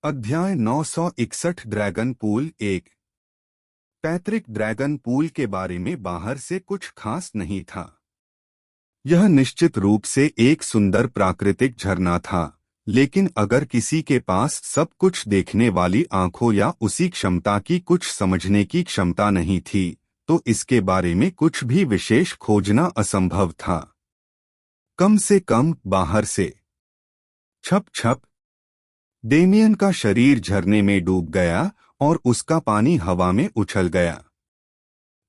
अध्याय 961 dragon pool एक। पैतृक ड्रैगन पूल के बारे में बाहर से कुछ खास नहीं था। यह निश्चित रूप से एक सुंदर प्राकृतिक झरना था, लेकिन अगर किसी के पास सब कुछ देखने वाली आंखों या उसी क्षमता की कुछ समझने की क्षमता नहीं थी, तो इसके बारे में कुछ भी विशेष खोजना असंभव था। कम से कम बाहर से। छप छप। डेमियन का शरीर झरने में डूब गया और उसका पानी हवा में उछल गया।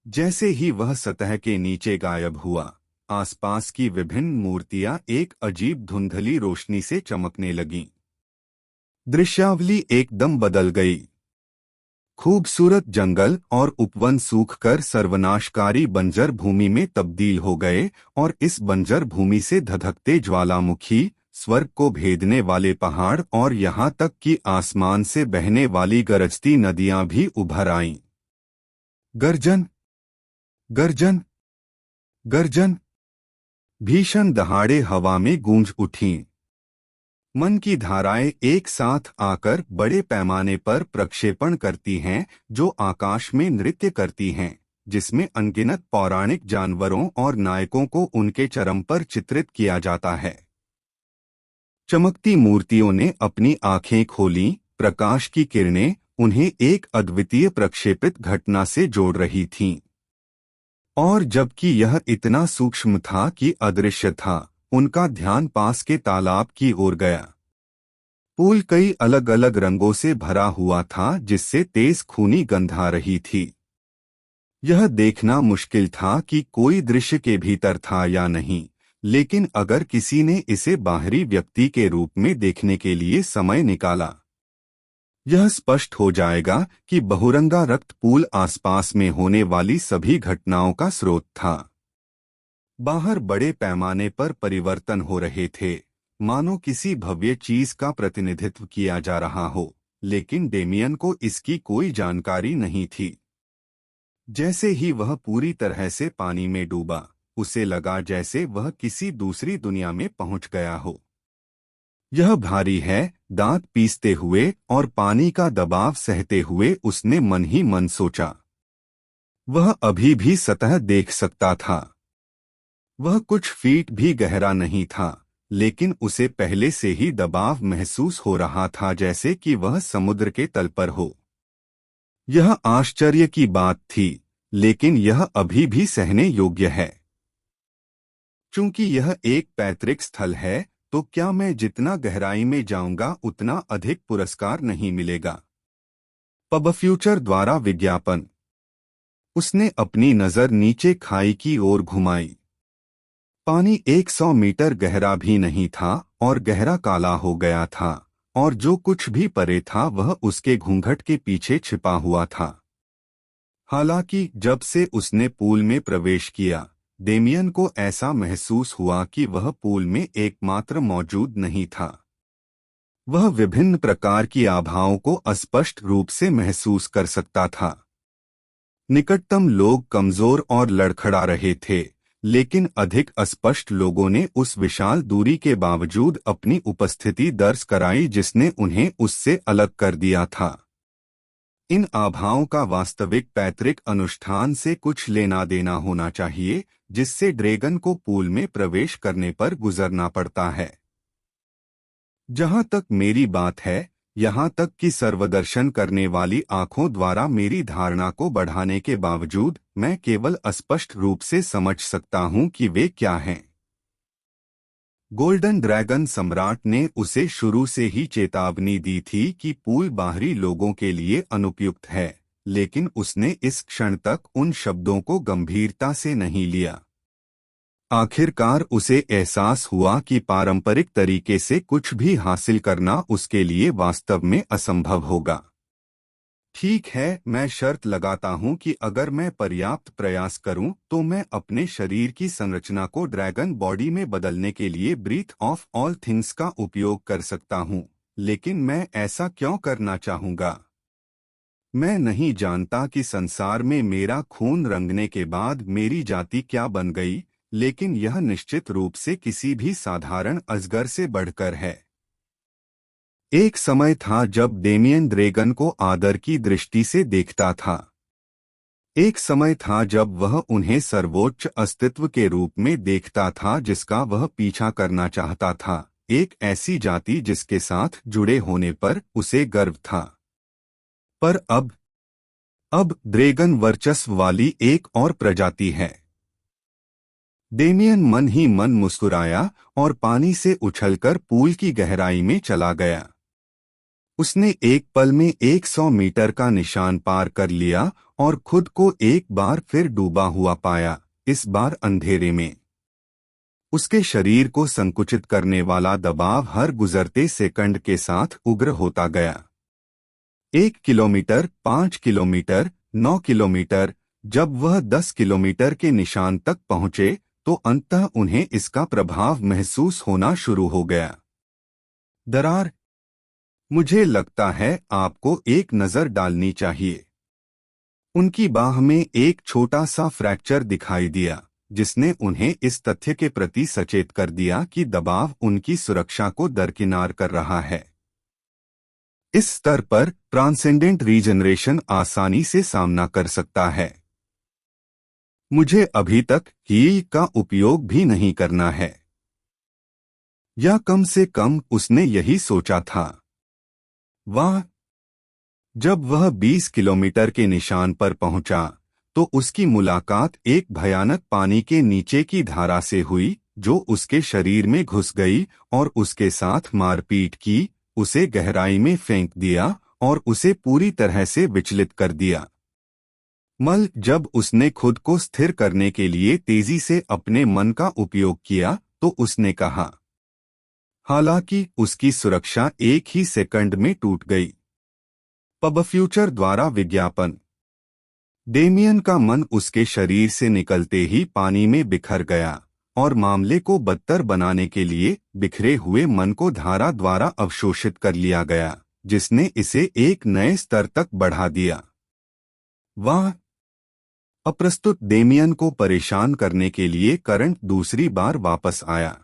जैसे ही वह सतह के नीचे गायब हुआ, आसपास की विभिन्न मूर्तियां एक अजीब धुंधली रोशनी से चमकने लगीं। दृश्यावली एकदम बदल गई। खूबसूरत जंगल और उपवन सूखकर सर्वनाशकारी बंजर भूमि में तब्दील हो गए और इस बंजर भूमि से धधकते ज्वालामुखी, स्वर्ग को भेदने वाले पहाड़ और यहाँ तक कि आसमान से बहने वाली गरजती नदियां भी उभर आईं। गर्जन, गर्जन, गर्जन। भीषण दहाड़े हवा में गूंज उठीं। मन की धाराएं एक साथ आकर बड़े पैमाने पर प्रक्षेपण करती हैं, जो आकाश में नृत्य करती हैं, जिसमें अनगिनत पौराणिक जानवरों और नायकों को उनके चरम पर चित्रित किया जाता है। चमकती मूर्तियों ने अपनी आंखें खोलीं। प्रकाश की किरणें उन्हें एक अद्वितीय प्रक्षेपित घटना से जोड़ रही थीं। और जबकि यह इतना सूक्ष्म था कि अदृश्य था, उनका ध्यान पास के तालाब की ओर गया। पूल कई अलग अलग रंगों से भरा हुआ था, जिससे तेज खूनी गंध आ रही थी। यह देखना मुश्किल था कि कोई दृश्य के भीतर था या नहीं, लेकिन अगर किसी ने इसे बाहरी व्यक्ति के रूप में देखने के लिए समय निकाला, यह स्पष्ट हो जाएगा कि बहुरंगा रक्त पूल आसपास में होने वाली सभी घटनाओं का स्रोत था। बाहर बड़े पैमाने पर परिवर्तन हो रहे थे, मानो किसी भव्य चीज का प्रतिनिधित्व किया जा रहा हो, लेकिन डेमियन को इसकी कोई जानकारी नहीं थी। जैसे ही वह पूरी तरह से पानी में डूबा, उसे लगा जैसे वह किसी दूसरी दुनिया में पहुंच गया हो। यह भारी है, दांत पीसते हुए और पानी का दबाव सहते हुए उसने मन ही मन सोचा। वह अभी भी सतह देख सकता था। वह कुछ फीट भी गहरा नहीं था, लेकिन उसे पहले से ही दबाव महसूस हो रहा था, जैसे कि वह समुद्र के तल पर हो। यह आश्चर्य की बात थी, लेकिन यह अभी भी सहने योग्य है। चूंकि यह एक पैतृक स्थल है, तो क्या मैं जितना गहराई में जाऊंगा उतना अधिक पुरस्कार नहीं मिलेगा? पब फ्यूचर द्वारा विज्ञापन। उसने अपनी नजर नीचे खाई की ओर घुमाई। पानी 100 मीटर गहरा भी नहीं था और गहरा काला हो गया था, और जो कुछ भी परे था वह उसके घूंघट के पीछे छिपा हुआ था। हालांकि जब से उसने पूल में प्रवेश किया, डेमियन को ऐसा महसूस हुआ कि वह पूल में एकमात्र मौजूद नहीं था। वह विभिन्न प्रकार की आभाओं को अस्पष्ट रूप से महसूस कर सकता था। निकटतम लोग कमजोर और लड़खड़ा रहे थे, लेकिन अधिक अस्पष्ट लोगों ने उस विशाल दूरी के बावजूद अपनी उपस्थिति दर्ज कराई जिसने उन्हें उससे अलग कर दिया था। इन आभाओं का वास्तविक पैतृक अनुष्ठान से कुछ लेना देना होना चाहिए, जिससे ड्रैगन को पूल में प्रवेश करने पर गुजरना पड़ता है। जहां तक मेरी बात है, यहां तक कि सर्वदर्शन करने वाली आंखों द्वारा मेरी धारणा को बढ़ाने के बावजूद मैं केवल अस्पष्ट रूप से समझ सकता हूं कि वे क्या हैं। गोल्डन ड्रैगन सम्राट ने उसे शुरू से ही चेतावनी दी थी कि पूल बाहरी लोगों के लिए अनुपयुक्त है, लेकिन उसने इस क्षण तक उन शब्दों को गंभीरता से नहीं लिया। आखिरकार उसे एहसास हुआ कि पारंपरिक तरीके से कुछ भी हासिल करना उसके लिए वास्तव में असंभव होगा। ठीक है, मैं शर्त लगाता हूं कि अगर मैं पर्याप्त प्रयास करूं तो मैं अपने शरीर की संरचना को ड्रैगन बॉडी में बदलने के लिए ब्रीथ ऑफ ऑल थिंग्स का उपयोग कर सकता हूं, लेकिन मैं ऐसा क्यों करना चाहूंगा? मैं नहीं जानता कि संसार में मेरा खून रंगने के बाद मेरी जाति क्या बन गई, लेकिन यह निश्चित रूप से किसी भी साधारण अजगर से बढ़कर है। एक समय था जब डेमियन ड्रैगन को आदर की दृष्टि से देखता था। एक समय था जब वह उन्हें सर्वोच्च अस्तित्व के रूप में देखता था जिसका वह पीछा करना चाहता था, एक ऐसी जाति जिसके साथ जुड़े होने पर उसे गर्व था। पर अब ड्रैगन वर्चस्व वाली एक और प्रजाति है। डेमियन मन ही मन मुस्कुराया और पानी से उछलकर पूल की गहराई में चला गया। उसने एक पल में 100 मीटर का निशान पार कर लिया और खुद को एक बार फिर डूबा हुआ पाया, इस बार अंधेरे में। उसके शरीर को संकुचित करने वाला दबाव हर गुजरते सेकंड के साथ उग्र होता गया। 1 किलोमीटर, 5 किलोमीटर, 9 किलोमीटर, जब वह 10 किलोमीटर के निशान तक पहुंचे तो अंततः उन्हें इसका प्रभाव महसूस होना शुरू हो गया। दरार। मुझे लगता है आपको एक नज़र डालनी चाहिए। उनकी बाह में एक छोटा सा फ्रैक्चर दिखाई दिया, जिसने उन्हें इस तथ्य के प्रति सचेत कर दिया कि दबाव उनकी सुरक्षा को दरकिनार कर रहा है। इस स्तर पर ट्रांसेंडेंट रीजनरेशन आसानी से सामना कर सकता है। मुझे अभी तक हील का उपयोग भी नहीं करना है, या कम से कम उसने यही सोचा था। वाह! जब वह 20 किलोमीटर के निशान पर पहुंचा तो उसकी मुलाकात एक भयानक पानी के नीचे की धारा से हुई जो उसके शरीर में घुस गई और उसके साथ मारपीट की, उसे गहराई में फेंक दिया और उसे पूरी तरह से विचलित कर दिया। जब उसने खुद को स्थिर करने के लिए तेजी से अपने मन का उपयोग किया तो उसने कहा, हालांकि उसकी सुरक्षा एक ही सेकंड में टूट गई। पब फ्यूचर द्वारा विज्ञापन। डेमियन का मन उसके शरीर से निकलते ही पानी में बिखर गया और मामले को बदतर बनाने के लिए बिखरे हुए मन को धारा द्वारा अवशोषित कर लिया गया, जिसने इसे एक नए स्तर तक बढ़ा दिया। वाह! अप्रस्तुत डेमियन को परेशान करने के लिए करंट दूसरी बार वापस आया।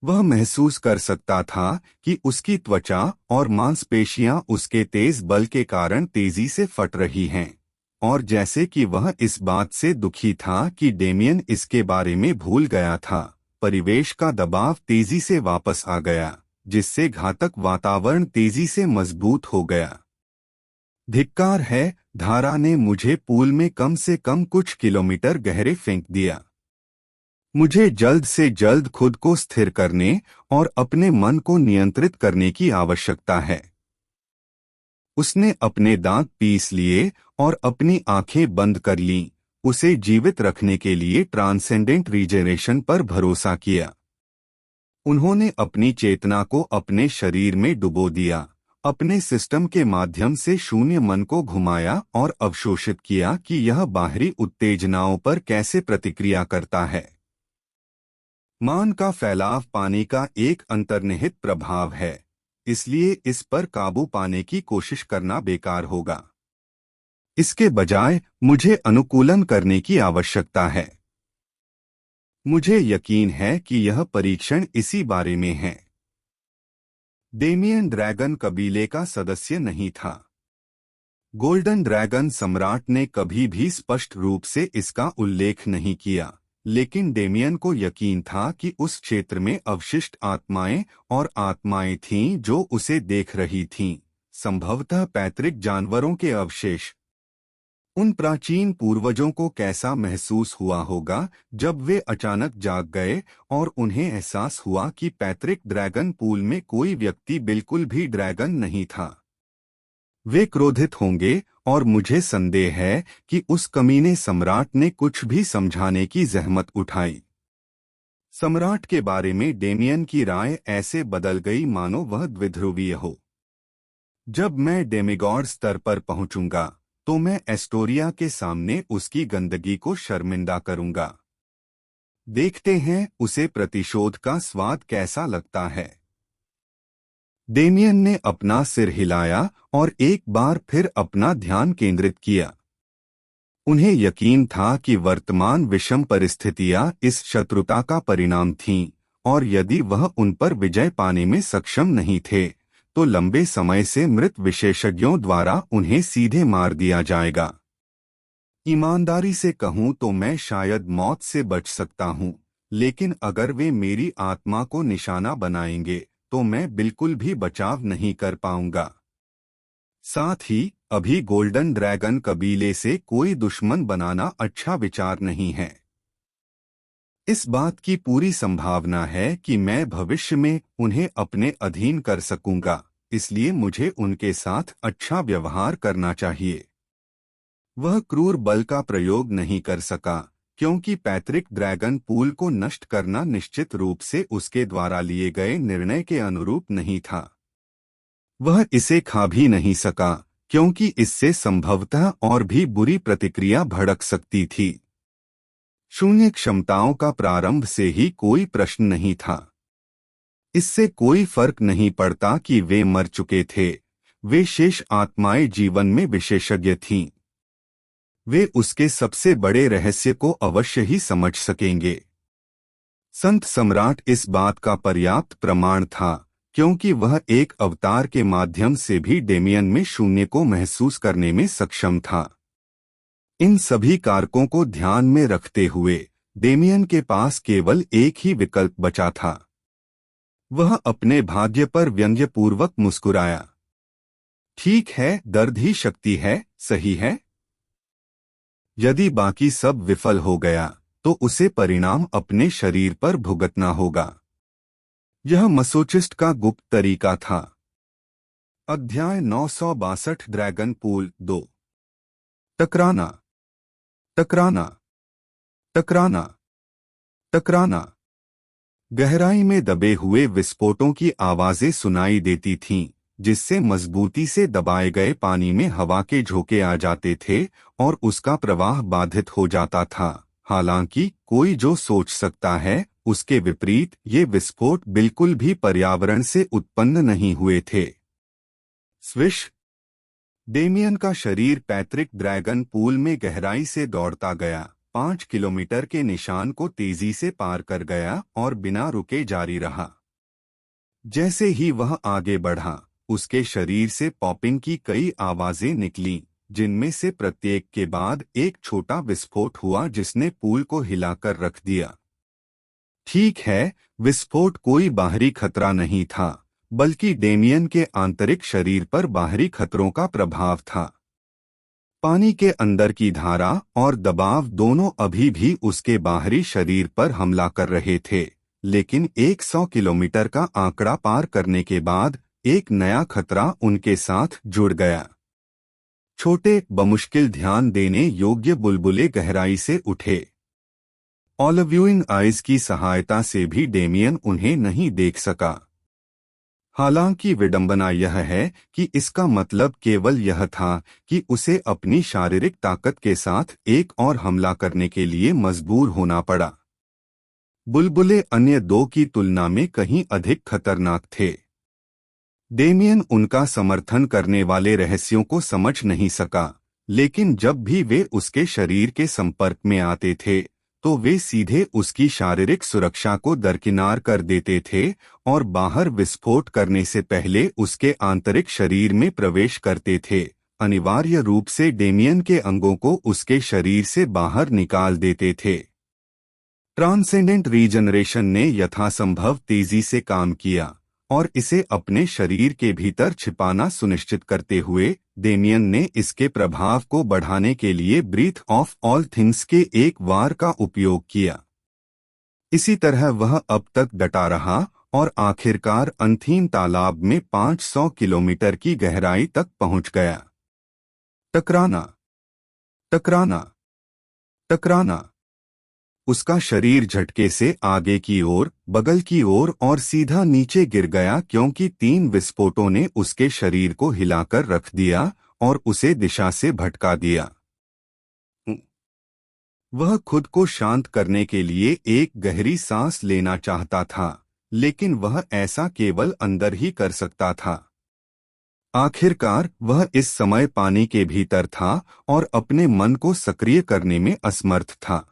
वह महसूस कर सकता था कि उसकी त्वचा और मांसपेशियां उसके तेज बल के कारण तेजी से फट रही हैं, और जैसे कि वह इस बात से दुखी था कि डेमियन इसके बारे में भूल गया था, परिवेश का दबाव तेजी से वापस आ गया, जिससे घातक वातावरण तेजी से मजबूत हो गया। धिक्कार है, धारा ने मुझे पूल में कम से कम कुछ किलोमीटर गहरे फेंक दिया। मुझे जल्द से जल्द खुद को स्थिर करने और अपने मन को नियंत्रित करने की आवश्यकता है। उसने अपने दांत पीस लिए और अपनी आंखें बंद कर लीं, उसे जीवित रखने के लिए ट्रांसेंडेंट रीजनरेशन पर भरोसा किया। उन्होंने अपनी चेतना को अपने शरीर में डुबो दिया, अपने सिस्टम के माध्यम से शून्य मन को घुमाया और अवशोषित किया कि यह बाहरी उत्तेजनाओं पर कैसे प्रतिक्रिया करता है। मान का फैलाव पानी का एक अंतर्निहित प्रभाव है, इसलिए इस पर काबू पाने की कोशिश करना बेकार होगा। इसके बजाय मुझे अनुकूलन करने की आवश्यकता है। मुझे यकीन है कि यह परीक्षण इसी बारे में है। डेमियन ड्रैगन कबीले का सदस्य नहीं था। गोल्डन ड्रैगन सम्राट ने कभी भी स्पष्ट रूप से इसका उल्लेख नहीं किया, लेकिन डेमियन को यकीन था कि उस क्षेत्र में अवशिष्ट आत्माएं और आत्माएं थीं जो उसे देख रही थीं, संभवतः पैतृक जानवरों के अवशेष। उन प्राचीन पूर्वजों को कैसा महसूस हुआ होगा जब वे अचानक जाग गए और उन्हें एहसास हुआ कि पैतृक ड्रैगन पूल में कोई व्यक्ति बिल्कुल भी ड्रैगन नहीं था। वे क्रोधित होंगे और मुझे संदेह है कि उस कमीने सम्राट ने कुछ भी समझाने की जहमत उठाई। सम्राट के बारे में डेमियन की राय ऐसे बदल गई मानो वह द्विध्रुवीय हो। जब मैं डेमिगॉड स्तर पर पहुंचूंगा तो मैं एस्टोरिया के सामने उसकी गंदगी को शर्मिंदा करूंगा। देखते हैं उसे प्रतिशोध का स्वाद कैसा लगता है। डेमियन ने अपना सिर हिलाया और एक बार फिर अपना ध्यान केंद्रित किया। उन्हें यकीन था कि वर्तमान विषम परिस्थितियां इस शत्रुता का परिणाम थीं, और यदि वह उन पर विजय पाने में सक्षम नहीं थे तो लंबे समय से मृत विशेषज्ञों द्वारा उन्हें सीधे मार दिया जाएगा। ईमानदारी से कहूं तो मैं शायद मौत से बच सकता हूं, लेकिन अगर वे मेरी आत्मा को निशाना बनाएंगे तो मैं बिल्कुल भी बचाव नहीं कर पाऊंगा। साथ ही अभी गोल्डन ड्रैगन कबीले से कोई दुश्मन बनाना अच्छा विचार नहीं है। इस बात की पूरी संभावना है कि मैं भविष्य में उन्हें अपने अधीन कर सकूंगा, इसलिए मुझे उनके साथ अच्छा व्यवहार करना चाहिए। वह क्रूर बल का प्रयोग नहीं कर सका, क्योंकि पैत्रिक ड्रैगन पूल को नष्ट करना निश्चित रूप से उसके द्वारा लिए गए निर्णय के अनुरूप नहीं था। वह इसे खा भी नहीं सका, क्योंकि इससे संभवतः और भी बुरी प्रतिक्रिया भड़क सकती थी। शून्य क्षमताओं का प्रारंभ से ही कोई प्रश्न नहीं था। इससे कोई फर्क नहीं पड़ता कि वे मर चुके थे, वे शेष आत्माएं जीवन में विशेषज्ञ थीं। वे उसके सबसे बड़े रहस्य को अवश्य ही समझ सकेंगे। संत सम्राट इस बात का पर्याप्त प्रमाण था, क्योंकि वह एक अवतार के माध्यम से भी डेमियन में शून्य को महसूस करने में सक्षम था। इन सभी कारकों को ध्यान में रखते हुए डेमियन के पास केवल एक ही विकल्प बचा था। वह अपने भाग्य पर व्यंग्यपूर्वक मुस्कुराया। ठीक है, दर्द ही शक्ति है, सही है। यदि बाकी सब विफल हो गया तो उसे परिणाम अपने शरीर पर भुगतना होगा। यह मसोचिस्ट का गुप्त तरीका था। अध्याय 962 ड्रैगन पूल 2। टकराना, टकराना, टकराना, टकराना। गहराई में दबे हुए विस्फोटों की आवाजें सुनाई देती थीं, जिससे मजबूती से दबाए गए पानी में हवा के झोंके आ जाते थे और उसका प्रवाह बाधित हो जाता था। हालांकि कोई जो सोच सकता है, उसके विपरीत ये विस्फोट बिल्कुल भी पर्यावरण से उत्पन्न नहीं हुए थे। स्विश! डेमियन का शरीर पैत्रिक ड्रैगन पूल में गहराई से दौड़ता गया, 5 किलोमीटर के निशान को तेजी से पार कर गया और बिना रुके जारी रहा। जैसे ही वह आगे बढ़ा, उसके शरीर से पॉपिंग की कई आवाजें निकलीं, जिनमें से प्रत्येक के बाद एक छोटा विस्फोट हुआ जिसने पूल को हिलाकर रख दिया। ठीक है, विस्फोट कोई बाहरी खतरा नहीं था, बल्कि डेमियन के आंतरिक शरीर पर बाहरी खतरों का प्रभाव था। पानी के अंदर की धारा और दबाव दोनों अभी भी उसके बाहरी शरीर पर हमला कर रहे थे, लेकिन 100 किलोमीटर का आंकड़ा पार करने के बाद एक नया खतरा उनके साथ जुड़ गया। छोटे, बमुश्किल ध्यान देने योग्य बुलबुले गहराई से उठे। ऑलव्यूइंग आइज की सहायता से भी डेमियन उन्हें नहीं देख सका। हालांकि विडंबना यह है कि इसका मतलब केवल यह था कि उसे अपनी शारीरिक ताकत के साथ एक और हमला करने के लिए मजबूर होना पड़ा। बुलबुले अन्य दो की तुलना में कहीं अधिक खतरनाक थे। डेमियन उनका समर्थन करने वाले रहस्यों को समझ नहीं सका, लेकिन जब भी वे उसके शरीर के संपर्क में आते थे तो वे सीधे उसकी शारीरिक सुरक्षा को दरकिनार कर देते थे और बाहर विस्फोट करने से पहले उसके आंतरिक शरीर में प्रवेश करते थे, अनिवार्य रूप से डेमियन के अंगों को उसके शरीर से बाहर निकाल देते थे। ट्रांसेंडेंट रीजनरेशन ने यथासंभव तेजी से काम किया और इसे अपने शरीर के भीतर छिपाना सुनिश्चित करते हुए डेमियन ने इसके प्रभाव को बढ़ाने के लिए ब्रीथ ऑफ ऑल थिंग्स के एक वार का उपयोग किया। इसी तरह वह अब तक डटा रहा और आखिरकार अंथीन तालाब में 500 किलोमीटर की गहराई तक पहुंच गया। टकराना, टकराना, टकराना। उसका शरीर झटके से आगे की ओर, बगल की ओर और सीधा नीचे गिर गया, क्योंकि 3 विस्फोटों ने उसके शरीर को हिलाकर रख दिया और उसे दिशा से भटका दिया। वह खुद को शांत करने के लिए एक गहरी सांस लेना चाहता था, लेकिन वह ऐसा केवल अंदर ही कर सकता था। आखिरकार वह इस समय पानी के भीतर था और अपने मन को सक्रिय करने में असमर्थ था।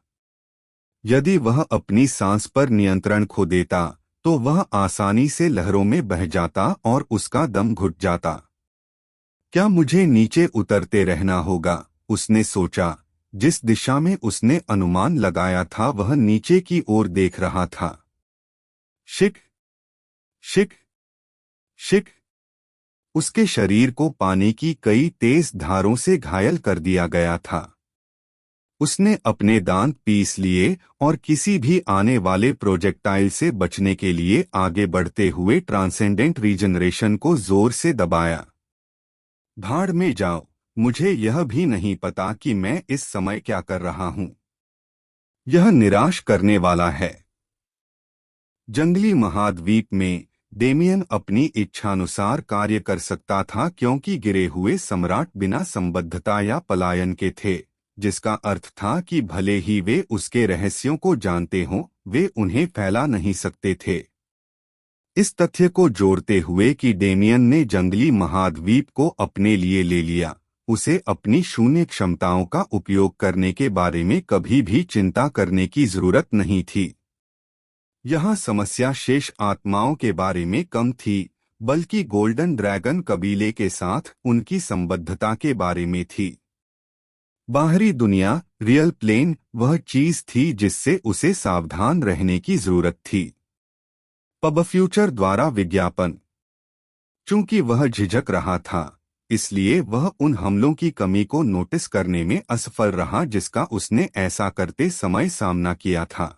यदि वह अपनी सांस पर नियंत्रण खो देता तो वह आसानी से लहरों में बह जाता और उसका दम घुट जाता। क्या मुझे नीचे उतरते रहना होगा? उसने सोचा। जिस दिशा में उसने अनुमान लगाया था वह नीचे की ओर देख रहा था। शिक शिक शिक। उसके शरीर को पानी की कई तेज धारों से घायल कर दिया गया था। उसने अपने दांत पीस लिए और किसी भी आने वाले प्रोजेक्टाइल से बचने के लिए आगे बढ़ते हुए ट्रांसेंडेंट रीजनरेशन को जोर से दबाया। भाड़ में जाओ, मुझे यह भी नहीं पता कि मैं इस समय क्या कर रहा हूं। यह निराश करने वाला है। जंगली महाद्वीप में डेमियन अपनी इच्छानुसार कार्य कर सकता था क्योंकि गिरे हुए सम्राट बिना संबद्धता या पलायन के थे, जिसका अर्थ था कि भले ही वे उसके रहस्यों को जानते हों, वे उन्हें फैला नहीं सकते थे। इस तथ्य को जोड़ते हुए कि डेमियन ने जंगली महाद्वीप को अपने लिए ले लिया, उसे अपनी शून्य क्षमताओं का उपयोग करने के बारे में कभी भी चिंता करने की जरूरत नहीं थी। यह समस्या शेष आत्माओं के बारे में कम थी, बल्कि गोल्डन ड्रैगन कबीले के साथ उनकी संबद्धता के बारे में थी। बाहरी दुनिया, रियल प्लेन, वह चीज थी जिससे उसे सावधान रहने की जरूरत थी। पब फ्यूचर द्वारा विज्ञापन। चूंकि वह झिझक रहा था, इसलिए वह उन हमलों की कमी को नोटिस करने में असफल रहा जिसका उसने ऐसा करते समय सामना किया था।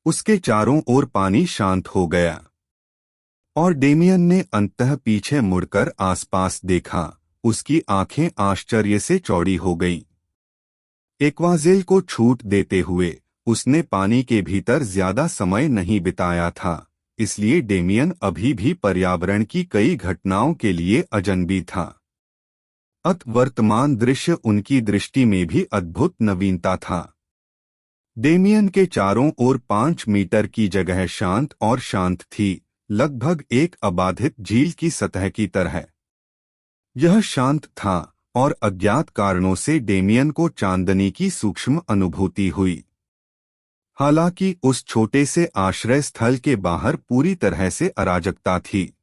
उसके चारों ओर पानी शांत हो गया और डेमियन ने अंततः पीछे मुड़कर आसपास देखा। उसकी आंखें आश्चर्य से चौड़ी हो गईं। एक्वाजेल को छूट देते हुए उसने पानी के भीतर ज्यादा समय नहीं बिताया था, इसलिए डेमियन अभी भी पर्यावरण की कई घटनाओं के लिए अजनबी था। वर्तमान दृश्य उनकी दृष्टि में भी अद्भुत नवीनता था। डेमियन के चारों ओर 5 मीटर की जगह शांत और शांत थी, लगभग एक अबाधित झील की सतह की तरह। यह शांत था और अज्ञात कारणों से डेमियन को चांदनी की सूक्ष्म अनुभूति हुई। हालांकि उस छोटे से आश्रय स्थल के बाहर पूरी तरह से अराजकता थी।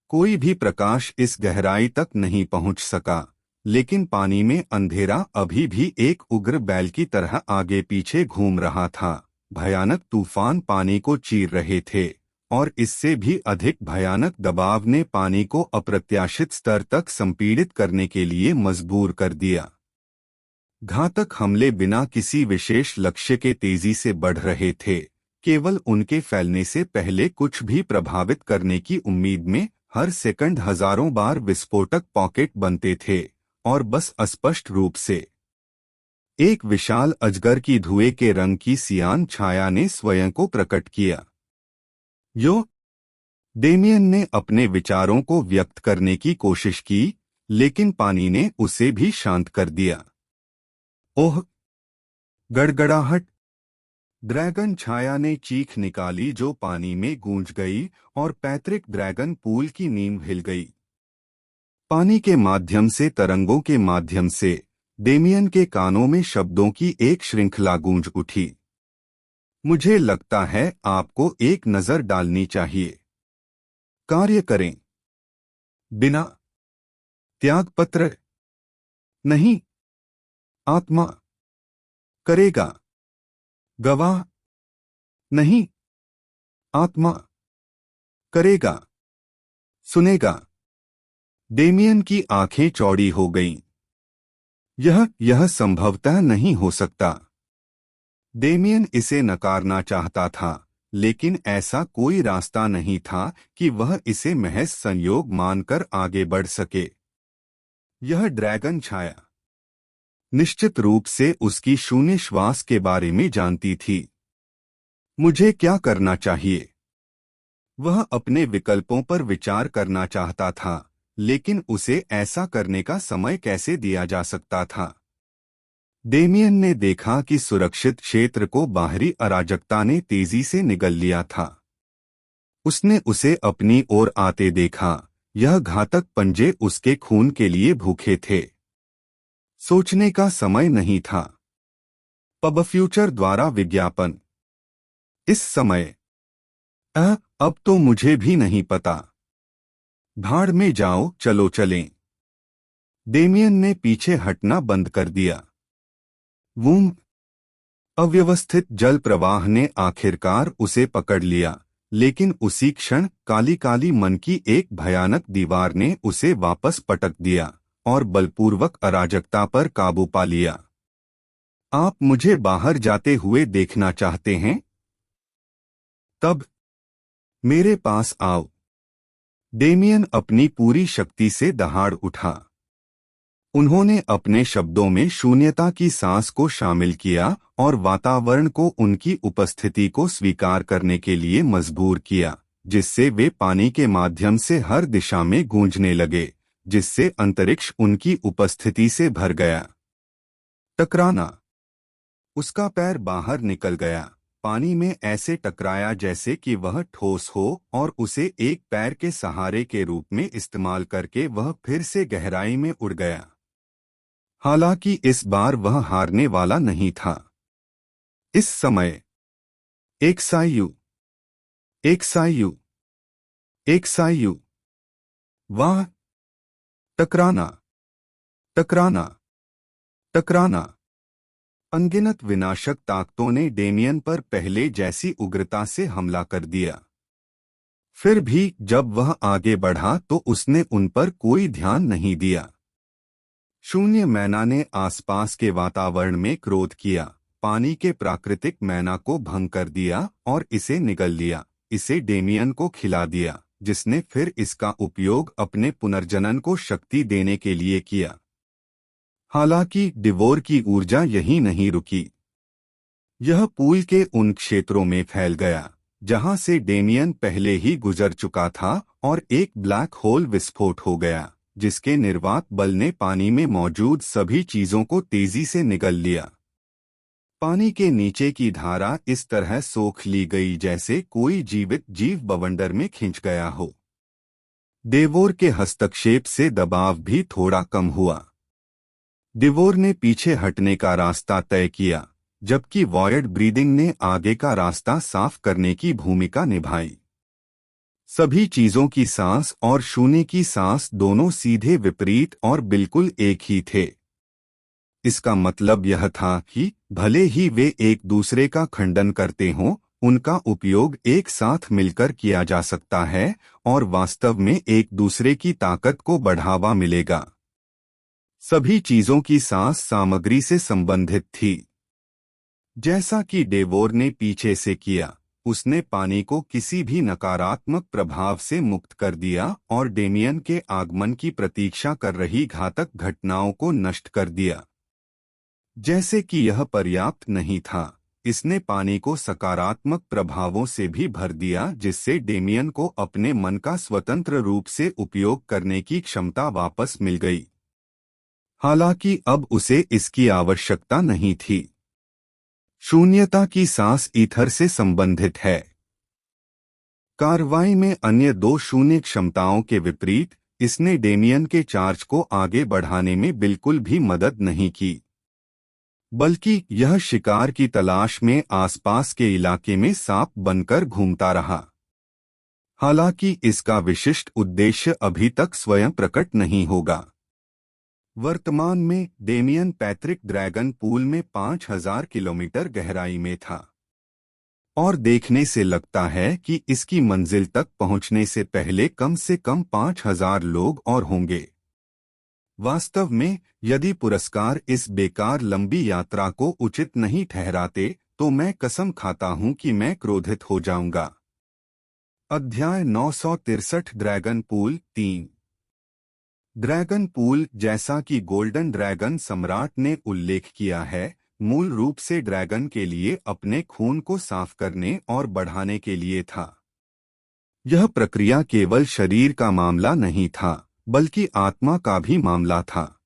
कोई भी प्रकाश इस गहराई तक नहीं पहुंच सका, लेकिन पानी में अंधेरा अभी भी एक उग्र बैल की तरह आगे पीछे घूम रहा था। भयानक तूफान पानी को चीर रहे थे और इससे भी अधिक भयानक दबाव ने पानी को अप्रत्याशित स्तर तक संपीड़ित करने के लिए मजबूर कर दिया। घातक हमले बिना किसी विशेष लक्ष्य के तेजी से बढ़ रहे थे, केवल उनके फैलने से पहले कुछ भी प्रभावित करने की उम्मीद में। हर सेकंड हजारों बार विस्फोटक पॉकेट बनते थे और बस अस्पष्ट रूप से एक विशाल अजगर की धुएं के रंग की सियान छाया ने स्वयं को प्रकट किया। डेमियन ने अपने विचारों को व्यक्त करने की कोशिश की, लेकिन पानी ने उसे भी शांत कर दिया। ओह! गड़गड़ाहट! ड्रैगन छाया ने चीख निकाली जो पानी में गूंज गई और पैतृक ड्रैगन पूल की नींव हिल गई। पानी के माध्यम से, तरंगों के माध्यम से डेमियन के कानों में शब्दों की एक श्रृंखला गूंज उठी। मुझे लगता है आपको एक नजर डालनी चाहिए। कार्य करें। बिना त्यागपत्र नहीं। आत्मा करेगा। गवाह नहीं। आत्मा करेगा। सुनेगा। डेमियन की आंखें चौड़ी हो गईं। यह संभवतः नहीं हो सकता। डेमियन इसे नकारना चाहता था, लेकिन ऐसा कोई रास्ता नहीं था कि वह इसे महज संयोग मानकर आगे बढ़ सके। यह ड्रैगन छाया निश्चित रूप से उसकी शून्य श्वास के बारे में जानती थी। मुझे क्या करना चाहिए? वह अपने विकल्पों पर विचार करना चाहता था, लेकिन उसे ऐसा करने का समय कैसे दिया जा सकता था? डेमियन ने देखा कि सुरक्षित क्षेत्र को बाहरी अराजकता ने तेजी से निगल लिया था। उसने उसे अपनी ओर आते देखा। यह घातक पंजे उसके खून के लिए भूखे थे। सोचने का समय नहीं था। पब फ्यूचर द्वारा विज्ञापन। इस समय अब तो मुझे भी नहीं पता। भाड़ में जाओ, चलो चलें। डेमियन ने पीछे हटना बंद कर दिया। वूम। अव्यवस्थित जल प्रवाह ने आखिरकार उसे पकड़ लिया, लेकिन उसी क्षण काली काली मन की एक भयानक दीवार ने उसे वापस पटक दिया और बलपूर्वक अराजकता पर काबू पा लिया। आप मुझे बाहर जाते हुए देखना चाहते हैं? तब मेरे पास आओ। डेमियन अपनी पूरी शक्ति से दहाड़ उठा। उन्होंने अपने शब्दों में शून्यता की सांस को शामिल किया और वातावरण को उनकी उपस्थिति को स्वीकार करने के लिए मजबूर किया, जिससे वे पानी के माध्यम से हर दिशा में गूंजने लगे, जिससे अंतरिक्ष उनकी उपस्थिति से भर गया। टकराना। उसका पैर बाहर निकल गया, पानी में ऐसे टकराया जैसे कि वह ठोस हो, और उसे एक पैर के सहारे के रूप में इस्तेमाल करके वह फिर से गहराई में उड़ गया। हालांकि इस बार वह हारने वाला नहीं था। इस समय एक सायु, एक सायु, एक सायु। वाह! टकराना, टकराना, टकराना। अनगिनत विनाशक ताकतों ने डेमियन पर पहले जैसी उग्रता से हमला कर दिया। फिर भी जब वह आगे बढ़ा तो उसने उन पर कोई ध्यान नहीं दिया। शून्य मैना ने आसपास के वातावरण में क्रोध किया, पानी के प्राकृतिक मैना को भंग कर दिया और इसे निगल लिया। इसे डेमियन को खिला दिया, जिसने फिर इसका उपयोग अपने पुनर्जनन को शक्ति देने के लिए किया। हालांकि डिवोर की ऊर्जा यहीं नहीं रुकी। यह पूल के उन क्षेत्रों में फैल गया जहां से डेमियन पहले ही गुजर चुका था, और एक ब्लैक होल विस्फोट हो गया, जिसके निर्वात बल ने पानी में मौजूद सभी चीजों को तेजी से निगल लिया। पानी के नीचे की धारा इस तरह सोख ली गई जैसे कोई जीवित जीव बवंडर में खिंच गया हो। डेवोर के हस्तक्षेप से दबाव भी थोड़ा कम हुआ। डिवोर ने पीछे हटने का रास्ता तय किया, जबकि वॉयड ब्रीदिंग ने आगे का रास्ता साफ करने की भूमिका निभाई। सभी चीजों की सांस और शून्य की सांस दोनों सीधे विपरीत और बिल्कुल एक ही थे। इसका मतलब यह था कि भले ही वे एक दूसरे का खंडन करते हों, उनका उपयोग एक साथ मिलकर किया जा सकता है और वास्तव में एक दूसरे की ताकत को बढ़ावा मिलेगा। सभी चीजों की सांस सामग्री से संबंधित थी। जैसा कि डेवोर ने पीछे से किया, उसने पानी को किसी भी नकारात्मक प्रभाव से मुक्त कर दिया और डेमियन के आगमन की प्रतीक्षा कर रही घातक घटनाओं को नष्ट कर दिया। जैसे कि यह पर्याप्त नहीं था, इसने पानी को सकारात्मक प्रभावों से भी भर दिया, जिससे डेमियन को अपने मन का स्वतंत्र रूप से उपयोग करने की क्षमता वापस मिल गई। हालांकि अब उसे इसकी आवश्यकता नहीं थी। शून्यता की सांस ईथर से संबंधित है। कार्रवाई में अन्य दो शून्य क्षमताओं के विपरीत, इसने डेमियन के चार्ज को आगे बढ़ाने में बिल्कुल भी मदद नहीं की, बल्कि यह शिकार की तलाश में आसपास के इलाके में सांप बनकर घूमता रहा। हालांकि इसका विशिष्ट उद्देश्य अभी तक स्वयं प्रकट नहीं होगा। वर्तमान में डेमियन पैत्रिक ड्रैगन पूल में 5000 किलोमीटर गहराई में था, और देखने से लगता है कि इसकी मंजिल तक पहुंचने से पहले कम से कम 5000 लोग और होंगे। वास्तव में यदि पुरस्कार इस बेकार लंबी यात्रा को उचित नहीं ठहराते, तो मैं कसम खाता हूं कि मैं क्रोधित हो जाऊंगा। अध्याय 963 ड्रैगन पूल 3। ड्रैगन पूल, जैसा कि गोल्डन ड्रैगन सम्राट ने उल्लेख किया है, मूल रूप से ड्रैगन के लिए अपने खून को साफ करने और बढ़ाने के लिए था। यह प्रक्रिया केवल शरीर का मामला नहीं था, बल्कि आत्मा का भी मामला था।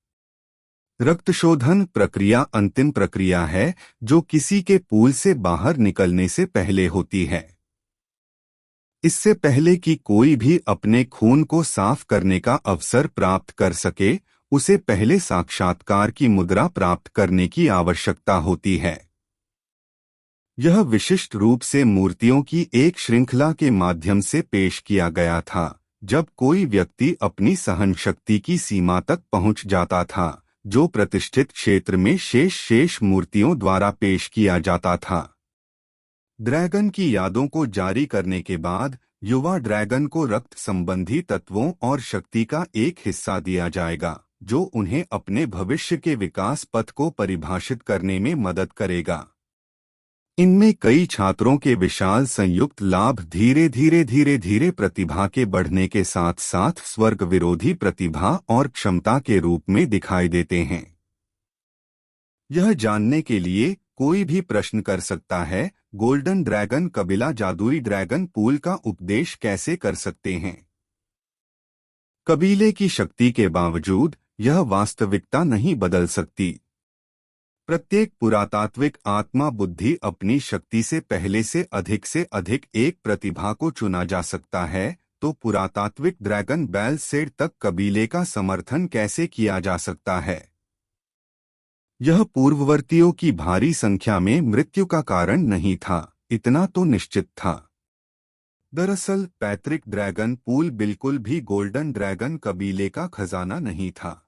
रक्तशोधन प्रक्रिया अंतिम प्रक्रिया है जो किसी के पूल से बाहर निकलने से पहले होती है। इससे पहले कि कोई भी अपने खून को साफ करने का अवसर प्राप्त कर सके, उसे पहले साक्षात्कार की मुद्रा प्राप्त करने की आवश्यकता होती है। यह विशिष्ट रूप से मूर्तियों की एक श्रृंखला के माध्यम से पेश किया गया था। जब कोई व्यक्ति अपनी सहन शक्ति की सीमा तक पहुंच जाता था, जो प्रतिष्ठित क्षेत्र में शेष मूर्तियों द्वारा पेश किया जाता था। ड्रैगन की यादों को जारी करने के बाद युवा ड्रैगन को रक्त संबंधी तत्वों और शक्ति का एक हिस्सा दिया जाएगा, जो उन्हें अपने भविष्य के विकास पथ को परिभाषित करने में मदद करेगा। इनमें कई छात्रों के विशाल संयुक्त लाभ धीरे धीरे प्रतिभा के बढ़ने के साथ साथ स्वर्ग विरोधी प्रतिभा और क्षमता के रूप में दिखाई देते हैं। यह जानने के लिए कोई भी प्रश्न कर सकता है, गोल्डन ड्रैगन कबीला जादुई ड्रैगन पूल का उपदेश कैसे कर सकते हैं? कबीले की शक्ति के बावजूद यह वास्तविकता नहीं बदल सकती। प्रत्येक पुरातात्विक आत्मा बुद्धि अपनी शक्ति से अधिक एक प्रतिभा को चुना जा सकता है, तो पुरातात्विक ड्रैगन बैल सेड तक कबीले का समर्थन कैसे किया जा सकता है? यह पूर्ववर्तियों की भारी संख्या में मृत्यु का कारण नहीं था, इतना तो निश्चित था। दरअसल पैत्रिक ड्रैगन पूल बिल्कुल भी गोल्डन ड्रैगन कबीले का खजाना नहीं था।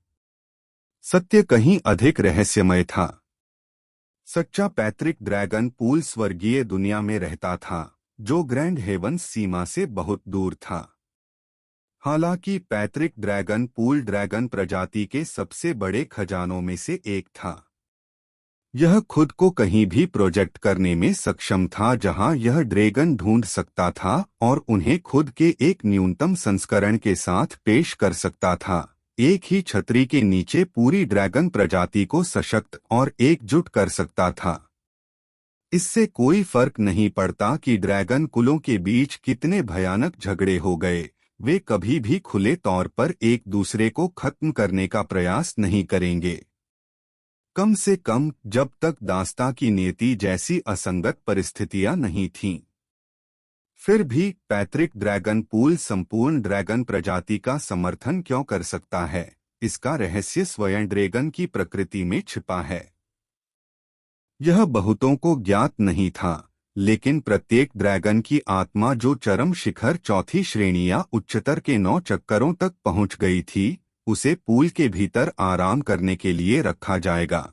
सत्य कहीं अधिक रहस्यमय था। सच्चा पैत्रिक ड्रैगन पूल स्वर्गीय दुनिया में रहता था, जो ग्रैंड हेवंस सीमा से बहुत दूर था। हालांकि पैत्रिक ड्रैगन पूल ड्रैगन प्रजाति के सबसे बड़े खजानों में से एक था। यह खुद को कहीं भी प्रोजेक्ट करने में सक्षम था जहां यह ड्रैगन ढूंढ सकता था और उन्हें खुद के एक न्यूनतम संस्करण के साथ पेश कर सकता था। एक ही छतरी के नीचे पूरी ड्रैगन प्रजाति को सशक्त और एकजुट कर सकता था। इससे कोई फर्क नहीं पड़ता कि ड्रैगन कुलों के बीच कितने भयानक झगड़े हो गए, वे कभी भी खुले तौर पर एक दूसरे को खत्म करने का प्रयास नहीं करेंगे। कम से कम जब तक दास्ता की नियति जैसी असंगत परिस्थितियां नहीं थीं। फिर भी पैत्रिक ड्रैगन पूल संपूर्ण ड्रैगन प्रजाति का समर्थन क्यों कर सकता है? इसका रहस्य स्वयं ड्रैगन की प्रकृति में छिपा है। यह बहुतों को ज्ञात नहीं था, लेकिन प्रत्येक ड्रैगन की आत्मा जो चरम शिखर चौथी श्रेणी या उच्चतर के 9 चक्करों तक पहुंच गई थी, उसे पूल के भीतर आराम करने के लिए रखा जाएगा।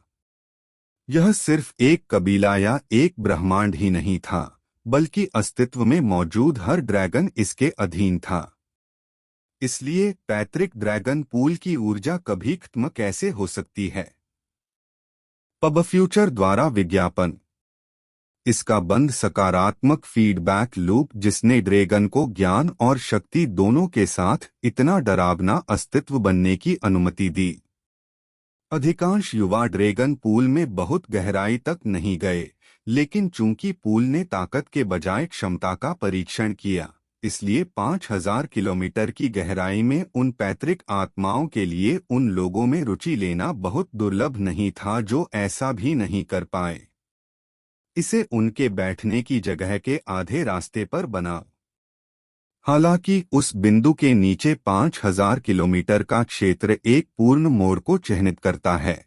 यह सिर्फ एक कबीला या एक ब्रह्मांड ही नहीं था, बल्कि अस्तित्व में मौजूद हर ड्रैगन इसके अधीन था। इसलिए पैत्रिक ड्रैगन पूल की ऊर्जा कभी खत्म कैसे हो सकती है? पब फ्यूचर द्वारा विज्ञापन। इसका बंद सकारात्मक फीडबैक लूप जिसने ड्रैगन को ज्ञान और शक्ति दोनों के साथ इतना डरावना अस्तित्व बनने की अनुमति दी। अधिकांश युवा ड्रैगन पूल में बहुत गहराई तक नहीं गए, लेकिन चूंकि पूल ने ताकत के बजाय क्षमता का परीक्षण किया, इसलिए 5000 किलोमीटर की गहराई में उन पैतृक आत्माओं के लिए उन लोगों में रुचि लेना बहुत दुर्लभ नहीं था जो ऐसा भी नहीं कर पाए। इसे उनके बैठने की जगह के आधे रास्ते पर बना। हालांकि उस बिंदु के नीचे 5000 किलोमीटर का क्षेत्र एक पूर्ण मोड़ को चिह्नित करता है।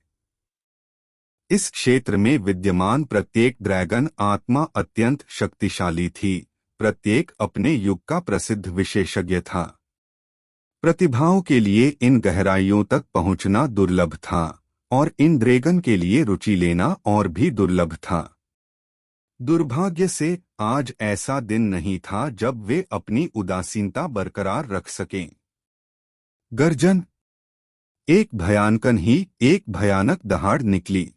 इस क्षेत्र में विद्यमान प्रत्येक ड्रैगन आत्मा अत्यंत शक्तिशाली थी, प्रत्येक अपने युग का प्रसिद्ध विशेषज्ञ था। प्रतिभाओं के लिए इन गहराइयों तक पहुंचना दुर्लभ था और इन ड्रैगन के लिए रुचि लेना और भी दुर्लभ था। दुर्भाग्य से आज ऐसा दिन नहीं था जब वे अपनी उदासीनता बरकरार रख सकें। गर्जन। एक भयानक दहाड़ निकली।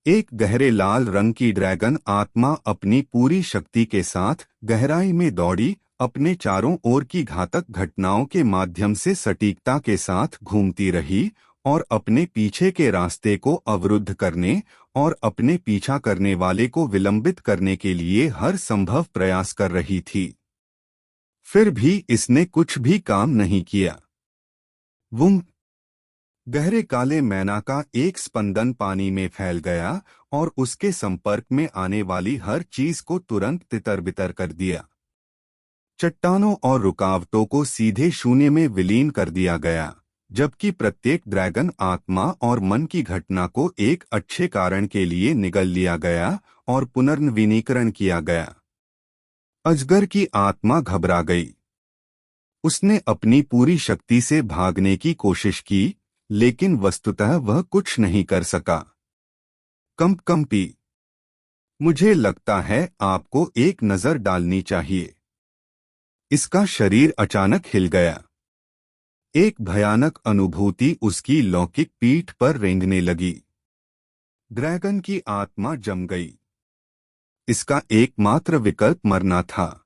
एक गहरे लाल रंग की ड्रैगन आत्मा अपनी पूरी शक्ति के साथ गहराई में दौड़ी, अपने चारों ओर की घातक घटनाओं के माध्यम से सटीकता के साथ घूमती रही और अपने पीछे के रास्ते को अवरुद्ध करने और अपने पीछा करने वाले को विलंबित करने के लिए हर संभव प्रयास कर रही थी। फिर भी इसने कुछ भी काम नहीं किया। वुंग। गहरे काले मैना का एक स्पंदन पानी में फैल गया और उसके संपर्क में आने वाली हर चीज को तुरंत तितर-बितर कर दिया। चट्टानों और रुकावटों को सीधे शून्य में विलीन कर दिया गया, जबकि प्रत्येक ड्रैगन आत्मा और मन की घटना को एक अच्छे कारण के लिए निगल लिया गया और पुनर्नवीनीकरण किया गया। अजगर की आत्मा घबरा गई। उसने अपनी पूरी शक्ति से भागने की कोशिश की, लेकिन वस्तुतः वह कुछ नहीं कर सका। कंपी, मुझे लगता है आपको एक नजर डालनी चाहिए। इसका शरीर अचानक हिल गया। एक भयानक अनुभूति उसकी लौकिक पीठ पर रेंगने लगी। ड्रैगन की आत्मा जम गई। इसका एकमात्र विकल्प मरना था।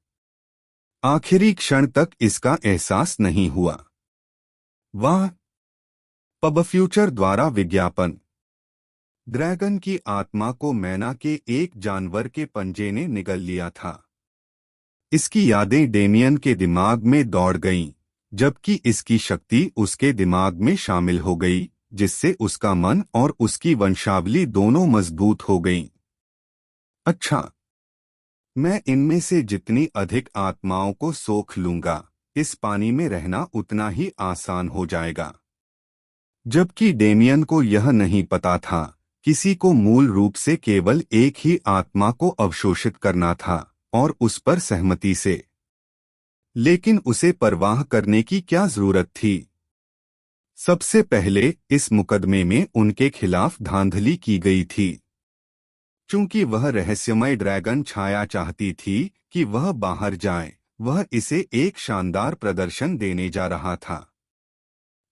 आखिरी क्षण तक इसका एहसास नहीं हुआ। वाह! पब फ्यूचर द्वारा विज्ञापन। ड्रैगन की आत्मा को मैना के एक जानवर के पंजे ने निगल लिया था। इसकी यादें डेमियन के दिमाग में दौड़ गईं, जबकि इसकी शक्ति उसके दिमाग में शामिल हो गई, जिससे उसका मन और उसकी वंशावली दोनों मजबूत हो गईं। अच्छा, मैं इनमें से जितनी अधिक आत्माओं को सोख लूंगा, इस पानी में रहना उतना ही आसान हो जाएगा। जबकि डेमियन को यह नहीं पता था, किसी को मूल रूप से केवल एक ही आत्मा को अवशोषित करना था, और उस पर सहमति से। लेकिन उसे परवाह करने की क्या जरूरत थी? सबसे पहले इस मुकदमे में उनके खिलाफ धांधली की गई थी। चूंकि वह रहस्यमय ड्रैगन छाया चाहती थी कि वह बाहर जाए, वह इसे एक शानदार प्रदर्शन देने जा रहा था।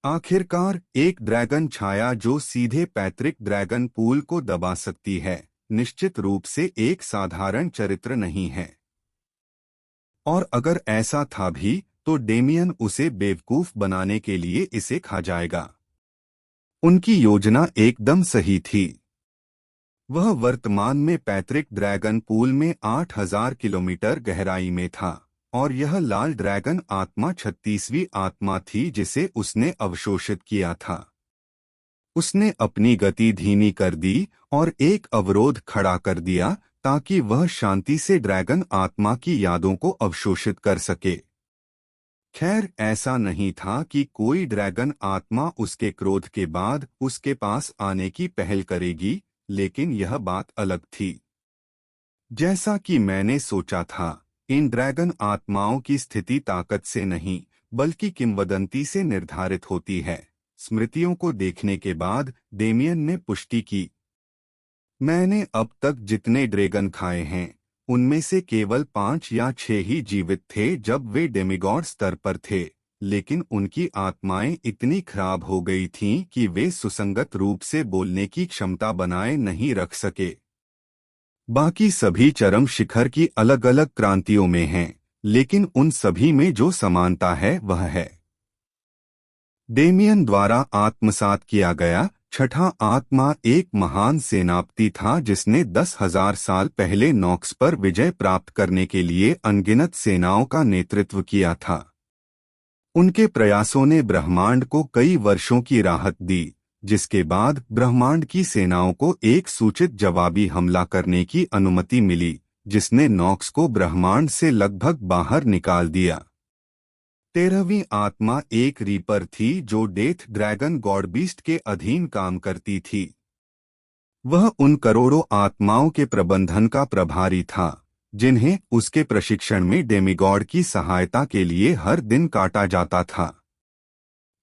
आखिरकार एक ड्रैगन छाया जो सीधे पैत्रिक ड्रैगन पूल को दबा सकती है, निश्चित रूप से एक साधारण चरित्र नहीं है। और अगर ऐसा था भी, तो डेमियन उसे बेवकूफ बनाने के लिए इसे खा जाएगा। उनकी योजना एकदम सही थी। वह वर्तमान में पैत्रिक ड्रैगन पूल में 8000 किलोमीटर गहराई में था, और यह लाल ड्रैगन आत्मा 36वीं आत्मा थी जिसे उसने अवशोषित किया था। उसने अपनी गति धीमी कर दी और एक अवरोध खड़ा कर दिया ताकि वह शांति से ड्रैगन आत्मा की यादों को अवशोषित कर सके। खैर, ऐसा नहीं था कि कोई ड्रैगन आत्मा उसके क्रोध के बाद उसके पास आने की पहल करेगी, लेकिन यह बात अलग थी। जैसा कि मैंने सोचा था, इन ड्रैगन आत्माओं की स्थिति ताकत से नहीं, बल्कि किंवदंती से निर्धारित होती है। स्मृतियों को देखने के बाद डेमियन ने पुष्टि की। मैंने अब तक जितने ड्रैगन खाए हैं, उनमें से केवल 5 या 6 ही जीवित थे जब वे डेमिगॉड स्तर पर थे, लेकिन उनकी आत्माएं इतनी खराब हो गई थीं कि वे सुसंगत रूप से बोलने की क्षमता बनाए नहीं रख सके। बाकी सभी चरम शिखर की अलग अलग क्रांतियों में हैं, लेकिन उन सभी में जो समानता है वह है डेमियन द्वारा आत्मसात किया गया छठा आत्मा एक महान सेनापति था जिसने 10,000 साल पहले नॉक्स पर विजय प्राप्त करने के लिए अनगिनत सेनाओं का नेतृत्व किया था। उनके प्रयासों ने ब्रह्मांड को कई वर्षों की राहत दी, जिसके बाद ब्रह्मांड की सेनाओं को एक सूचित जवाबी हमला करने की अनुमति मिली, जिसने नॉक्स को ब्रह्मांड से लगभग बाहर निकाल दिया। 13वीं आत्मा एक रीपर थी जो डेथ ड्रैगन गॉडबीस्ट के अधीन काम करती थी। वह उन करोड़ों आत्माओं के प्रबंधन का प्रभारी था जिन्हें उसके प्रशिक्षण में डेमिगॉड की सहायता के लिए हर दिन काटा जाता था।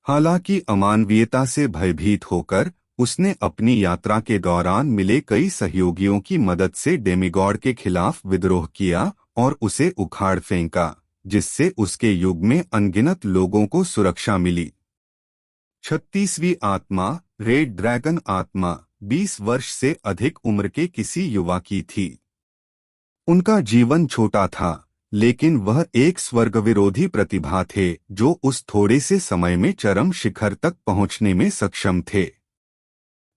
हालांकि अमानवीयता से भयभीत होकर उसने अपनी यात्रा के दौरान मिले कई सहयोगियों की मदद से डेमिगॉड के खिलाफ विद्रोह किया और उसे उखाड़ फेंका, जिससे उसके युग में अनगिनत लोगों को सुरक्षा मिली। 36वीं आत्मा रेड ड्रैगन आत्मा 20 वर्ष से अधिक उम्र के किसी युवा की थी। उनका जीवन छोटा था, लेकिन वह एक स्वर्गविरोधी प्रतिभा थे जो उस थोड़े से समय में चरम शिखर तक पहुंचने में सक्षम थे।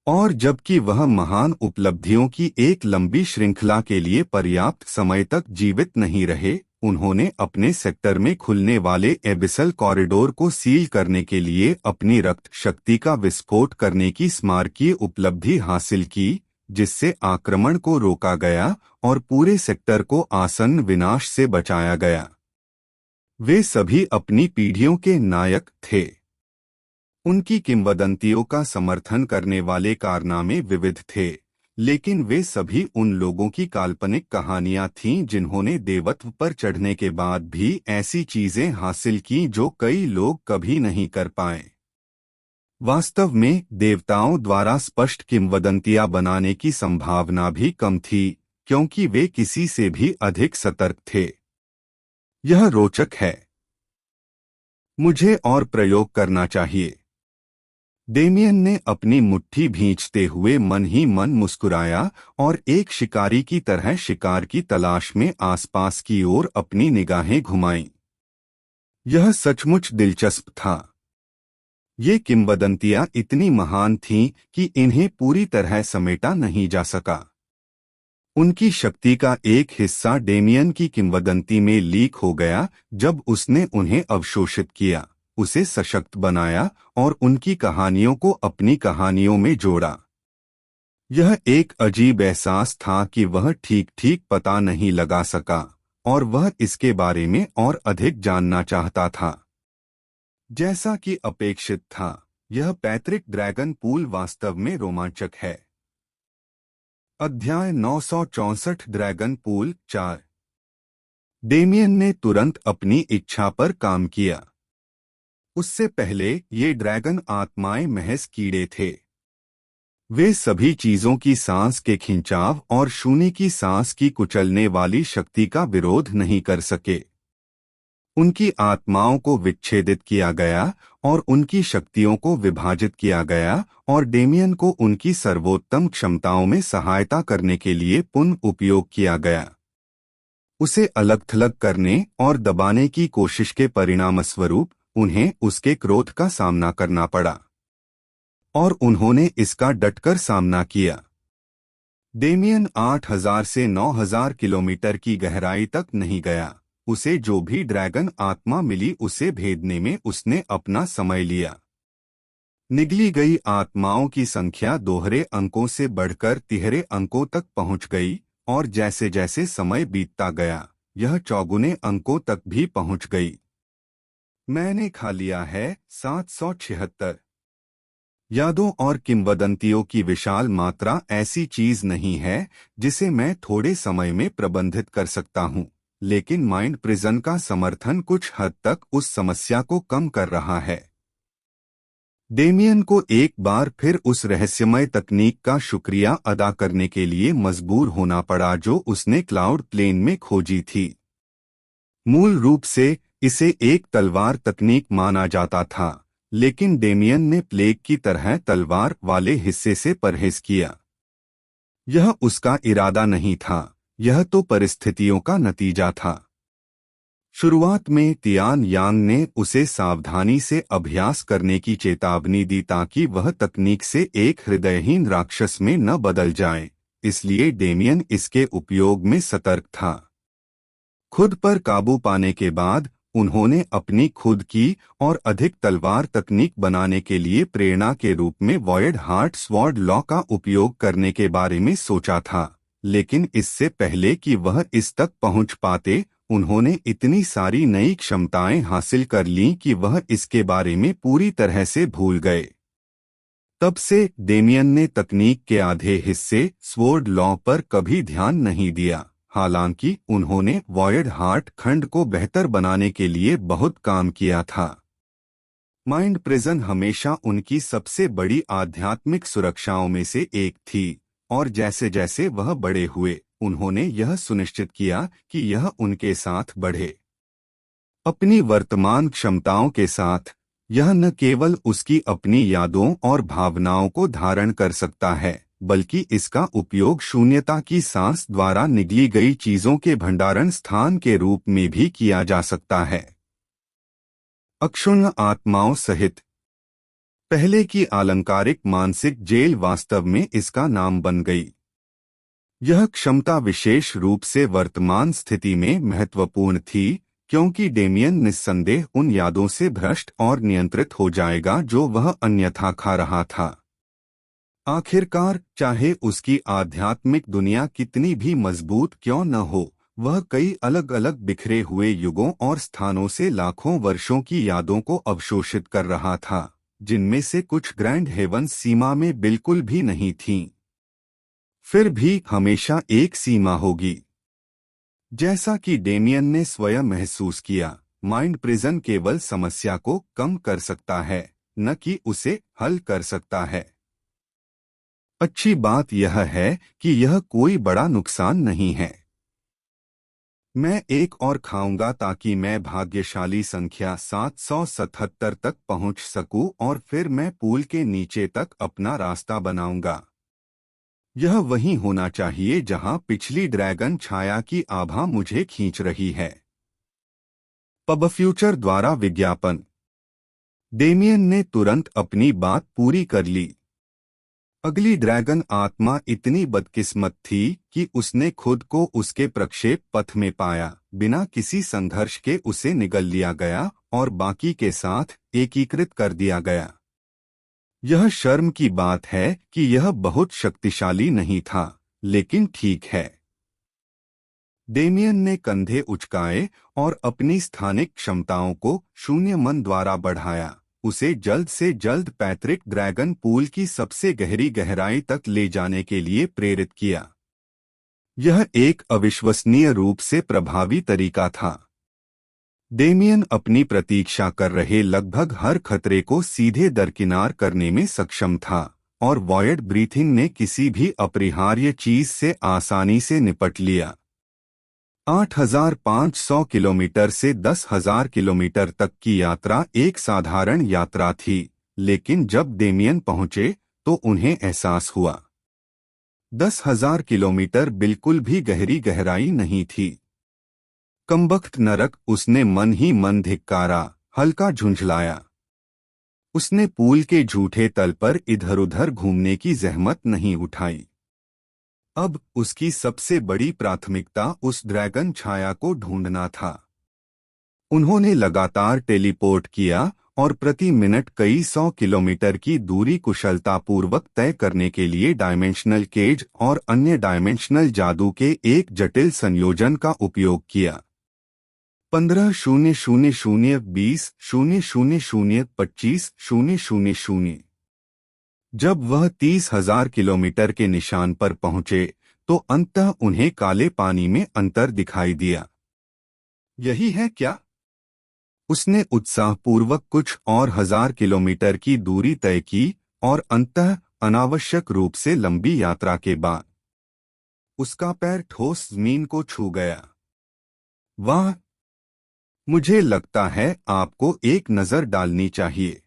और जबकि वह महान उपलब्धियों की एक लंबी श्रृंखला के लिए पर्याप्त समय तक जीवित नहीं रहे, उन्होंने अपने सेक्टर में खुलने वाले एबिसल कॉरिडोर को सील करने के लिए अपनी रक्त शक्ति का विस्फोट करने की स्मारकीय उपलब्धि हासिल की, जिससे आक्रमण को रोका गया और पूरे सेक्टर को आसन्न विनाश से बचाया गया। वे सभी अपनी पीढ़ियों के नायक थे। उनकी किंवदंतियों का समर्थन करने वाले कारनामे विविध थे, लेकिन वे सभी उन लोगों की काल्पनिक कहानियां थीं जिन्होंने देवत्व पर चढ़ने के बाद भी ऐसी चीजें हासिल की जो कई लोग कभी नहीं कर पाए। वास्तव में देवताओं द्वारा स्पष्ट किंवदंतियां बनाने की संभावना भी कम थी, क्योंकि वे किसी से भी अधिक सतर्क थे। यह रोचक है। मुझे और प्रयोग करना चाहिए। डेमियन ने अपनी मुट्ठी भींचते हुए मन ही मन मुस्कुराया और एक शिकारी की तरह शिकार की तलाश में आसपास की ओर अपनी निगाहें घुमाईं। यह सचमुच दिलचस्प था। ये किंवदंतियां इतनी महान थीं कि इन्हें पूरी तरह समेटा नहीं जा सका। उनकी शक्ति का एक हिस्सा डेमियन की किंवदंती में लीक हो गया जब उसने उन्हें अवशोषित किया, उसे सशक्त बनाया और उनकी कहानियों को अपनी कहानियों में जोड़ा। यह एक अजीब एहसास था कि वह ठीक ठीक पता नहीं लगा सका और वह इसके बारे में और अधिक जानना चाहता था। जैसा कि अपेक्षित था, यह पैत्रिक ड्रैगन पूल वास्तव में रोमांचक है। अध्याय 964 ड्रैगन पूल 4। डेमियन ने तुरंत अपनी इच्छा पर काम किया। उससे पहले ये ड्रैगन आत्माएं महज कीड़े थे। वे सभी चीजों की सांस के खिंचाव और शून्य की सांस की कुचलने वाली शक्ति का विरोध नहीं कर सके। उनकी आत्माओं को विच्छेदित किया गया और उनकी शक्तियों को विभाजित किया गया और डेमियन को उनकी सर्वोत्तम क्षमताओं में सहायता करने के लिए पुनः उपयोग किया गया। उसे अलग-थलग करने और दबाने की कोशिश के परिणामस्वरूप उन्हें उसके क्रोध का सामना करना पड़ा, और उन्होंने इसका डटकर सामना किया। डेमियन 8000 से 9000 किलोमीटर की गहराई तक नहीं गया। उसे जो भी ड्रैगन आत्मा मिली उसे भेदने में उसने अपना समय लिया। निगली गई आत्माओं की संख्या दोहरे अंकों से बढ़कर तिहरे अंकों तक पहुंच गई और जैसे जैसे समय बीतता गया, यह चौगुने अंकों तक भी पहुंच गई। मैंने खा लिया है 776। यादों और किंवदंतियों की विशाल मात्रा ऐसी चीज नहीं है जिसे मैं थोड़े समय में प्रबंधित कर सकता हूं, लेकिन माइंड प्रिजन का समर्थन कुछ हद तक उस समस्या को कम कर रहा है। डेमियन को एक बार फिर उस रहस्यमय तकनीक का शुक्रिया अदा करने के लिए मजबूर होना पड़ा जो उसने क्लाउड प्लेन में खोजी थी। मूल रूप से इसे एक तलवार तकनीक माना जाता था, लेकिन डेमियन ने प्लेग की तरह तलवार वाले हिस्से से परहेज किया। यह उसका इरादा नहीं था, यह तो परिस्थितियों का नतीजा था। शुरुआत में तियान यांग ने उसे सावधानी से अभ्यास करने की चेतावनी दी ताकि वह तकनीक से एक हृदयहीन राक्षस में न बदल जाए, इसलिए डेमियन इसके उपयोग में सतर्क था। खुद पर काबू पाने के बाद उन्होंने अपनी खुद की और अधिक तलवार तकनीक बनाने के लिए प्रेरणा के रूप में वॉयड हार्ट स्वॉर्ड लॉ का उपयोग करने के बारे में सोचा था, लेकिन इससे पहले कि वह इस तक पहुंच पाते, उन्होंने इतनी सारी नई क्षमताएं हासिल कर लीं कि वह इसके बारे में पूरी तरह से भूल गए। तब से डेमियन ने तकनीक के आधे हिस्से स्वॉर्ड लॉ पर कभी ध्यान नहीं दिया, हालांकि उन्होंने वॉयड हार्ट खंड को बेहतर बनाने के लिए बहुत काम किया था। माइंड प्रिजन हमेशा उनकी सबसे बड़ी आध्यात्मिक सुरक्षाओं में से एक थी, और जैसे जैसे वह बड़े हुए, उन्होंने यह सुनिश्चित किया कि यह उनके साथ बढ़े। अपनी वर्तमान क्षमताओं के साथ, यह न केवल उसकी अपनी यादों और भावनाओं को धारण कर सकता है, बल्कि इसका उपयोग शून्यता की सांस द्वारा निगली गई चीजों के भंडारण स्थान के रूप में भी किया जा सकता है। अक्षुण्ण आत्माओं सहित पहले की अलंकारिक मानसिक जेल वास्तव में इसका नाम बन गई। यह क्षमता विशेष रूप से वर्तमान स्थिति में महत्वपूर्ण थी, क्योंकि डेमियन निस्संदेह उन यादों से भ्रष्ट और नियंत्रित हो जाएगा जो वह अन्यथा खा रहा था। आखिरकार, चाहे उसकी आध्यात्मिक दुनिया कितनी भी मजबूत क्यों न हो, वह कई अलग अलग बिखरे हुए युगों और स्थानों से लाखों वर्षों की यादों को अवशोषित कर रहा था, जिनमें से कुछ ग्रैंड हेवन सीमा में बिल्कुल भी नहीं थीं। फिर भी हमेशा एक सीमा होगी। जैसा कि डेमियन ने स्वयं महसूस किया, माइंड प्रिजन केवल समस्या को कम कर सकता है, न कि उसे हल कर सकता है। अच्छी बात यह है कि यह कोई बड़ा नुकसान नहीं है। मैं एक और खाऊंगा ताकि मैं भाग्यशाली संख्या 777 तक पहुंच सकूं और फिर मैं पूल के नीचे तक अपना रास्ता बनाऊंगा। यह वही होना चाहिए जहां पिछली ड्रैगन छाया की आभा मुझे खींच रही है। पब फ्यूचर द्वारा विज्ञापन। डेमियन ने तुरंत अपनी बात पूरी कर ली। अगली ड्रैगन आत्मा इतनी बदकिस्मत थी कि उसने खुद को उसके प्रक्षेप पथ में पाया। बिना किसी संघर्ष के उसे निगल लिया गया और बाकी के साथ एकीकृत कर दिया गया। यह शर्म की बात है कि यह बहुत शक्तिशाली नहीं था, लेकिन ठीक है। डेमियन ने कंधे उचकाए और अपनी स्थानिक क्षमताओं को शून्य मन द्वारा बढ़ाया। उसे जल्द से जल्द पैतृक ड्रैगन पूल की सबसे गहरी गहराई तक ले जाने के लिए प्रेरित किया। यह एक अविश्वसनीय रूप से प्रभावी तरीका था। डेमियन अपनी प्रतीक्षा कर रहे लगभग हर खतरे को सीधे दरकिनार करने में सक्षम था और वॉयड ब्रीथिंग ने किसी भी अपरिहार्य चीज से आसानी से निपट लिया। 8,500 किलोमीटर से 10,000 किलोमीटर तक की यात्रा एक साधारण यात्रा थी, लेकिन जब डेमियन पहुंचे तो उन्हें एहसास हुआ 10,000 किलोमीटर बिल्कुल भी गहरी गहराई नहीं थी। कमबख्त नरक, उसने मन ही मन धिक्कारा, हल्का झुंझलाया। उसने पूल के झूठे तल पर इधर-उधर घूमने की जहमत नहीं उठाई। अब उसकी सबसे बड़ी प्राथमिकता उस ड्रैगन छाया को ढूंढना था। उन्होंने लगातार टेलीपोर्ट किया और प्रति मिनट कई 100 किलोमीटर की दूरी कुशलतापूर्वक तय करने के लिए डायमेंशनल केज और अन्य डायमेंशनल जादू के एक जटिल संयोजन का उपयोग किया। 15,00,20,00,20,00,25,000। जब वह 30,000 किलोमीटर के निशान पर पहुंचे तो अंततः उन्हें काले पानी में अंतर दिखाई दिया। यही है क्या? उसने उत्साहपूर्वक कुछ और 1,000 किलोमीटर की दूरी तय की और अंततः अनावश्यक रूप से लंबी यात्रा के बाद उसका पैर ठोस जमीन को छू गया। वाह! मुझे लगता है आपको एक नजर डालनी चाहिए।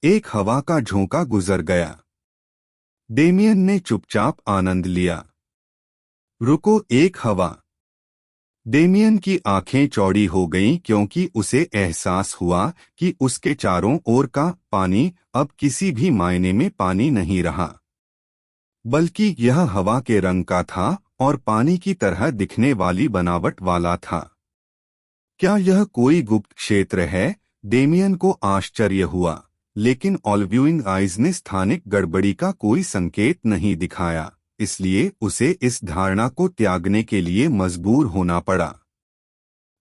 एक हवा का झोंका गुजर गया। डेमियन ने चुपचाप आनंद लिया। रुको, एक हवा। डेमियन की आंखें चौड़ी हो गईं क्योंकि उसे एहसास हुआ कि उसके चारों ओर का पानी अब किसी भी मायने में पानी नहीं रहा, बल्कि यह हवा के रंग का था और पानी की तरह दिखने वाली बनावट वाला था। क्या यह कोई गुप्त क्षेत्र है? डेमियन को आश्चर्य हुआ, लेकिन ऑलव्यूइंग आइज ने स्थानिक गड़बड़ी का कोई संकेत नहीं दिखाया, इसलिए उसे इस धारणा को त्यागने के लिए मजबूर होना पड़ा।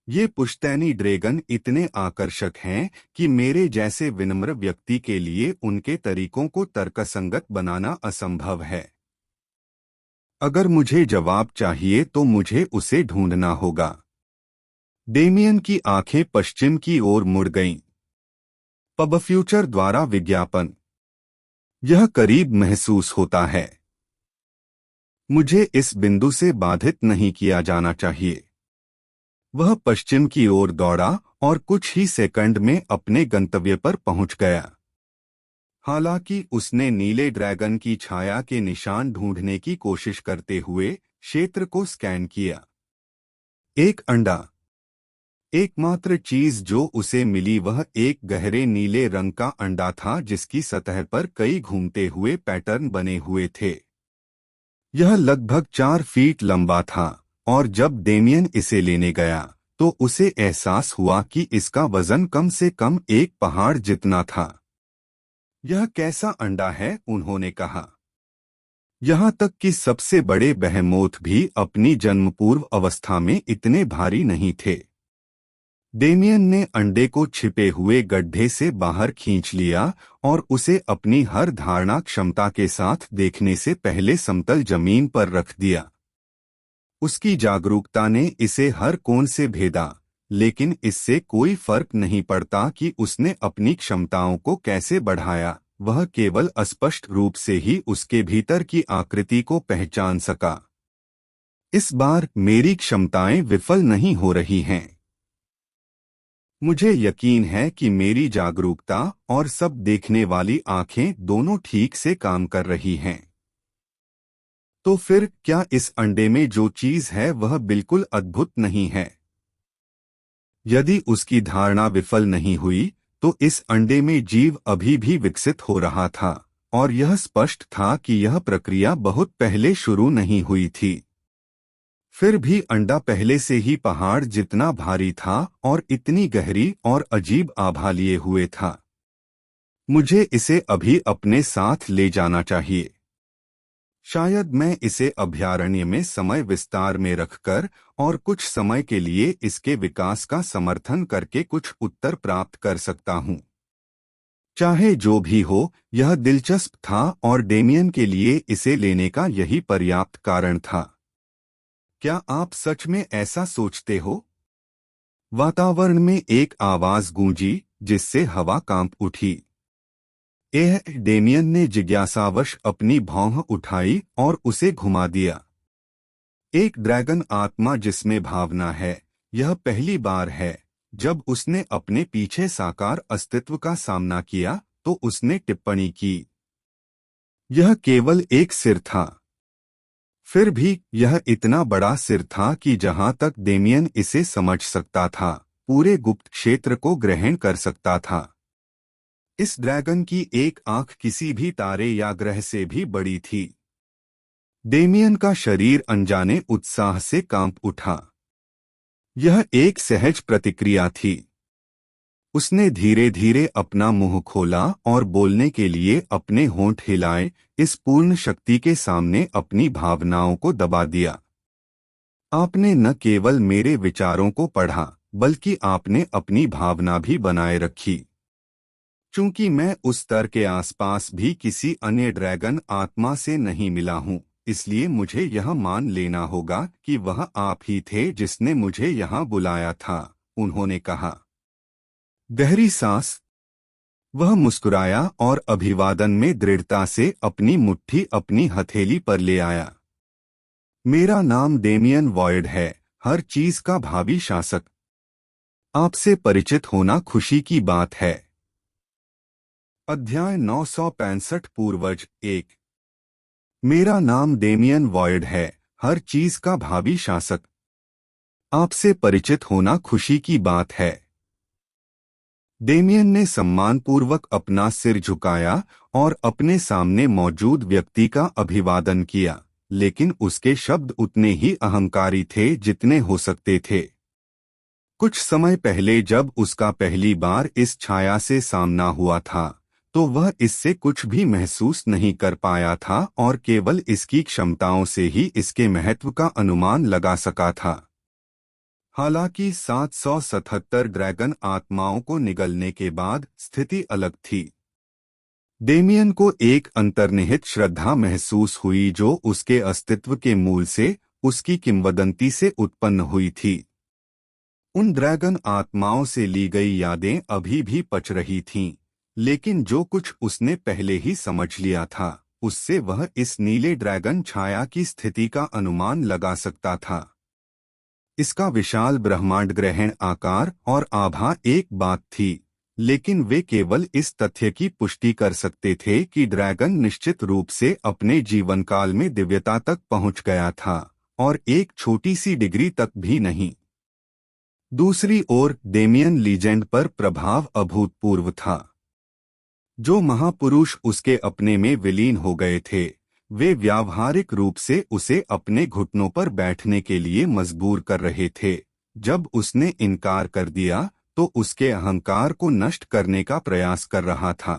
ये पुश्तैनी ड्रैगन इतने आकर्षक हैं कि मेरे जैसे विनम्र व्यक्ति के लिए उनके तरीकों को तर्कसंगत बनाना असंभव है। अगर मुझे जवाब चाहिए तो मुझे उसे ढूंढना होगा। डेमियन की आंखें पश्चिम की ओर मुड़ गईं। पब फ्यूचर द्वारा विज्ञापन। यह करीब महसूस होता है। मुझे इस बिंदु से बाधित नहीं किया जाना चाहिए। वह पश्चिम की ओर दौड़ा और कुछ ही सेकंड में अपने गंतव्य पर पहुंच गया। हालांकि उसने नीले ड्रैगन की छाया के निशान ढूंढने की कोशिश करते हुए क्षेत्र को स्कैन किया। एक अंडा। एकमात्र चीज जो उसे मिली वह एक गहरे नीले रंग का अंडा था जिसकी सतह पर कई घूमते हुए पैटर्न बने हुए थे। यह लगभग 4 फीट लंबा था और जब डेमियन इसे लेने गया तो उसे एहसास हुआ कि इसका वजन कम से कम एक पहाड़ जितना था। यह कैसा अंडा है? उन्होंने कहा। यहाँ तक कि सबसे बड़े बेहेमोथ भी अपनी जन्मपूर्व अवस्था में इतने भारी नहीं थे। डेमियन ने अंडे को छिपे हुए गड्ढे से बाहर खींच लिया और उसे अपनी हर धारणा क्षमता के साथ देखने से पहले समतल जमीन पर रख दिया। उसकी जागरूकता ने इसे हर कोण से भेदा, लेकिन इससे कोई फर्क नहीं पड़ता कि उसने अपनी क्षमताओं को कैसे बढ़ाया, वह केवल अस्पष्ट रूप से ही उसके भीतर की आकृति को पहचान सका। इस बार मेरी क्षमताएं विफल नहीं हो रही हैं। मुझे यकीन है कि मेरी जागरूकता और सब देखने वाली आंखें दोनों ठीक से काम कर रही हैं। तो फिर क्या इस अंडे में जो चीज है वह बिल्कुल अद्भुत नहीं है? यदि उसकी धारणा विफल नहीं हुई तो इस अंडे में जीव अभी भी विकसित हो रहा था, और यह स्पष्ट था कि यह प्रक्रिया बहुत पहले शुरू नहीं हुई थी। फिर भी अंडा पहले से ही पहाड़ जितना भारी था और इतनी गहरी और अजीब आभा लिए हुए था। मुझे इसे अभी अपने साथ ले जाना चाहिए। शायद मैं इसे अभयारण्य में समय विस्तार में रखकर और कुछ समय के लिए इसके विकास का समर्थन करके कुछ उत्तर प्राप्त कर सकता हूँ। चाहे जो भी हो, यह दिलचस्प था और डेमियन के लिए इसे लेने का यही पर्याप्त कारण था। क्या आप सच में ऐसा सोचते हो? वातावरण में एक आवाज गूंजी जिससे हवा कांप उठी। डेमियन ने जिज्ञासावश अपनी भौंह उठाई और उसे घुमा दिया। एक ड्रैगन आत्मा जिसमें भावना है, यह पहली बार है। जब उसने अपने पीछे साकार अस्तित्व का सामना किया तो उसने टिप्पणी की, यह केवल एक सिर था। फिर भी यह इतना बड़ा सिर था कि जहां तक डेमियन इसे समझ सकता था, पूरे गुप्त क्षेत्र को ग्रहण कर सकता था। इस ड्रैगन की एक आंख किसी भी तारे या ग्रह से भी बड़ी थी। डेमियन का शरीर अनजाने उत्साह से कांप उठा। यह एक सहज प्रतिक्रिया थी। उसने धीरे धीरे अपना मुंह खोला और बोलने के लिए अपने होंठ हिलाए, इस पूर्ण शक्ति के सामने अपनी भावनाओं को दबा दिया। आपने न केवल मेरे विचारों को पढ़ा, बल्कि आपने अपनी भावना भी बनाए रखी। चूंकि मैं उस स्तर के आसपास भी किसी अन्य ड्रैगन आत्मा से नहीं मिला हूं, इसलिए मुझे यह मान लेना होगा कि वह आप ही थे जिसने मुझे यहां बुलाया था, उन्होंने कहा। गहरी सांस। वह मुस्कुराया और अभिवादन में दृढ़ता से अपनी मुट्ठी अपनी हथेली पर ले आया। मेरा नाम डेमियन वॉयड है, हर चीज का भावी शासक। आपसे परिचित होना खुशी की बात है। अध्याय 965 पूर्वज 1। मेरा नाम डेमियन वॉयड है, हर चीज का भावी शासक। आपसे परिचित होना खुशी की बात है। डेमियन ने सम्मानपूर्वक अपना सिर झुकाया और अपने सामने मौजूद व्यक्ति का अभिवादन किया, लेकिन उसके शब्द उतने ही अहंकारी थे जितने हो सकते थे। कुछ समय पहले जब उसका पहली बार इस छाया से सामना हुआ था, तो वह इससे कुछ भी महसूस नहीं कर पाया था और केवल इसकी क्षमताओं से ही इसके महत्व का अनुमान लगा सका था। हालांकि 777 ड्रैगन आत्माओं को निगलने के बाद स्थिति अलग थी। डेमियन को एक अंतर्निहित श्रद्धा महसूस हुई जो उसके अस्तित्व के मूल से, उसकी किंवदंती से उत्पन्न हुई थी। उन ड्रैगन आत्माओं से ली गई यादें अभी भी पच रही थीं, लेकिन जो कुछ उसने पहले ही समझ लिया था, उससे वह इस नीले ड्रैगन छाया की स्थिति का अनुमान लगा सकता था। इसका विशाल ब्रह्मांड ग्रहण आकार और आभा एक बात थी, लेकिन वे केवल इस तथ्य की पुष्टि कर सकते थे कि ड्रैगन निश्चित रूप से अपने जीवनकाल में दिव्यता तक पहुंच गया था, और एक छोटी सी डिग्री तक भी नहीं। दूसरी ओर डेमियन लीजेंड पर प्रभाव अभूतपूर्व था। जो महापुरुष उसके अपने में विलीन हो गए थे, वे व्यावहारिक रूप से उसे अपने घुटनों पर बैठने के लिए मजबूर कर रहे थे। जब उसने इनकार कर दिया तो उसके अहंकार को नष्ट करने का प्रयास कर रहा था।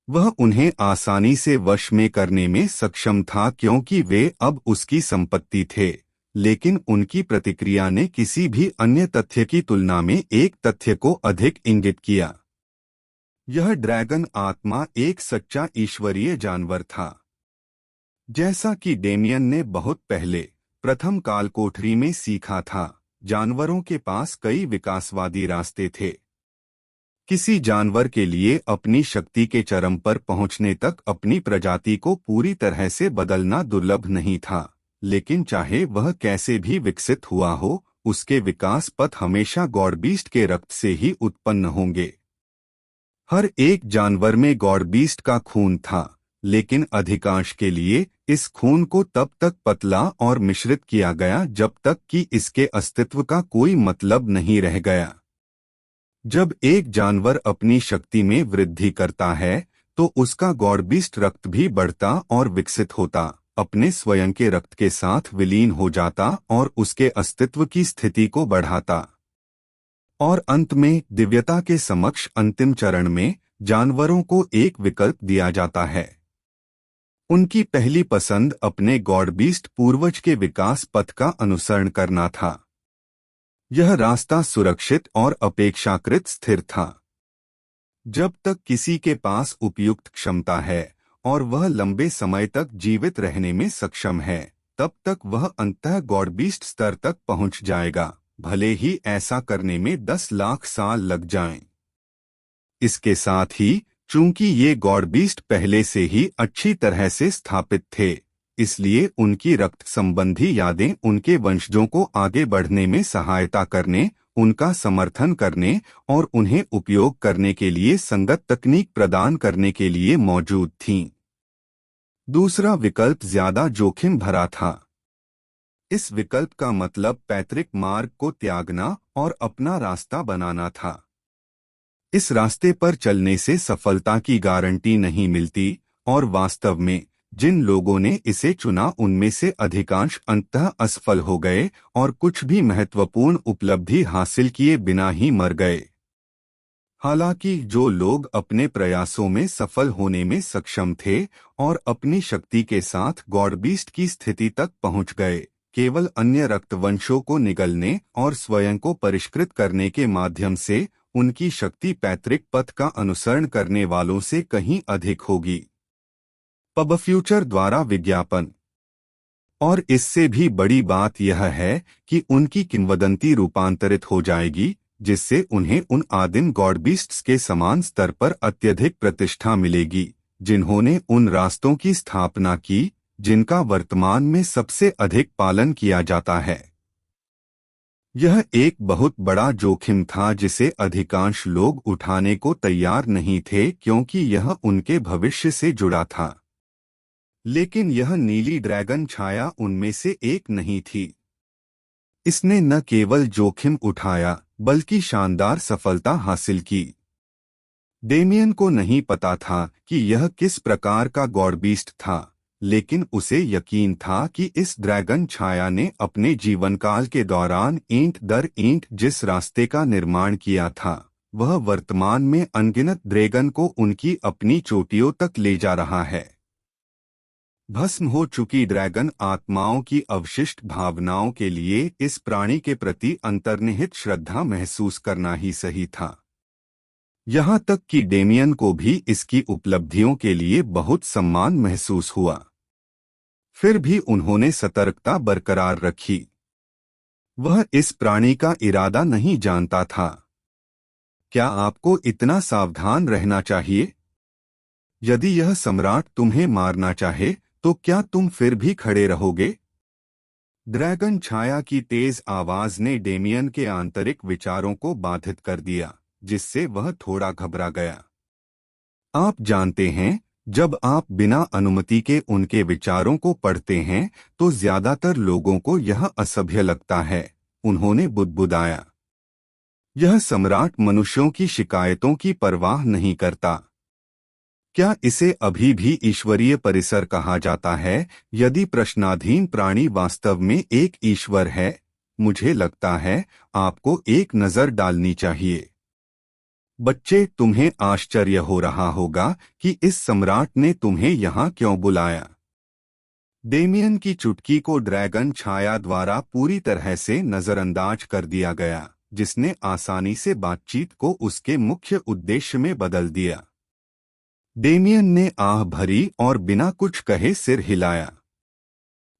वह उन्हें आसानी से वश में करने में सक्षम था क्योंकि वे अब उसकी संपत्ति थे, लेकिन उनकी प्रतिक्रिया ने किसी भी अन्य तथ्य की तुलना में एक तथ्य को अधिक इंगित किया। यह ड्रैगन आत्मा एक सच्चा ईश्वरीय जानवर था। जैसा कि डेमियन ने बहुत पहले प्रथम कालकोठरी में सीखा था, जानवरों के पास कई विकासवादी रास्ते थे। किसी जानवर के लिए अपनी शक्ति के चरम पर पहुंचने तक अपनी प्रजाति को पूरी तरह से बदलना दुर्लभ नहीं था, लेकिन चाहे वह कैसे भी विकसित हुआ हो, उसके विकास पथ हमेशा गॉडबीस्ट के रक्त से ही उत्पन्न होंगे। हर एक जानवर में गॉडबीस्ट का खून था, लेकिन अधिकांश के लिए इस खून को तब तक पतला और मिश्रित किया गया जब तक कि इसके अस्तित्व का कोई मतलब नहीं रह गया। जब एक जानवर अपनी शक्ति में वृद्धि करता है, तो उसका गॉडबीस्ट रक्त भी बढ़ता और विकसित होता, अपने स्वयं के रक्त के साथ विलीन हो जाता और उसके अस्तित्व की स्थिति को बढ़ाता। और अंत में दिव्यता के समक्ष अंतिम चरण में जानवरों को एक विकल्प दिया जाता है। उनकी पहली पसंद अपने गॉडबीस्ट पूर्वज के विकास पथ का अनुसरण करना था। यह रास्ता सुरक्षित और अपेक्षाकृत स्थिर था। जब तक किसी के पास उपयुक्त क्षमता है और वह लंबे समय तक जीवित रहने में सक्षम है, तब तक वह अंततः गॉडबीस्ट स्तर तक पहुंच जाएगा, भले ही ऐसा करने में 10 लाख साल लग जाएं। इसके साथ ही चूंकि ये गॉडबीस्ट पहले से ही अच्छी तरह से स्थापित थे, इसलिए उनकी रक्त संबंधी यादें उनके वंशजों को आगे बढ़ने में सहायता करने, उनका समर्थन करने और उन्हें उपयोग करने के लिए संगत तकनीक प्रदान करने के लिए मौजूद थीं। दूसरा विकल्प ज्यादा जोखिम भरा था। इस विकल्प का मतलब पैतृक मार्ग को त्यागना और अपना रास्ता बनाना था। इस रास्ते पर चलने से सफलता की गारंटी नहीं मिलती, और वास्तव में जिन लोगों ने इसे चुना उनमें से अधिकांश अंततः असफल हो गए और कुछ भी महत्वपूर्ण उपलब्धि हासिल किए बिना ही मर गए। हालांकि जो लोग अपने प्रयासों में सफल होने में सक्षम थे और अपनी शक्ति के साथ गॉडबीस्ट की स्थिति तक पहुंच गए, केवल अन्य रक्तवंशों को निगलने और स्वयं को परिष्कृत करने के माध्यम से उनकी शक्ति पैतृक पथ का अनुसरण करने वालों से कहीं अधिक होगी। पब फ्यूचर द्वारा विज्ञापन। और इससे भी बड़ी बात यह है कि उनकी किंवदंती रूपांतरित हो जाएगी, जिससे उन्हें उन आदिम गॉडबीस्ट्स के समान स्तर पर अत्यधिक प्रतिष्ठा मिलेगी, जिन्होंने उन रास्तों की स्थापना की जिनका वर्तमान में सबसे अधिक पालन किया जाता है। यह एक बहुत बड़ा जोखिम था जिसे अधिकांश लोग उठाने को तैयार नहीं थे, क्योंकि यह उनके भविष्य से जुड़ा था। लेकिन यह नीली ड्रैगन छाया उनमें से एक नहीं थी। इसने न केवल जोखिम उठाया बल्कि शानदार सफलता हासिल की। डेमियन को नहीं पता था कि यह किस प्रकार का गॉडबीस्ट था, लेकिन उसे यकीन था कि इस ड्रैगन छाया ने अपने जीवनकाल के दौरान ईंट दर ईंट जिस रास्ते का निर्माण किया था, वह वर्तमान में अनगिनत ड्रैगन को उनकी अपनी चोटियों तक ले जा रहा है। भस्म हो चुकी ड्रैगन आत्माओं की अवशिष्ट भावनाओं के लिए इस प्राणी के प्रति अंतर्निहित श्रद्धा महसूस करना ही सही था। यहाँ तक कि डेमियन को भी इसकी उपलब्धियों के लिए बहुत सम्मान महसूस हुआ। फिर भी उन्होंने सतर्कता बरकरार रखी। वह इस प्राणी का इरादा नहीं जानता था। क्या आपको इतना सावधान रहना चाहिए? यदि यह सम्राट तुम्हें मारना चाहे तो क्या तुम फिर भी खड़े रहोगे? ड्रैगन छाया की तेज आवाज ने डेमियन के आंतरिक विचारों को बाधित कर दिया, जिससे वह थोड़ा घबरा गया। आप जानते हैं, जब आप बिना अनुमति के उनके विचारों को पढ़ते हैं तो ज्यादातर लोगों को यह असभ्य लगता है, उन्होंने बुदबुदाया। यह सम्राट मनुष्यों की शिकायतों की परवाह नहीं करता। क्या इसे अभी भी ईश्वरीय परिसर कहा जाता है? यदि प्रश्नाधीन प्राणी वास्तव में एक ईश्वर है, मुझे लगता है आपको एक नजर डालनी चाहिए। बच्चे, तुम्हें आश्चर्य हो रहा होगा कि इस सम्राट ने तुम्हें यहाँ क्यों बुलाया। डेमियन की चुटकी को ड्रैगन छाया द्वारा पूरी तरह से नजरअंदाज कर दिया गया, जिसने आसानी से बातचीत को उसके मुख्य उद्देश्य में बदल दिया। डेमियन ने आह भरी और बिना कुछ कहे सिर हिलाया।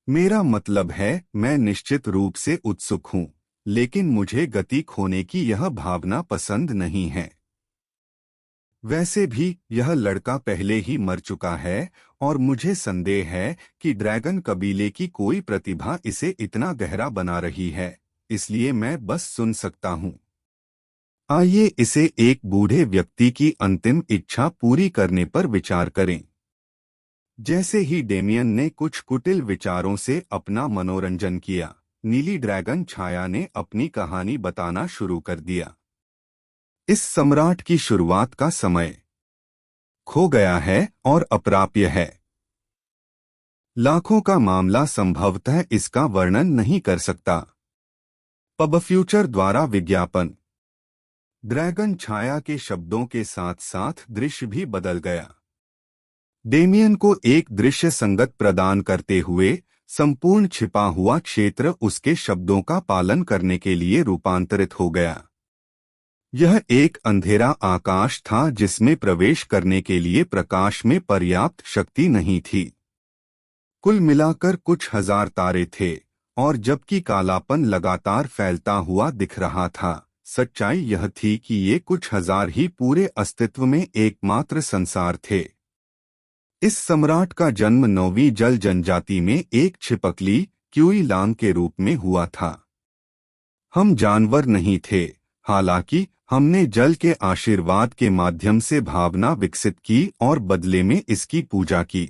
मेरा मतलब है, मैं निश्चित रूप से उत्सुक हूं, लेकिन मुझे गति खोने की यह भावना पसंद नहीं है। वैसे भी यह लड़का पहले ही मर चुका है और मुझे संदेह है कि ड्रैगन कबीले की कोई प्रतिभा इसे इतना गहरा बना रही है, इसलिए मैं बस सुन सकता हूं। आइए इसे एक बूढ़े व्यक्ति की अंतिम इच्छा पूरी करने पर विचार करें। जैसे ही डेमियन ने कुछ कुटिल विचारों से अपना मनोरंजन किया, नीली ड्रैगन छाया ने अपनी कहानी बताना शुरू कर दिया। इस सम्राट की शुरुआत का समय खो गया है और अप्राप्य है। लाखों का मामला संभवतः इसका वर्णन नहीं कर सकता। पब फ्यूचर द्वारा विज्ञापन। ड्रैगन छाया के शब्दों के साथ साथ दृश्य भी बदल गया। डेमियन को एक दृश्य संगत प्रदान करते हुए संपूर्ण छिपा हुआ क्षेत्र उसके शब्दों का पालन करने के लिए रूपांतरित हो गया। यह एक अंधेरा आकाश था जिसमें प्रवेश करने के लिए प्रकाश में पर्याप्त शक्ति नहीं थी। कुल मिलाकर कुछ हजार तारे थे, और जबकि कालापन लगातार फैलता हुआ दिख रहा था, सच्चाई यह थी कि ये कुछ हजार ही पूरे अस्तित्व में एकमात्र संसार थे। इस सम्राट का जन्म 9वीं जल जनजाति में एक छिपकली क्यूई लांग के रूप में हुआ था। हम जानवर नहीं थे, हालांकि हमने जल के आशीर्वाद के माध्यम से भावना विकसित की और बदले में इसकी पूजा की।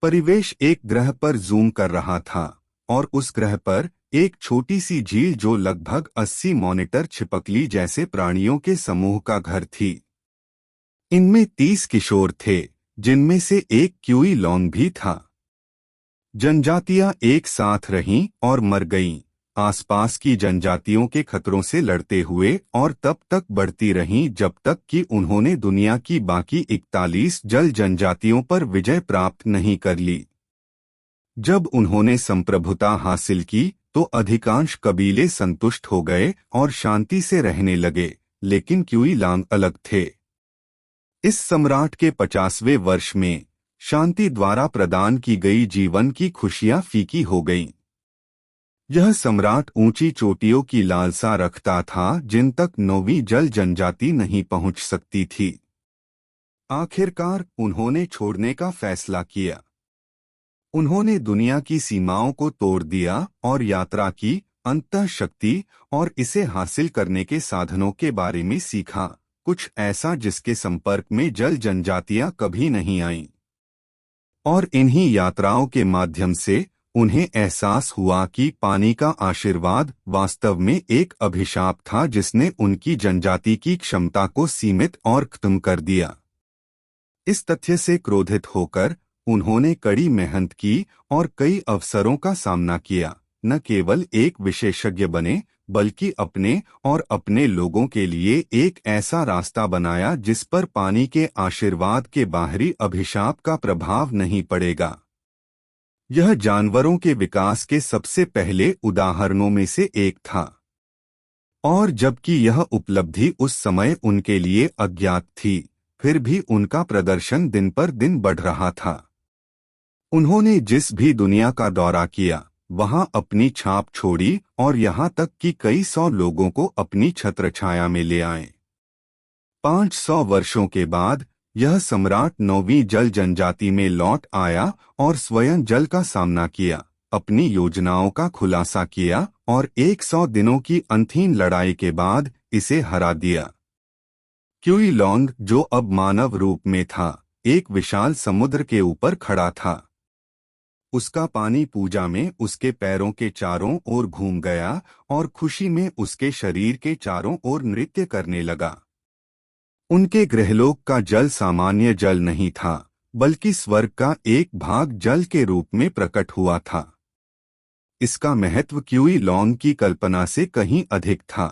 परिवेश एक ग्रह पर जूम कर रहा था, और उस ग्रह पर एक छोटी सी झील जो लगभग 80 मॉनिटर छिपकली जैसे प्राणियों के समूह का घर थी। इनमें 30 किशोर थे, जिनमें से एक क्यूई लॉन्ग भी था। जनजातियां एक साथ रहीं और मर गईं, आसपास की जनजातियों के खतरों से लड़ते हुए, और तब तक बढ़ती रहीं जब तक कि उन्होंने दुनिया की बाकी 41 जल जनजातियों पर विजय प्राप्त नहीं कर ली। जब उन्होंने संप्रभुता हासिल की तो अधिकांश कबीले संतुष्ट हो गए और शांति से रहने लगे, लेकिन क्यूई लांग अलग थे। इस सम्राट के 50वें वर्ष में शांति द्वारा प्रदान की गई जीवन की खुशियां फीकी हो गईं। यह सम्राट ऊंची चोटियों की लालसा रखता था जिन तक 9वीं जल जनजाति नहीं पहुंच सकती थी। आखिरकार उन्होंने छोड़ने का फैसला किया। उन्होंने दुनिया की सीमाओं को तोड़ दिया और यात्रा की, अंतः शक्ति और इसे हासिल करने के साधनों के बारे में सीखा, कुछ ऐसा जिसके संपर्क में जल जनजातियां कभी नहीं आईं। और इन्हीं यात्राओं के माध्यम से उन्हें एहसास हुआ कि पानी का आशीर्वाद वास्तव में एक अभिशाप था जिसने उनकी जनजाति की क्षमता को सीमित और खत्म कर दिया। इस तथ्य से क्रोधित होकर उन्होंने कड़ी मेहनत की और कई अवसरों का सामना किया, न केवल एक विशेषज्ञ बने बल्कि अपने और अपने लोगों के लिए एक ऐसा रास्ता बनाया जिस पर पानी के आशीर्वाद के बाहरी अभिशाप का प्रभाव नहीं पड़ेगा। यह जानवरों के विकास के सबसे पहले उदाहरणों में से एक था, और जबकि यह उपलब्धि उस समय उनके लिए अज्ञात थी, फिर भी उनका प्रदर्शन दिन पर दिन बढ़ रहा था। उन्होंने जिस भी दुनिया का दौरा किया, वहां अपनी छाप छोड़ी और यहां तक कि कई 100 लोगों को अपनी छत्रछाया में ले आए। 500 वर्षों के बाद यह सम्राट 9वीं जल जनजाति में लौट आया और स्वयं जल का सामना किया, अपनी योजनाओं का खुलासा किया और 100 दिनों की अनथीन लड़ाई के बाद इसे हरा दिया। क्यूई लॉन्ग, जो अब मानव रूप में था, एक विशाल समुद्र के ऊपर खड़ा था। उसका पानी पूजा में उसके पैरों के चारों ओर घूम गया और खुशी में उसके शरीर के चारों ओर नृत्य करने लगा। उनके गृहलोक का जल सामान्य जल नहीं था, बल्कि स्वर्ग का एक भाग जल के रूप में प्रकट हुआ था। इसका महत्व क्यूई लॉन्ग की कल्पना से कहीं अधिक था।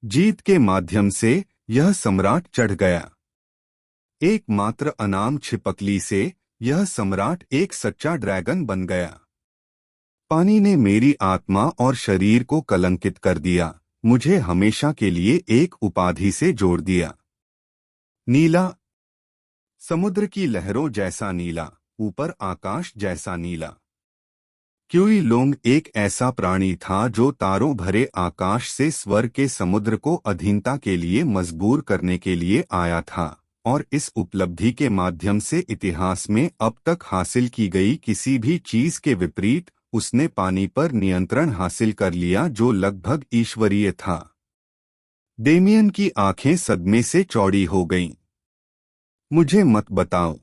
जीत के माध्यम से यह सम्राट चढ़ गया। एकमात्र अनाम छिपकली से यह सम्राट एक सच्चा ड्रैगन बन गया। पानी ने मेरी आत्मा और शरीर को कलंकित कर दिया, मुझे हमेशा के लिए एक उपाधि से जोड़ दिया। नीला, समुद्र की लहरों जैसा नीला, ऊपर आकाश जैसा नीला। क्यूई लोंग एक ऐसा प्राणी था जो तारों भरे आकाश से स्वर्ग के समुद्र को अधीनता के लिए मजबूर करने के लिए आया था, और इस उपलब्धि के माध्यम से इतिहास में अब तक हासिल की गई किसी भी चीज के विपरीत उसने पानी पर नियंत्रण हासिल कर लिया, जो लगभग ईश्वरीय था। डेमियन की आंखें सदमे से चौड़ी हो गईं। मुझे मत बताओ।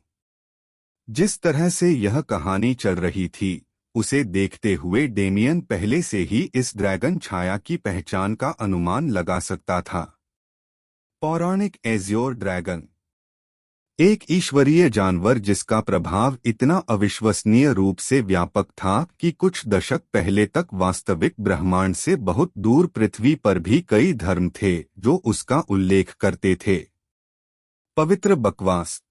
जिस तरह से यह कहानी चल रही थी, उसे देखते हुए डेमियन पहले से ही इस ड्रैगन छाया की पहचान का अनुमान लगा सकता था। पौराणिक एज़्योर ड्रैगन, एक ईश्वरीय जानवर जिसका प्रभाव इतना अविश्वसनीय रूप से व्यापक था कि कुछ दशक पहले तक वास्तविक ब्रह्मांड से बहुत दूर पृथ्वी पर भी कई धर्म थे जो उसका उल्लेख करते थे। पवित्र बकवास।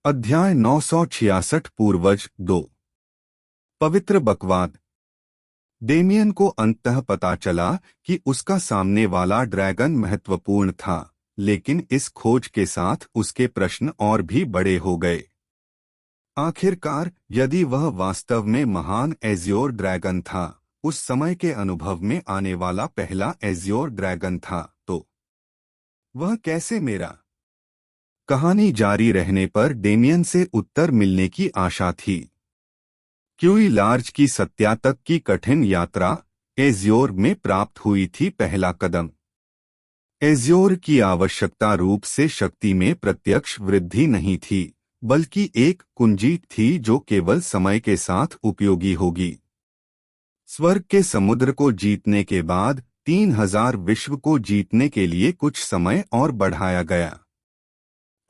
अध्याय 966 पूर्वज 2। पवित्र बकवाद। डेमियन को अंततः पता चला कि उसका सामने वाला ड्रैगन महत्वपूर्ण था, लेकिन इस खोज के साथ उसके प्रश्न और भी बड़े हो गए। आखिरकार, यदि वह वास्तव में महान एज़्योर ड्रैगन था, उस समय के अनुभव में आने वाला पहला एज़्योर ड्रैगन था, तो वह कैसे मेरा? कहानी जारी रहने पर डेमियन से उत्तर मिलने की आशा थी। क्यूई लार्ज की सत्या तक की कठिन यात्रा एज़्योर में प्राप्त हुई थी पहला कदम। एज़्योर की आवश्यकता रूप से शक्ति में प्रत्यक्ष वृद्धि नहीं थी, बल्कि एक कुंजी थी जो केवल समय के साथ उपयोगी होगी। स्वर्ग के समुद्र को जीतने के बाद 3000 विश्व को जीतने के लिए कुछ समय और बढ़ाया गया।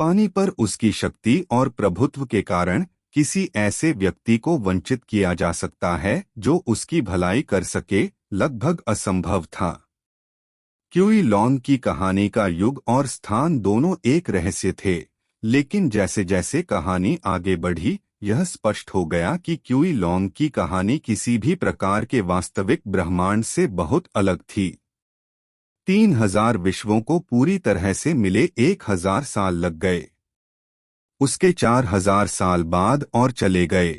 पानी पर उसकी शक्ति और प्रभुत्व के कारण किसी ऐसे व्यक्ति को वंचित किया जा सकता है जो उसकी भलाई कर सके, लगभग असंभव था। क्यूई लॉन्ग की कहानी का युग और स्थान दोनों एक रहस्य थे, लेकिन जैसे जैसे कहानी आगे बढ़ी, यह स्पष्ट हो गया कि क्यूई लॉन्ग की कहानी किसी भी प्रकार के वास्तविक ब्रह्मांड से बहुत अलग थी। 3000 विश्वों को पूरी तरह से मिले 1000 साल लग गए। उसके 4000 साल बाद और चले गए।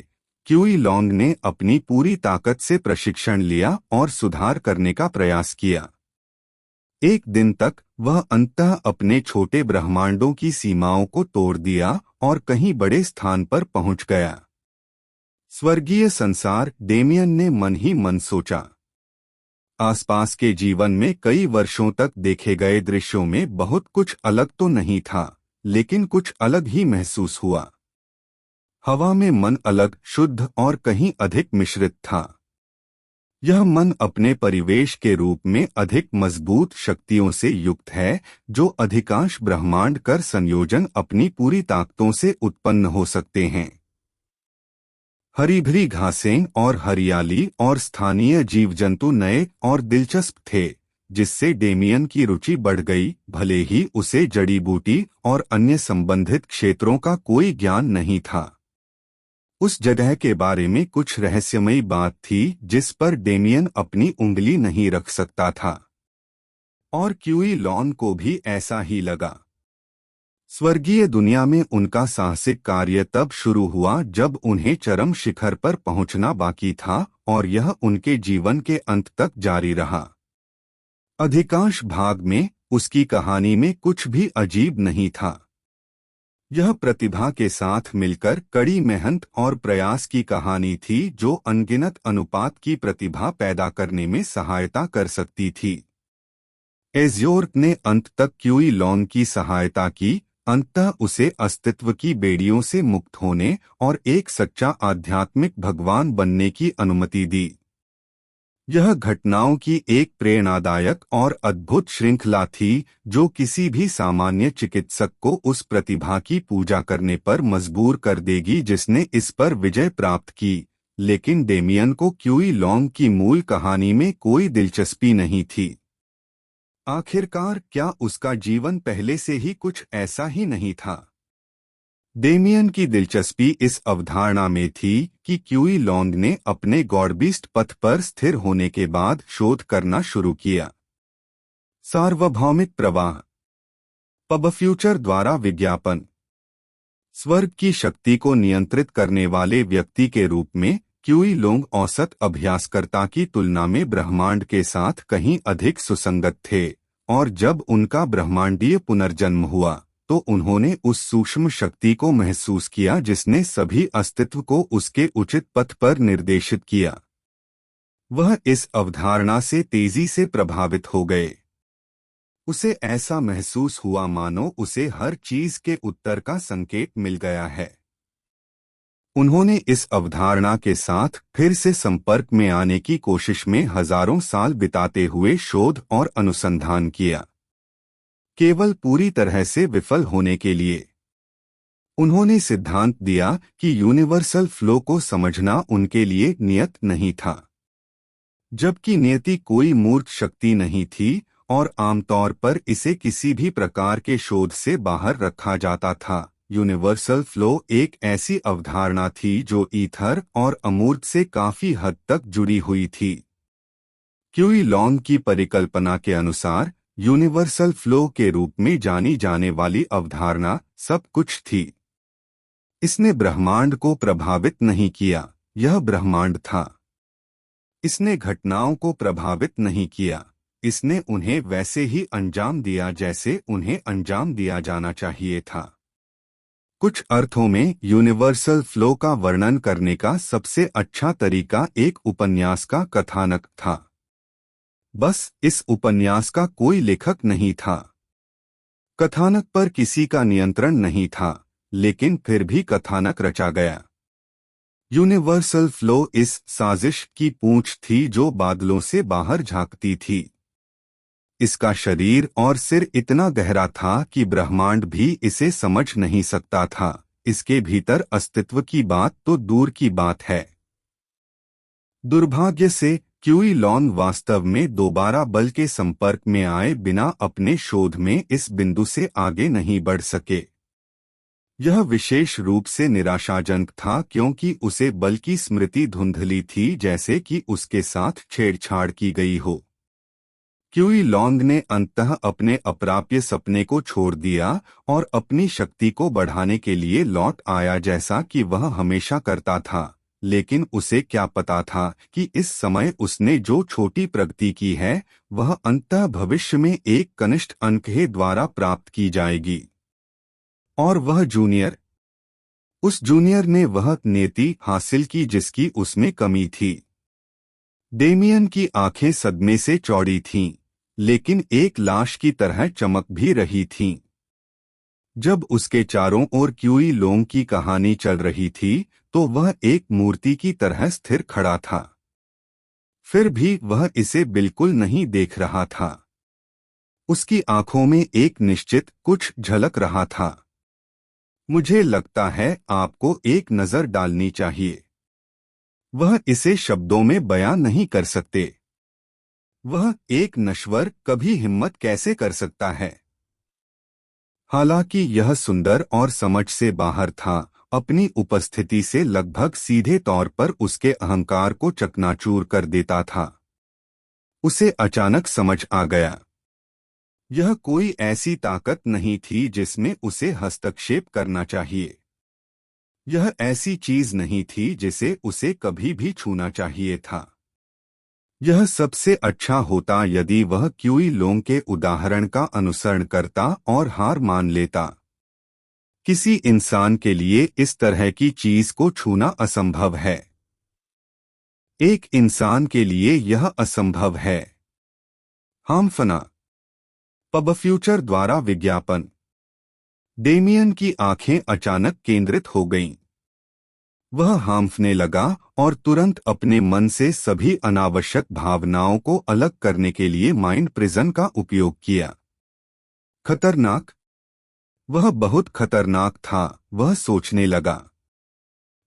क्यूई लॉन्ग ने अपनी पूरी ताकत से प्रशिक्षण लिया और सुधार करने का प्रयास किया। एक दिन तक वह अंततः अपने छोटे ब्रह्मांडों की सीमाओं को तोड़ दिया और कहीं बड़े स्थान पर पहुंच गया। स्वर्गीय संसार, डेमियन ने मन ही मन सोचा। आसपास के जीवन में कई वर्षों तक देखे गए दृश्यों में बहुत कुछ अलग तो नहीं था, लेकिन कुछ अलग ही महसूस हुआ। हवा में मन अलग, शुद्ध और कहीं अधिक मिश्रित था। यह मन अपने परिवेश के रूप में अधिक मजबूत शक्तियों से युक्त है, जो अधिकांश ब्रह्मांड कर संयोजन अपनी पूरी ताकतों से उत्पन्न हो सकते हैं। हरी भरी घासें और हरियाली और स्थानीय जीव जंतु नए और दिलचस्प थे, जिससे डेमियन की रुचि बढ़ गई, भले ही उसे जड़ी बूटी और अन्य संबंधित क्षेत्रों का कोई ज्ञान नहीं था। उस जगह के बारे में कुछ रहस्यमयी बात थी जिस पर डेमियन अपनी उंगली नहीं रख सकता था, और क्यूई लॉन को भी ऐसा ही लगा। स्वर्गीय दुनिया में उनका साहसिक कार्य तब शुरू हुआ जब उन्हें चरम शिखर पर पहुंचना बाकी था, और यह उनके जीवन के अंत तक जारी रहा। अधिकांश भाग में उसकी कहानी में कुछ भी अजीब नहीं था। यह प्रतिभा के साथ मिलकर कड़ी मेहनत और प्रयास की कहानी थी जो अनगिनत अनुपात की प्रतिभा पैदा करने में सहायता कर सकती थी। एज़्योर ने अंत तक क्यूई लॉन की सहायता की, अंततः उसे अस्तित्व की बेड़ियों से मुक्त होने और एक सच्चा आध्यात्मिक भगवान बनने की अनुमति दी। यह घटनाओं की एक प्रेरणादायक और अद्भुत श्रृंखला थी जो किसी भी सामान्य चिकित्सक को उस प्रतिभा की पूजा करने पर मजबूर कर देगी जिसने इस पर विजय प्राप्त की। लेकिन डेमियन को क्यूई लॉन्ग की मूल कहानी में कोई दिलचस्पी नहीं थी। आखिरकार क्या उसका जीवन पहले से ही कुछ ऐसा ही नहीं था? डेमियन की दिलचस्पी इस अवधारणा में थी कि क्यूई लॉन्ग ने अपने गॉडबीस्ट पथ पर स्थिर होने के बाद शोध करना शुरू किया। सार्वभौमिक प्रवाह पबफ्यूचर द्वारा विज्ञापन स्वर्ग की शक्ति को नियंत्रित करने वाले व्यक्ति के रूप में क्यूई लोंग औसत अभ्यासकर्ता की तुलना में ब्रह्मांड के साथ कहीं अधिक सुसंगत थे, और जब उनका ब्रह्मांडीय पुनर्जन्म हुआ तो उन्होंने उस सूक्ष्म शक्ति को महसूस किया जिसने सभी अस्तित्व को उसके उचित पथ पर निर्देशित किया। वह इस अवधारणा से तेजी से प्रभावित हो गए। उसे ऐसा महसूस हुआ मानो उसे हर चीज के उत्तर का संकेत मिल गया है। उन्होंने इस अवधारणा के साथ फिर से संपर्क में आने की कोशिश में हजारों साल बिताते हुए शोध और अनुसंधान किया, केवल पूरी तरह से विफल होने के लिए। उन्होंने सिद्धांत दिया कि यूनिवर्सल फ्लो को समझना उनके लिए नियत नहीं था, जबकि नियति कोई मूर्त शक्ति नहीं थी और आमतौर पर इसे किसी भी प्रकार के शोध से बाहर रखा जाता था। यूनिवर्सल फ्लो एक ऐसी अवधारणा थी जो ईथर और अमूर्त से काफी हद तक जुड़ी हुई थी। क्यूई लॉन्ग की परिकल्पना के अनुसार यूनिवर्सल फ्लो के रूप में जानी जाने वाली अवधारणा सब कुछ थी। इसने ब्रह्मांड को प्रभावित नहीं किया, यह ब्रह्मांड था। इसने घटनाओं को प्रभावित नहीं किया, इसने उन्हें वैसे ही अंजाम दिया जैसे उन्हें अंजाम दिया जाना चाहिए था। कुछ अर्थों में यूनिवर्सल फ्लो का वर्णन करने का सबसे अच्छा तरीका एक उपन्यास का कथानक था। बस इस उपन्यास का कोई लेखक नहीं था। कथानक पर किसी का नियंत्रण नहीं था, लेकिन फिर भी कथानक रचा गया। यूनिवर्सल फ्लो इस साजिश की पूंछ थी जो बादलों से बाहर झांकती थी। इसका शरीर और सिर इतना गहरा था कि ब्रह्मांड भी इसे समझ नहीं सकता था। इसके भीतर अस्तित्व की बात तो दूर की बात है। दुर्भाग्य से क्यूई लॉन्ग वास्तव में दोबारा बल के संपर्क में आए बिना अपने शोध में इस बिंदु से आगे नहीं बढ़ सके। यह विशेष रूप से निराशाजनक था क्योंकि उसे बल की स्मृति धुंधली थी, जैसे कि उसके साथ छेड़छाड़ की गई हो। क्यूई लॉन्ग ने अंततः अपने अप्राप्य सपने को छोड़ दिया और अपनी शक्ति को बढ़ाने के लिए लौट आया जैसा कि वह हमेशा करता था। लेकिन उसे क्या पता था कि इस समय उसने जो छोटी प्रगति की है वह अंततः भविष्य में एक कनिष्ठ अनकहे द्वारा प्राप्त की जाएगी। और वह उस जूनियर ने वह नेति हासिल की जिसकी उसमें कमी थी। डेमियन की आंखें सदमे से चौड़ी थीं, लेकिन एक लाश की तरह चमक भी रही थीं। जब उसके चारों ओर क्यूई लोंग की कहानी चल रही थी तो वह एक मूर्ति की तरह स्थिर खड़ा था। फिर भी वह इसे बिल्कुल नहीं देख रहा था। उसकी आंखों में एक निश्चित कुछ झलक रहा था। मुझे लगता है आपको एक नजर डालनी चाहिए। वह इसे शब्दों में बयां नहीं कर सकते। वह एक नश्वर कभी हिम्मत कैसे कर सकता है? हालांकि यह सुंदर और समझ से बाहर था, अपनी उपस्थिति से लगभग सीधे तौर पर उसके अहंकार को चकनाचूर कर देता था। उसे अचानक समझ आ गया, यह कोई ऐसी ताकत नहीं थी जिसमें उसे हस्तक्षेप करना चाहिए। यह ऐसी चीज नहीं थी जिसे उसे कभी भी छूना चाहिए था। यह सबसे अच्छा होता यदि वह क्यूई लोंग के उदाहरण का अनुसरण करता और हार मान लेता। किसी इंसान के लिए इस तरह की चीज को छूना असंभव है। एक इंसान के लिए यह असंभव है। हामफना पबफ्यूचर द्वारा विज्ञापन। डेमियन की आंखें अचानक केंद्रित हो गईं। वह हांफने लगा और तुरंत अपने मन से सभी अनावश्यक भावनाओं को अलग करने के लिए माइंड प्रिजन का उपयोग किया। खतरनाक, वह बहुत खतरनाक था, वह सोचने लगा।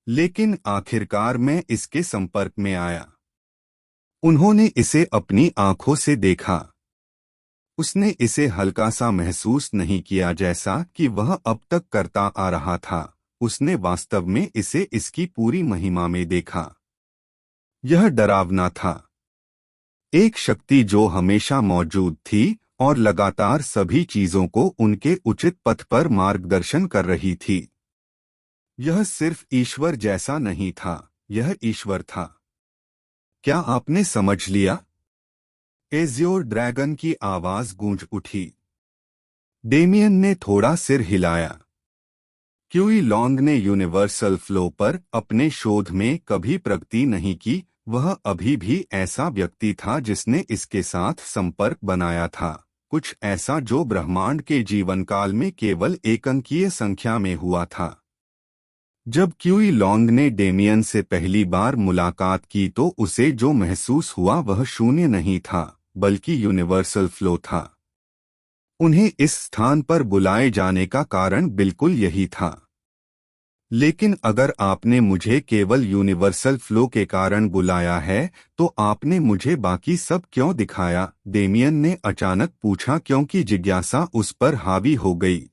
लेकिन आखिरकार मैं इसके संपर्क में आया। उन्होंने इसे अपनी आंखों से देखा। उसने इसे हल्का सा महसूस नहीं किया जैसा कि वह अब तक करता आ रहा था। उसने वास्तव में इसे इसकी पूरी महिमा में देखा। यह डरावना था। एक शक्ति जो हमेशा मौजूद थी और लगातार सभी चीजों को उनके उचित पथ पर मार्गदर्शन कर रही थी। यह सिर्फ ईश्वर जैसा नहीं था, यह ईश्वर था। क्या आपने समझ लिया? एज़्योर ड्रैगन की आवाज गूंज उठी। डेमियन ने थोड़ा सिर हिलाया। क्यूई लॉन्ग ने यूनिवर्सल फ्लो पर अपने शोध में कभी प्रगति नहीं की। वह अभी भी ऐसा व्यक्ति था जिसने इसके साथ संपर्क बनाया था, कुछ ऐसा जो ब्रह्मांड के जीवनकाल में केवल एक अंकीय संख्या में हुआ था। जब क्यूई लॉन्ग ने डेमियन से पहली बार मुलाकात की तो उसे जो महसूस हुआ वह शून्य नहीं था, बल्कि यूनिवर्सल फ्लो था। उन्हें इस स्थान पर बुलाए जाने का कारण बिल्कुल यही था। लेकिन अगर आपने मुझे केवल यूनिवर्सल फ्लो के कारण बुलाया है, तो आपने मुझे बाकी सब क्यों दिखाया? डेमियन ने अचानक पूछा, क्योंकि जिज्ञासा उस पर हावी हो गई।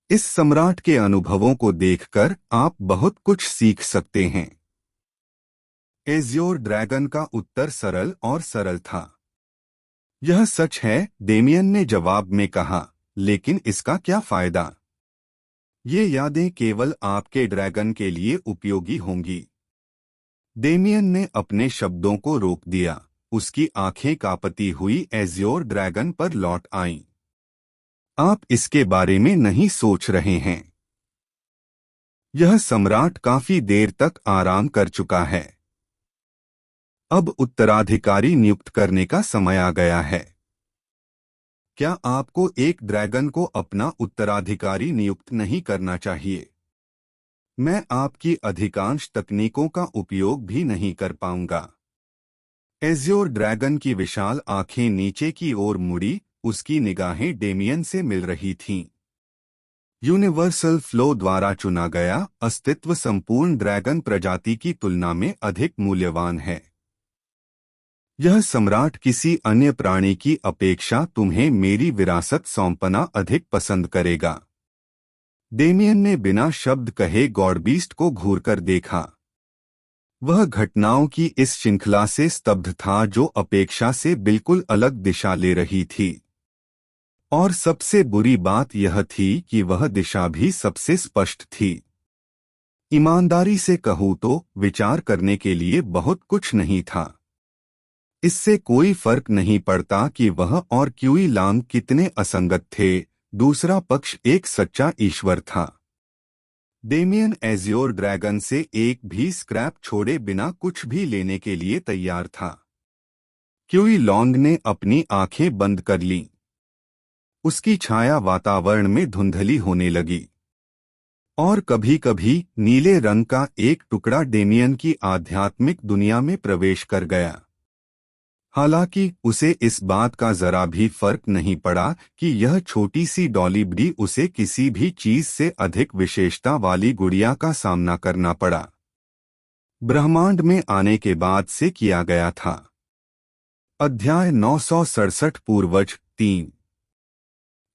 इस सम्राट के अनुभवों को देखकर आप बहुत कुछ सीख सकते हैं। एज़्योर ड्रैगन का उत्तर सरल और सरल था। यह सच है, डेमियन ने जवाब में कहा, लेकिन इसका क्या फायदा? ये यादें केवल आपके ड्रैगन के लिए उपयोगी होंगी। डेमियन ने अपने शब्दों को रोक दिया। उसकी आंखें कांपती हुई एज़्योर ड्रैगन पर लौट आईं। आप इसके बारे में नहीं सोच रहे हैं। यह सम्राट काफी देर तक आराम कर चुका है। अब उत्तराधिकारी नियुक्त करने का समय आ गया है। क्या आपको एक ड्रैगन को अपना उत्तराधिकारी नियुक्त नहीं करना चाहिए? मैं आपकी अधिकांश तकनीकों का उपयोग भी नहीं कर पाऊंगा। एज़्योर ड्रैगन की विशाल आंखें नीचे की ओर मुड़ी, उसकी निगाहें डेमियन से मिल रही थीं। यूनिवर्सल फ्लो द्वारा चुना गया अस्तित्व संपूर्ण ड्रैगन प्रजाति की तुलना में अधिक मूल्यवान है। यह सम्राट किसी अन्य प्राणी की अपेक्षा तुम्हें मेरी विरासत सौंपना अधिक पसंद करेगा। डेमियन ने बिना शब्द कहे गॉडबीस्ट को घूरकर देखा। वह घटनाओं की इस श्रृंखला से स्तब्ध था जो अपेक्षा से बिल्कुल अलग दिशा ले रही थी। और सबसे बुरी बात यह थी कि वह दिशा भी सबसे स्पष्ट थी। ईमानदारी से कहूँ तो विचार करने के लिए बहुत कुछ नहीं था। इससे कोई फर्क नहीं पड़ता कि वह और क्यूई लांग कितने असंगत थे, दूसरा पक्ष एक सच्चा ईश्वर था। डेमियन एज़्योर ड्रैगन से एक भी स्क्रैप छोड़े बिना कुछ भी लेने के लिए तैयार था। क्यूई लॉन्ग ने अपनी आंखें बंद कर लीं। उसकी छाया वातावरण में धुंधली होने लगी और कभी-कभी नीले रंग का एक टुकड़ा डेमियन की आध्यात्मिक दुनिया में प्रवेश कर गया। हालांकि उसे इस बात का जरा भी फर्क नहीं पड़ा कि यह छोटी सी डॉलीबडी उसे किसी भी चीज से अधिक विशेषता वाली गुड़िया का सामना करना पड़ा। ब्रह्मांड में आने के बाद से किया गया था। अध्याय 967 पूर्वज 3।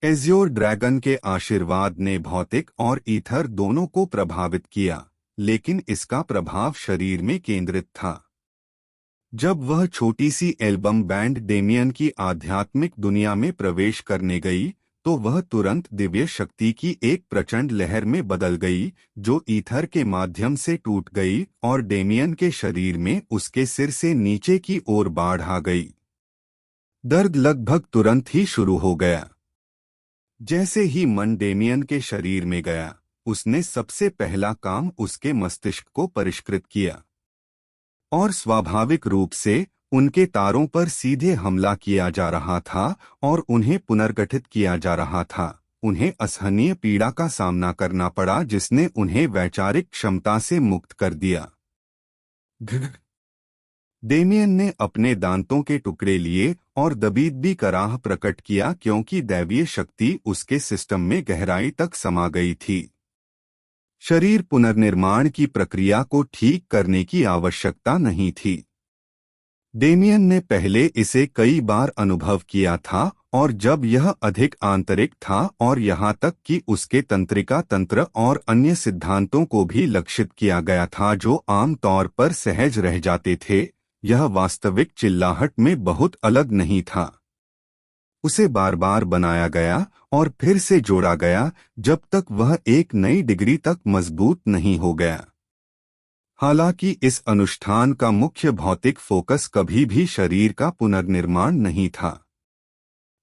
एज़्योर ड्रैगन के आशीर्वाद ने भौतिक और ईथर दोनों को प्रभावित किया, लेकिन इसका प्रभाव शरीर में केंद्रित था। जब वह छोटी सी एल्बम बैंड डेमियन की आध्यात्मिक दुनिया में प्रवेश करने गई, तो वह तुरंत दिव्य शक्ति की एक प्रचंड लहर में बदल गई, जो ईथर के माध्यम से टूट गई और डेमियन के शरीर में उसके सिर से नीचे की ओर बाढ़ आ गई। दर्द लगभग तुरंत ही शुरू हो गया। जैसे ही मन डेमियन के शरीर में गया, उसने सबसे पहला काम उसके मस्तिष्क को परिष्कृत किया और स्वाभाविक रूप से उनके तारों पर सीधे हमला किया जा रहा था और उन्हें पुनर्गठित किया जा रहा था। उन्हें असहनीय पीड़ा का सामना करना पड़ा जिसने उन्हें वैचारिक क्षमता से मुक्त कर दिया। डेमियन ने अपने दांतों के टुकड़े लिए और दबीदबी कराह प्रकट किया क्योंकि दैवीय शक्ति उसके सिस्टम में गहराई तक समा गई थी। शरीर पुनर्निर्माण की प्रक्रिया को ठीक करने की आवश्यकता नहीं थी। डेमियन ने पहले इसे कई बार अनुभव किया था और जब यह अधिक आंतरिक था और यहाँ तक कि उसके तंत्रिका तंत्र और अन्य सिद्धांतों को भी लक्षित किया गया था जो आम तौर पर सहज रह जाते थे, यह वास्तविक चिल्लाहट में बहुत अलग नहीं था। उसे बार बार बनाया गया और फिर से जोड़ा गया जब तक वह एक नई डिग्री तक मजबूत नहीं हो गया। हालांकि इस अनुष्ठान का मुख्य भौतिक फोकस कभी भी शरीर का पुनर्निर्माण नहीं था,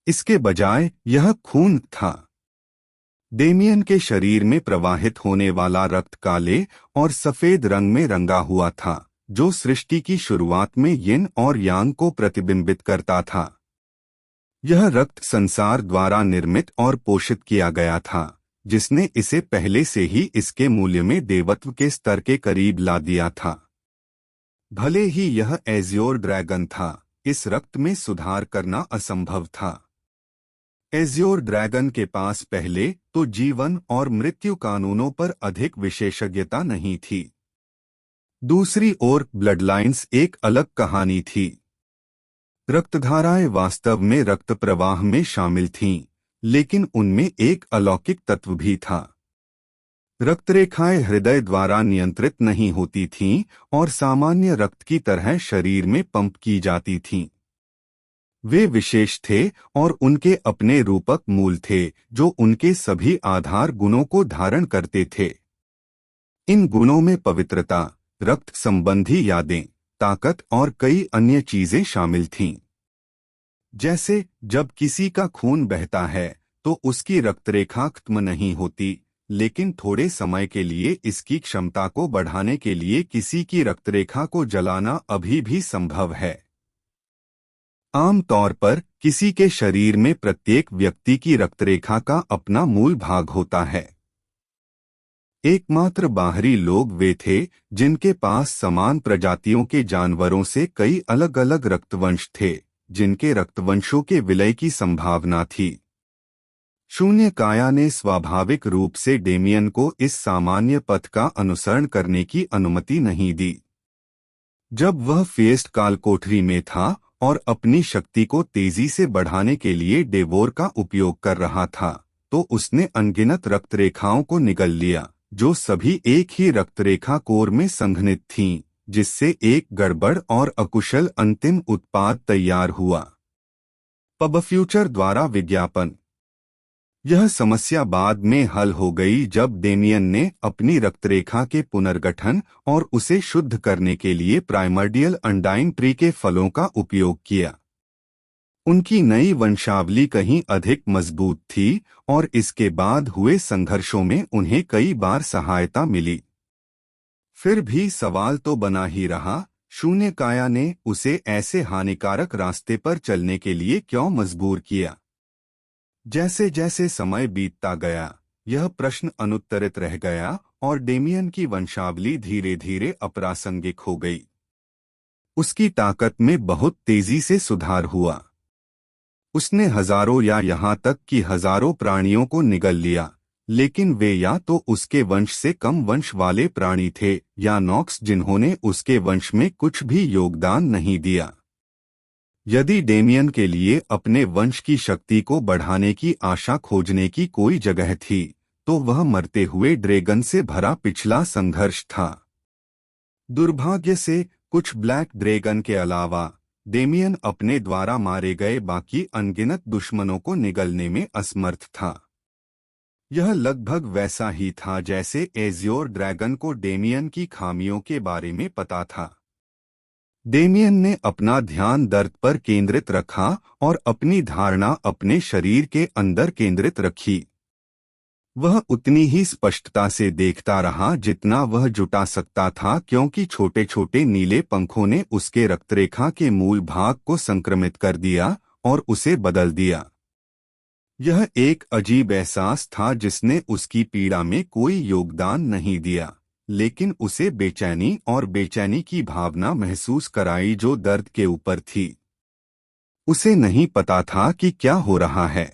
इसके बजाय यह खून था। डेमियन के शरीर में प्रवाहित होने वाला रक्त काले और सफेद रंग में रंगा हुआ था, जो सृष्टि की शुरुआत में यिन और यांग को प्रतिबिंबित करता था। यह रक्त संसार द्वारा निर्मित और पोषित किया गया था, जिसने इसे पहले से ही इसके मूल्य में देवत्व के स्तर के करीब ला दिया था। भले ही यह एज़्योर ड्रैगन था, इस रक्त में सुधार करना असंभव था। एज़्योर ड्रैगन के पास पहले तो जीवन और मृत्यु कानूनों पर अधिक विशेषज्ञता नहीं थी। दूसरी ओर ब्लडलाइंस एक अलग कहानी थी। रक्तधाराएं वास्तव में रक्त प्रवाह में शामिल थीं, लेकिन उनमें एक अलौकिक तत्व भी था। रक्तरेखाएं हृदय द्वारा नियंत्रित नहीं होती थीं और सामान्य रक्त की तरह शरीर में पंप की जाती थीं। वे विशेष थे और उनके अपने रूपक मूल थे जो उनके सभी आधार गुणों को धारण करते थे। इन गुणों में पवित्रता, रक्त संबंधी यादें, ताकत और कई अन्य चीजें शामिल थीं। जैसे जब किसी का खून बहता है तो उसकी रक्तरेखा खत्म नहीं होती, लेकिन थोड़े समय के लिए इसकी क्षमता को बढ़ाने के लिए किसी की रक्तरेखा को जलाना अभी भी संभव है। आम तौर पर किसी के शरीर में प्रत्येक व्यक्ति की रक्तरेखा का अपना मूल भाग होता है। एकमात्र बाहरी लोग वे थे जिनके पास समान प्रजातियों के जानवरों से कई अलग अलग रक्तवंश थे, जिनके रक्तवंशों के विलय की संभावना थी। शून्य काया ने स्वाभाविक रूप से डेमियन को इस सामान्य पथ का अनुसरण करने की अनुमति नहीं दी। जब वह फेस्ट काल कोठरी में था और अपनी शक्ति को तेजी से बढ़ाने के लिए डेवोर का उपयोग कर रहा था, तो उसने अनगिनत रक्तरेखाओं को निगल लिया, जो सभी एक ही रक्तरेखा कोर में संघनित थीं, जिससे एक गड़बड़ और अकुशल अंतिम उत्पाद तैयार हुआ। पबफ्यूचर द्वारा विज्ञापन। यह समस्या बाद में हल हो गई जब डेमियन ने अपनी रक्तरेखा के पुनर्गठन और उसे शुद्ध करने के लिए प्राइमर्डियल अंडाइन ट्री के फलों का उपयोग किया। उनकी नई वंशावली कहीं अधिक मजबूत थी और इसके बाद हुए संघर्षों में उन्हें कई बार सहायता मिली। फिर भी सवाल तो बना ही रहा, शून्य काया ने उसे ऐसे हानिकारक रास्ते पर चलने के लिए क्यों मजबूर किया? जैसे जैसे समय बीतता गया, यह प्रश्न अनुत्तरित रह गया और डेमियन की वंशावली धीरे धीरे अप्रासंगिक हो गई। उसकी ताकत में बहुत तेजी से सुधार हुआ। उसने हजारों या यहाँ तक कि हजारों प्राणियों को निगल लिया, लेकिन वे या तो उसके वंश से कम वंश वाले प्राणी थे या नॉक्स जिन्होंने उसके वंश में कुछ भी योगदान नहीं दिया। यदि डेमियन के लिए अपने वंश की शक्ति को बढ़ाने की आशा खोजने की कोई जगह थी, तो वह मरते हुए ड्रैगन से भरा पिछला संघर्ष था। दुर्भाग्य से कुछ ब्लैक ड्रैगन के अलावा डेमियन अपने द्वारा मारे गए बाकी अनगिनत दुश्मनों को निगलने में असमर्थ था। यह लगभग वैसा ही था जैसे एज़्योर ड्रैगन को डेमियन की खामियों के बारे में पता था। डेमियन ने अपना ध्यान दर्द पर केंद्रित रखा और अपनी धारणा अपने शरीर के अंदर केंद्रित रखी। वह उतनी ही स्पष्टता से देखता रहा जितना वह जुटा सकता था, क्योंकि छोटे छोटे नीले पंखों ने उसके रक्तरेखा के मूल भाग को संक्रमित कर दिया और उसे बदल दिया। यह एक अजीब एहसास था जिसने उसकी पीड़ा में कोई योगदान नहीं दिया, लेकिन उसे बेचैनी और बेचैनी की भावना महसूस कराई जो दर्द के ऊपर थी। उसे नहीं पता था कि क्या हो रहा है।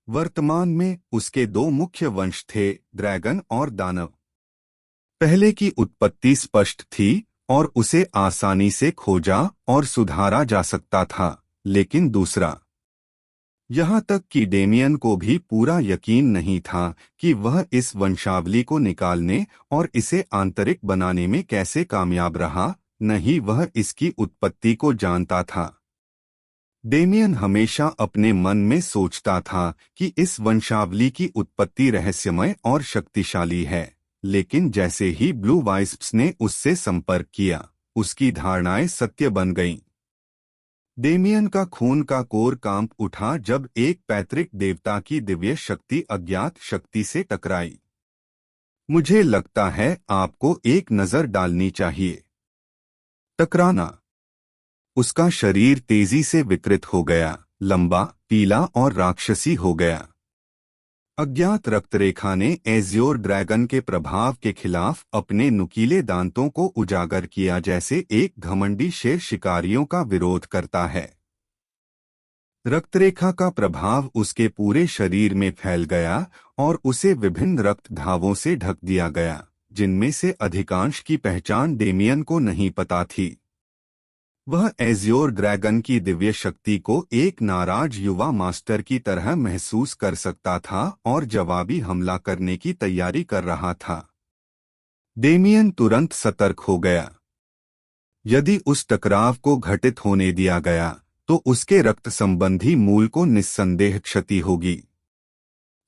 वर्तमान में उसके दो मुख्य वंश थे, ड्रैगन और दानव। पहले की उत्पत्ति स्पष्ट थी और उसे आसानी से खोजा और सुधारा जा सकता था, लेकिन दूसरा यहाँ तक कि डेमियन को भी पूरा यकीन नहीं था कि वह इस वंशावली को निकालने और इसे आंतरिक बनाने में कैसे कामयाब रहा, नहीं वह इसकी उत्पत्ति को जानता था। डेमियन हमेशा अपने मन में सोचता था कि इस वंशावली की उत्पत्ति रहस्यमय और शक्तिशाली है, लेकिन जैसे ही ब्लू वाइस्प्स ने उससे संपर्क किया, उसकी धारणाएं सत्य बन गईं। डेमियन का खून का कोर कांप उठा जब एक पैतृक देवता की दिव्य शक्ति अज्ञात शक्ति से टकराई। मुझे लगता है आपको एक नजर डालनी चाहिए। टकराना। उसका शरीर तेजी से विकृत हो गया, लंबा, पीला और राक्षसी हो गया। अज्ञात रक्तरेखा ने एज़्योर ड्रैगन के प्रभाव के खिलाफ अपने नुकीले दांतों को उजागर किया, जैसे एक घमंडी शेर शिकारियों का विरोध करता है। रक्तरेखा का प्रभाव उसके पूरे शरीर में फैल गया और उसे विभिन्न रक्त घावों से ढक दिया गया, जिनमें से अधिकांश की पहचान डेमियन को नहीं पता थी। वह एज़्योर ड्रैगन की दिव्य शक्ति को एक नाराज युवा मास्टर की तरह महसूस कर सकता था और जवाबी हमला करने की तैयारी कर रहा था। डेमियन तुरंत सतर्क हो गया। यदि उस टकराव को घटित होने दिया गया तो उसके रक्त संबंधी मूल को निस्संदेह क्षति होगी।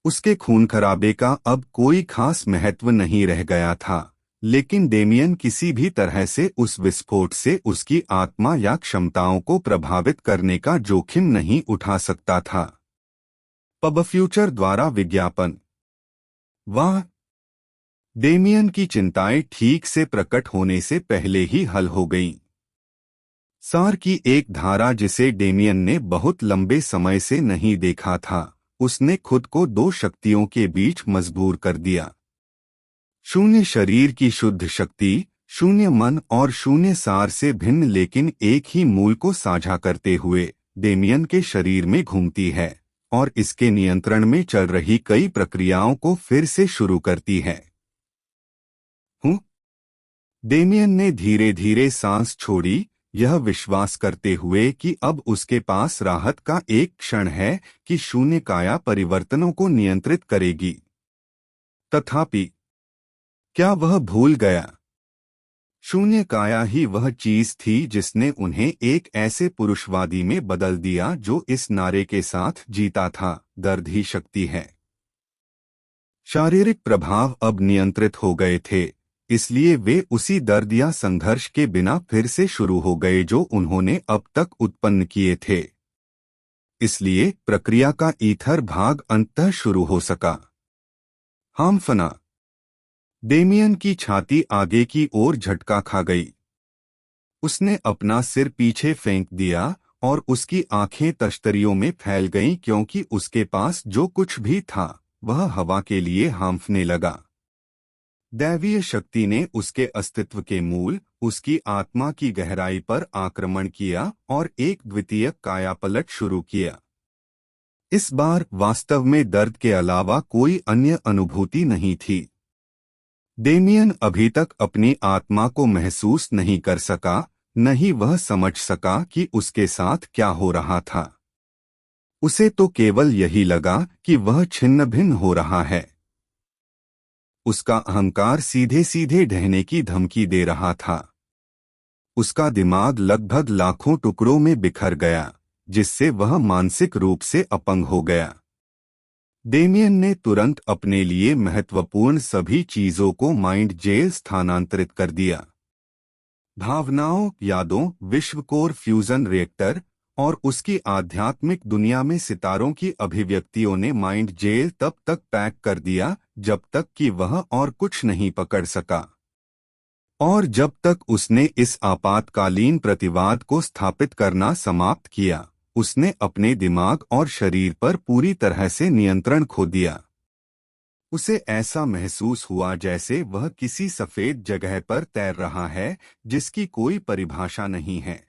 उसके खून खराबे का अब कोई खास महत्व नहीं रह गया था, लेकिन डेमियन किसी भी तरह से उस विस्फोट से उसकी आत्मा या क्षमताओं को प्रभावित करने का जोखिम नहीं उठा सकता था। पब फ्यूचर द्वारा विज्ञापन। वाह! डेमियन की चिंताएं ठीक से प्रकट होने से पहले ही हल हो गईं। सार की एक धारा जिसे डेमियन ने बहुत लंबे समय से नहीं देखा था, उसने खुद को दो शक्तियों के बीच मजबूर कर दिया। शून्य शरीर की शुद्ध शक्ति, शून्य मन और शून्य सार से भिन्न लेकिन एक ही मूल को साझा करते हुए डेमियन के शरीर में घूमती है और इसके नियंत्रण में चल रही कई प्रक्रियाओं को फिर से शुरू करती है। डेमियन ने धीरे धीरे सांस छोड़ी, यह विश्वास करते हुए कि अब उसके पास राहत का एक क्षण है कि शून्य काया परिवर्तनों को नियंत्रित करेगी। तथापि क्या वह भूल गया? शून्य काया ही वह चीज थी जिसने उन्हें एक ऐसे पुरुषवादी में बदल दिया जो इस नारे के साथ जीता था, दर्द ही शक्ति है। शारीरिक प्रभाव अब नियंत्रित हो गए थे, इसलिए वे उसी दर्द या संघर्ष के बिना फिर से शुरू हो गए जो उन्होंने अब तक उत्पन्न किए थे। इसलिए प्रक्रिया का ईथर भाग अंततः शुरू हो सका। हामफना। डेमियन की छाती आगे की ओर झटका खा गई। उसने अपना सिर पीछे फेंक दिया और उसकी आंखें तश्तरियों में फैल गईं क्योंकि उसके पास जो कुछ भी था वह हवा के लिए हाँफने लगा। दैवीय शक्ति ने उसके अस्तित्व के मूल, उसकी आत्मा की गहराई पर आक्रमण किया और एक द्वितीय कायापलट शुरू किया। इस बार वास्तव में दर्द के अलावा कोई अन्य अनुभूति नहीं थी। डेमियन अभी तक अपनी आत्मा को महसूस नहीं कर सका, न ही वह समझ सका कि उसके साथ क्या हो रहा था। उसे तो केवल यही लगा कि वह छिन्न भिन्न हो रहा है। उसका अहंकार सीधे सीधे ढहने की धमकी दे रहा था। उसका दिमाग लगभग लाखों टुकड़ों में बिखर गया, जिससे वह मानसिक रूप से अपंग हो गया। डेमियन ने तुरंत अपने लिए महत्वपूर्ण सभी चीजों को माइंड जेल स्थानांतरित कर दिया। भावनाओं, यादों, विश्व कोर फ्यूजन रिएक्टर और उसकी आध्यात्मिक दुनिया में सितारों की अभिव्यक्तियों ने माइंड जेल तब तक पैक कर दिया जब तक कि वह और कुछ नहीं पकड़ सका। और जब तक उसने इस आपातकालीन प्रतिवाद को स्थापित करना समाप्त किया, उसने अपने दिमाग और शरीर पर पूरी तरह से नियंत्रण खो दिया। उसे ऐसा महसूस हुआ जैसे वह किसी सफेद जगह पर तैर रहा है जिसकी कोई परिभाषा नहीं है।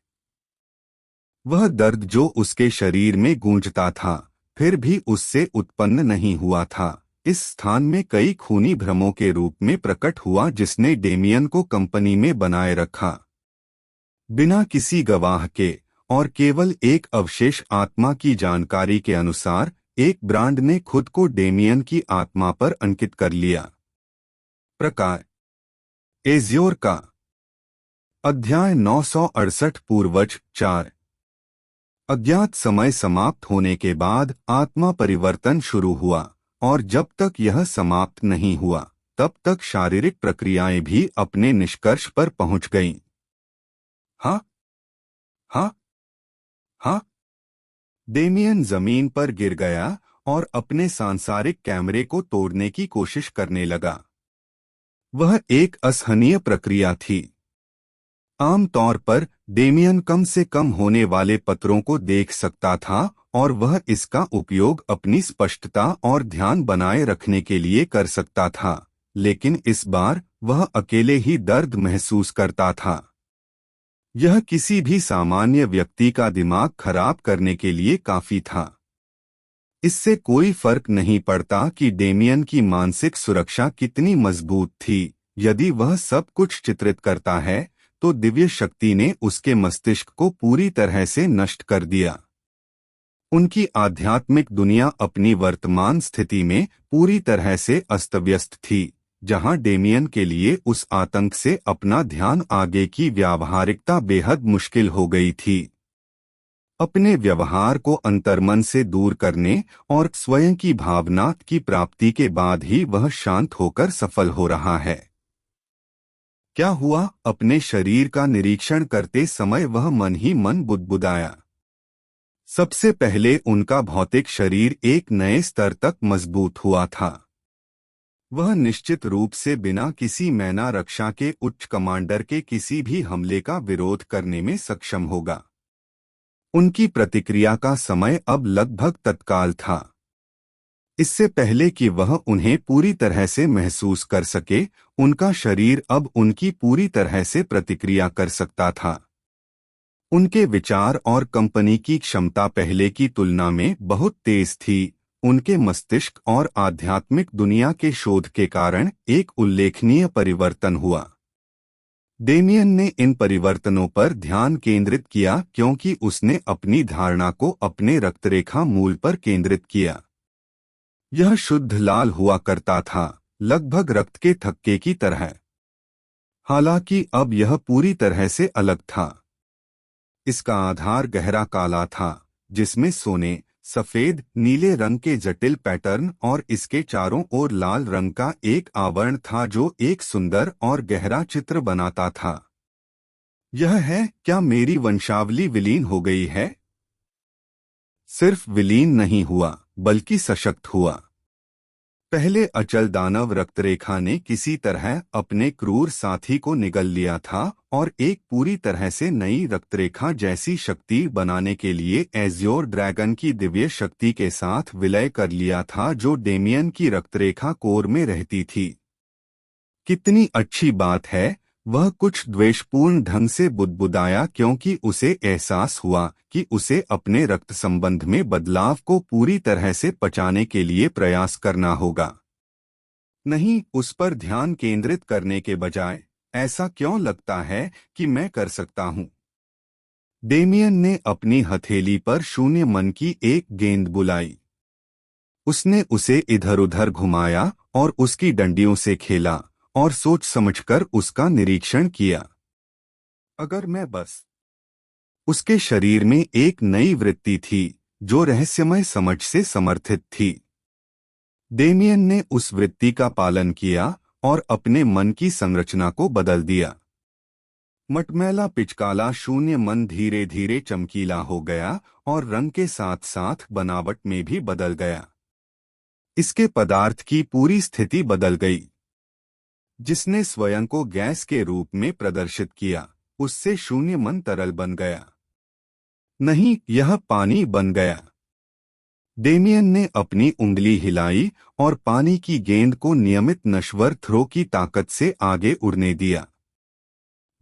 वह दर्द जो उसके शरीर में गूंजता था फिर भी उससे उत्पन्न नहीं हुआ था, इस स्थान में कई खूनी भ्रमों के रूप में प्रकट हुआ जिसने डेमियन को कंपनी में बनाए रखा। बिना किसी गवाह के और केवल एक अवशेष आत्मा की जानकारी के अनुसार एक ब्रांड ने खुद को डेमियन की आत्मा पर अंकित कर लिया। प्रकार एज्योर का अध्याय 968 पूर्वज 4। अज्ञात समय समाप्त होने के बाद आत्मा परिवर्तन शुरू हुआ और जब तक यह समाप्त नहीं हुआ तब तक शारीरिक प्रक्रियाएं भी अपने निष्कर्ष पर पहुंच गईं। हाँ हाँ हाँ। डेमियन जमीन पर गिर गया और अपने सांसारिक कैमरे को तोड़ने की कोशिश करने लगा। वह एक असहनीय प्रक्रिया थी। आमतौर पर डेमियन कम से कम होने वाले पत्रों को देख सकता था और वह इसका उपयोग अपनी स्पष्टता और ध्यान बनाए रखने के लिए कर सकता था, लेकिन इस बार वह अकेले ही दर्द महसूस करता था। यह किसी भी सामान्य व्यक्ति का दिमाग खराब करने के लिए काफी था। इससे कोई फर्क नहीं पड़ता कि डेमियन की मानसिक सुरक्षा कितनी मजबूत थी, यदि वह सब कुछ चित्रित करता है तो दिव्य शक्ति ने उसके मस्तिष्क को पूरी तरह से नष्ट कर दिया। उनकी आध्यात्मिक दुनिया अपनी वर्तमान स्थिति में पूरी तरह से अस्तव्यस्त थी, जहां डेमियन के लिए उस आतंक से अपना ध्यान आगे की व्यावहारिकता बेहद मुश्किल हो गई थी। अपने व्यवहार को अंतर्मन से दूर करने और स्वयं की भावना की प्राप्ति के बाद ही वह शांत होकर सफल हो रहा है। क्या हुआ? अपने शरीर का निरीक्षण करते समय वह मन ही मन बुदबुदाया। सबसे पहले उनका भौतिक शरीर एक नए स्तर तक मजबूत हुआ था। वह निश्चित रूप से बिना किसी मैना रक्षा के उच्च कमांडर के किसी भी हमले का विरोध करने में सक्षम होगा। उनकी प्रतिक्रिया का समय अब लगभग तत्काल था। इससे पहले कि वह उन्हें पूरी तरह से महसूस कर सके, उनका शरीर अब उनकी पूरी तरह से प्रतिक्रिया कर सकता था। उनके विचार और कंपनी की क्षमता पहले की तुलना में बहुत तेज थी। उनके मस्तिष्क और आध्यात्मिक दुनिया के शोध के कारण एक उल्लेखनीय परिवर्तन हुआ। डेमियन ने इन परिवर्तनों पर ध्यान केंद्रित किया क्योंकि उसने अपनी धारणा को अपने रक्तरेखा मूल पर केंद्रित किया। यह शुद्ध लाल हुआ करता था, लगभग रक्त के थक्के की तरह। हालांकि अब यह पूरी तरह से अलग था। इसका आधार गहरा काला था, जिसमें सोने, सफेद, नीले रंग के जटिल पैटर्न और इसके चारों ओर लाल रंग का एक आवरण था जो एक सुंदर और गहरा चित्र बनाता था। यह है, क्या मेरी वंशावली विलीन हो गई है? सिर्फ विलीन नहीं हुआ, बल्कि सशक्त हुआ। पहले अचल दानव रक्तरेखा ने किसी तरह अपने क्रूर साथी को निगल लिया था और एक पूरी तरह से नई रक्तरेखा जैसी शक्ति बनाने के लिए एज्योर ड्रैगन की दिव्य शक्ति के साथ विलय कर लिया था, जो डेमियन की रक्तरेखा कोर में रहती थी। कितनी अच्छी बात है, वह कुछ द्वेषपूर्ण ढंग से बुदबुदाया क्योंकि उसे एहसास हुआ कि उसे अपने रक्त संबंध में बदलाव को पूरी तरह से पचाने के लिए प्रयास करना होगा। नहीं, उस पर ध्यान केंद्रित करने के बजाय ऐसा क्यों लगता है कि मैं कर सकता हूं? डेमियन ने अपनी हथेली पर शून्य मन की एक गेंद बुलाई। उसने उसे इधर-उधर घुमाया और उसकी डंडियों से खेला और सोच समझकर उसका निरीक्षण किया। अगर मैं बस उसके शरीर में एक नई वृत्ति थी जो रहस्यमय समझ से समर्थित थी। डेमियन ने उस वृत्ति का पालन किया और अपने मन की संरचना को बदल दिया। मटमैला पिचकाला शून्य मन धीरे धीरे चमकीला हो गया और रंग के साथ साथ बनावट में भी बदल गया। इसके पदार्थ की पूरी स्थिति बदल गई। जिसने स्वयं को गैस के रूप में प्रदर्शित किया, उससे शून्य मन तरल बन गया। नहीं, यह पानी बन गया। डेमियन ने अपनी उंगली हिलाई और पानी की गेंद को नियमित नश्वर थ्रो की ताकत से आगे उड़ने दिया।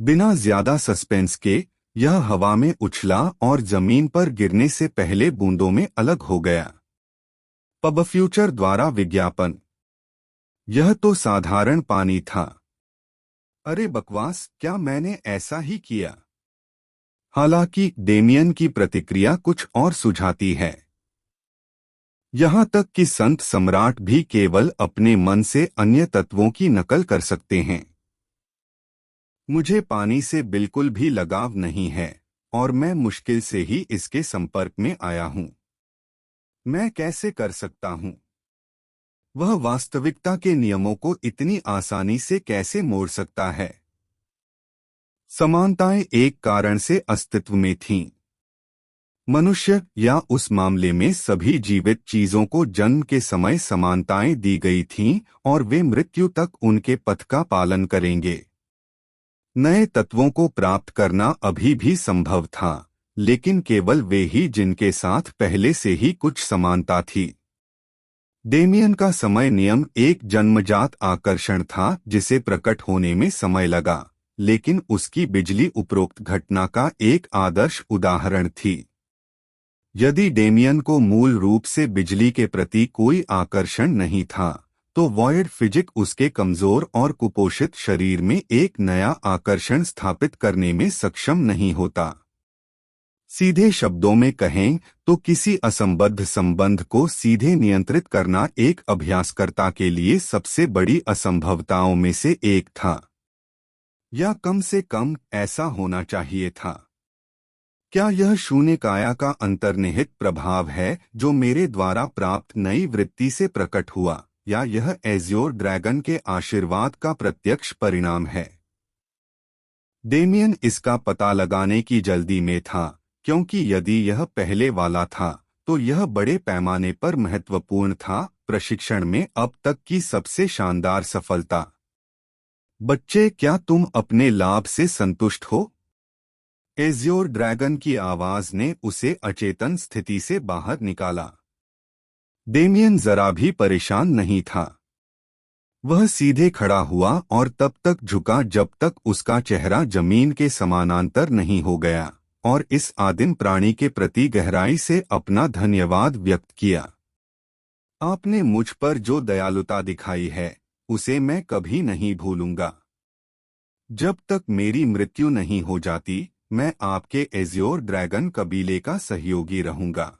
बिना ज्यादा सस्पेंस के यह हवा में उछला और जमीन पर गिरने से पहले बूंदों में अलग हो गया। पब फ्यूचर द्वारा विज्ञापन। यह तो साधारण पानी था। अरे बकवास, क्या मैंने ऐसा ही किया? हालांकि डेमियन की प्रतिक्रिया कुछ और सुझाती है। यहाँ तक कि संत सम्राट भी केवल अपने मन से अन्य तत्वों की नकल कर सकते हैं। मुझे पानी से बिल्कुल भी लगाव नहीं है और मैं मुश्किल से ही इसके संपर्क में आया हूँ। मैं कैसे कर सकता हूँ? वह वास्तविकता के नियमों को इतनी आसानी से कैसे मोड़ सकता है? समानताएं एक कारण से अस्तित्व में थीं। मनुष्य या उस मामले में सभी जीवित चीजों को जन्म के समय समानताएं दी गई थीं और वे मृत्यु तक उनके पथ का पालन करेंगे। नए तत्वों को प्राप्त करना अभी भी संभव था, लेकिन केवल वे ही जिनके साथ पहले से ही कुछ समानता थी। डेमियन का समय नियम एक जन्मजात आकर्षण था जिसे प्रकट होने में समय लगा, लेकिन उसकी बिजली उपरोक्त घटना का एक आदर्श उदाहरण थी। यदि डेमियन को मूल रूप से बिजली के प्रति कोई आकर्षण नहीं था, तो वॉयड फिजिक उसके कमजोर और कुपोषित शरीर में एक नया आकर्षण स्थापित करने में सक्षम नहीं होता। सीधे शब्दों में कहें तो किसी असंबद्ध संबंध को सीधे नियंत्रित करना एक अभ्यासकर्ता के लिए सबसे बड़ी असंभवताओं में से एक था, या कम से कम ऐसा होना चाहिए था। क्या यह शून्य काया का अंतर्निहित प्रभाव है जो मेरे द्वारा प्राप्त नई वृत्ति से प्रकट हुआ, या यह एज्योर ड्रैगन के आशीर्वाद का प्रत्यक्ष परिणाम है? डेमियन इसका पता लगाने की जल्दी में था, क्योंकि यदि यह पहले वाला था तो यह बड़े पैमाने पर महत्वपूर्ण था, प्रशिक्षण में अब तक की सबसे शानदार सफलता। बच्चे, क्या तुम अपने लाभ से संतुष्ट हो? एज्योर ड्रैगन की आवाज ने उसे अचेतन स्थिति से बाहर निकाला। डेमियन जरा भी परेशान नहीं था। वह सीधे खड़ा हुआ और तब तक झुका जब तक उसका चेहरा जमीन के समानांतर नहीं हो गया, और इस आदिम प्राणी के प्रति गहराई से अपना धन्यवाद व्यक्त किया। आपने मुझ पर जो दयालुता दिखाई है उसे मैं कभी नहीं भूलूंगा। जब तक मेरी मृत्यु नहीं हो जाती, मैं आपके एज्योर ड्रैगन कबीले का सहयोगी रहूंगा।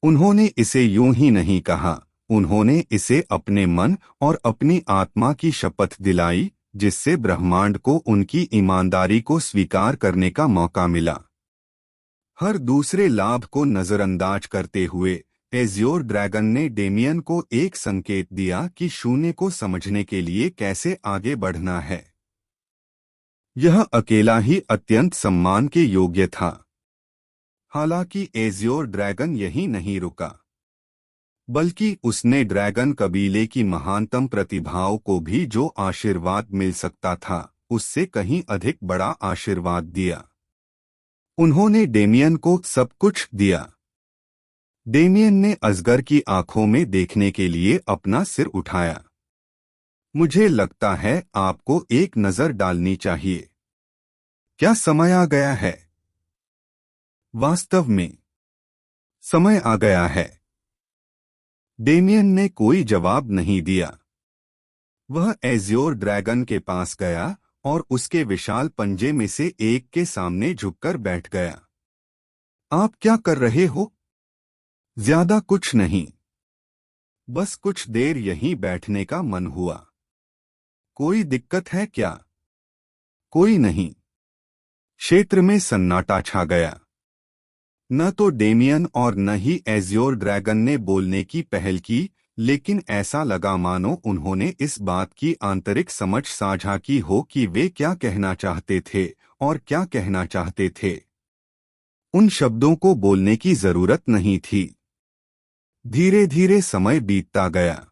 उन्होंने इसे यूं ही नहीं कहा, उन्होंने इसे अपने मन और अपनी आत्मा की शपथ दिलाई, जिससे ब्रह्मांड को उनकी ईमानदारी को स्वीकार करने का मौका मिला। हर दूसरे लाभ को नजरअंदाज करते हुए एज्योर ड्रैगन ने डेमियन को एक संकेत दिया कि शून्य को समझने के लिए कैसे आगे बढ़ना है। यह अकेला ही अत्यंत सम्मान के योग्य था। हालांकि एज्योर ड्रैगन यहीं नहीं रुका, बल्कि उसने ड्रैगन कबीले की महानतम प्रतिभाओं को भी जो आशीर्वाद मिल सकता था, उससे कहीं अधिक बड़ा आशीर्वाद दिया। उन्होंने डेमियन को सब कुछ दिया। डेमियन ने अजगर की आंखों में देखने के लिए अपना सिर उठाया। मुझे लगता है आपको एक नजर डालनी चाहिए। क्या समय आ गया है? वास्तव में समय आ गया है। डेमियन ने कोई जवाब नहीं दिया। वह एज्योर ड्रैगन के पास गया और उसके विशाल पंजे में से एक के सामने झुककर बैठ गया। आप क्या कर रहे हो? ज्यादा कुछ नहीं, बस कुछ देर यहीं बैठने का मन हुआ। कोई दिक्कत है क्या? कोई नहीं। क्षेत्र में सन्नाटा छा गया। न तो डेमियन और न ही एज्योर ड्रैगन ने बोलने की पहल की, लेकिन ऐसा लगा मानो उन्होंने इस बात की आंतरिक समझ साझा की हो कि वे क्या कहना चाहते थे और क्या कहना चाहते थे। उन शब्दों को बोलने की जरूरत नहीं थी। धीरे धीरे समय बीतता गया।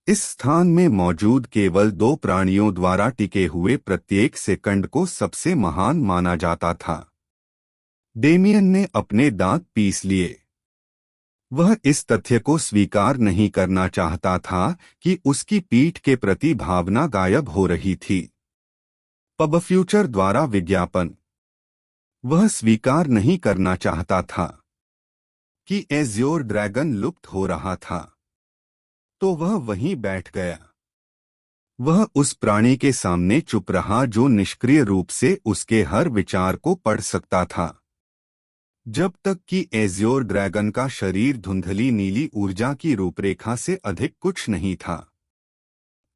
इस स्थान में मौजूद केवल दो प्राणियों द्वारा टिके हुए प्रत्येक सेकंड को सबसे महान माना जाता था। डेमियन ने अपने दांत पीस लिए। वह इस तथ्य को स्वीकार नहीं करना चाहता था कि उसकी पीठ के प्रति भावना गायब हो रही थी। पब फ्यूचर द्वारा विज्ञापन। वह स्वीकार नहीं करना चाहता था कि एज्योर ड्रैगन लुप्त हो रहा था। तो वह वहीं बैठ गया। वह उस प्राणी के सामने चुप रहा जो निष्क्रिय रूप से उसके हर विचार को पढ़ सकता था, जब तक कि एज्योर ड्रैगन का शरीर धुंधली नीली ऊर्जा की रूपरेखा से अधिक कुछ नहीं था।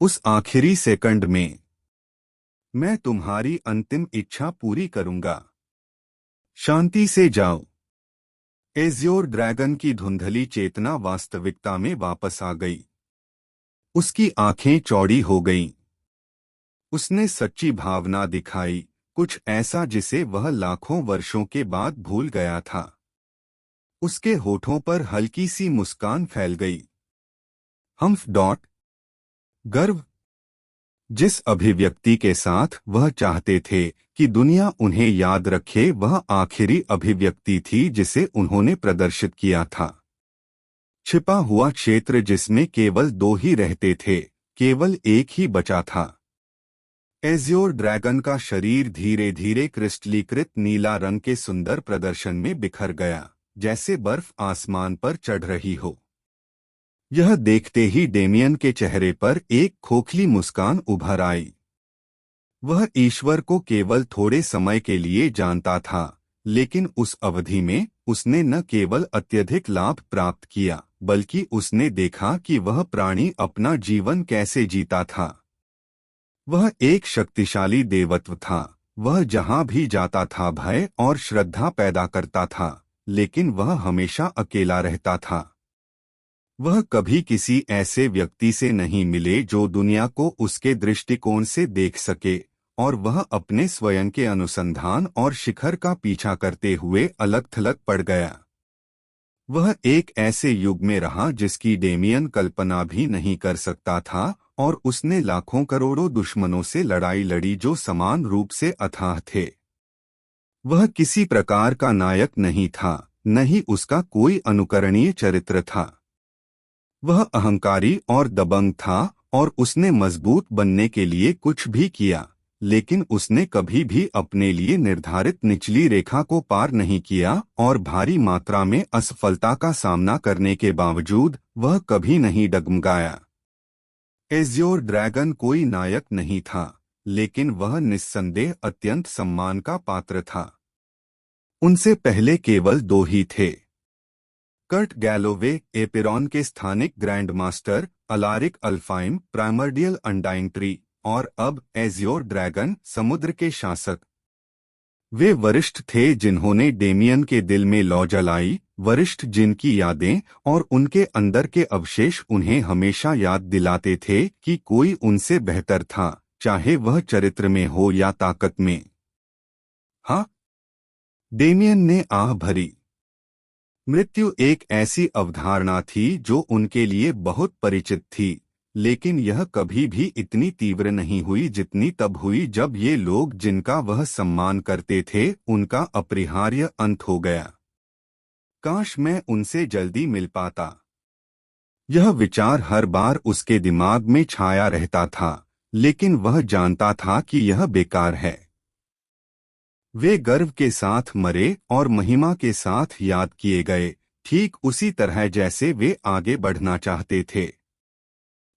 उस आखिरी सेकंड में, मैं तुम्हारी अंतिम इच्छा पूरी करूंगा, शांति से जाओ। एज्योर ड्रैगन की धुंधली चेतना वास्तविकता में वापस आ गई। उसकी आंखें चौड़ी हो गईं। उसने सच्ची भावना दिखाई, कुछ ऐसा जिसे वह लाखों वर्षों के बाद भूल गया था। उसके होठों पर हल्की सी मुस्कान फैल गई। हम्फ डॉट गर्व, जिस अभिव्यक्ति के साथ वह चाहते थे कि दुनिया उन्हें याद रखे, वह आखिरी अभिव्यक्ति थी जिसे उन्होंने प्रदर्शित किया था। छिपा हुआ क्षेत्र जिसमें केवल दो ही रहते थे, केवल एक ही बचा था। एज्योर ड्रैगन का शरीर धीरे धीरे क्रिस्टलीकृत नीला रंग के सुंदर प्रदर्शन में बिखर गया, जैसे बर्फ आसमान पर चढ़ रही हो। यह देखते ही डेमियन के चेहरे पर एक खोखली मुस्कान उभर आई। वह ईश्वर को केवल थोड़े समय के लिए जानता था, लेकिन उस अवधि में उसने न केवल अत्यधिक लाभ प्राप्त किया, बल्कि उसने देखा कि वह प्राणी अपना जीवन कैसे जीता था। वह एक शक्तिशाली देवत्व था। वह जहां भी जाता था भय और श्रद्धा पैदा करता था, लेकिन वह हमेशा अकेला रहता था। वह कभी किसी ऐसे व्यक्ति से नहीं मिले जो दुनिया को उसके दृष्टिकोण से देख सके, और वह अपने स्वयं के अनुसंधान और शिखर का पीछा करते हुए अलग थलग पड़ गया। वह एक ऐसे युग में रहा जिसकी डेमियन कल्पना भी नहीं कर सकता था, और उसने लाखों करोड़ों दुश्मनों से लड़ाई लड़ी जो समान रूप से अथाह थे। वह किसी प्रकार का नायक नहीं था, न ही उसका कोई अनुकरणीय चरित्र था। वह अहंकारी और दबंग था, और उसने मजबूत बनने के लिए कुछ भी किया, लेकिन उसने कभी भी अपने लिए निर्धारित निचली रेखा को पार नहीं किया, और भारी मात्रा में असफलता का सामना करने के बावजूद वह कभी नहीं डगमगाया। एज्योर ड्रैगन कोई नायक नहीं था, लेकिन वह निस्संदेह अत्यंत सम्मान का पात्र था। उनसे पहले केवल दो ही थे, कर्ट गैलोवे एपिरॉन के स्थानिक grand master, Alaric अल्फाइम primordial undying tree, और अब एज्योर ड्रैगन समुद्र के शासक। वे वरिष्ठ थे जिन्होंने डेमियन के दिल में लौ जलाई, वरिष्ठ जिनकी यादें और उनके अंदर के अवशेष उन्हें हमेशा याद दिलाते थे कि कोई उनसे बेहतर था, चाहे वह चरित्र में हो या ताकत में। हाँ, डेमियन ने आह भरी। मृत्यु एक ऐसी अवधारणा थी जो उनके लिए बहुत परिचित थी, लेकिन यह कभी भी इतनी तीव्र नहीं हुई जितनी तब हुई जब ये लोग जिनका वह सम्मान करते थे उनका अपरिहार्य अंत हो गया। काश मैं उनसे जल्दी मिल पाता। यह विचार हर बार उसके दिमाग में छाया रहता था, लेकिन वह जानता था कि यह बेकार है। वे गर्व के साथ मरे और महिमा के साथ याद किए गए, ठीक उसी तरह जैसे वे आगे बढ़ना चाहते थे।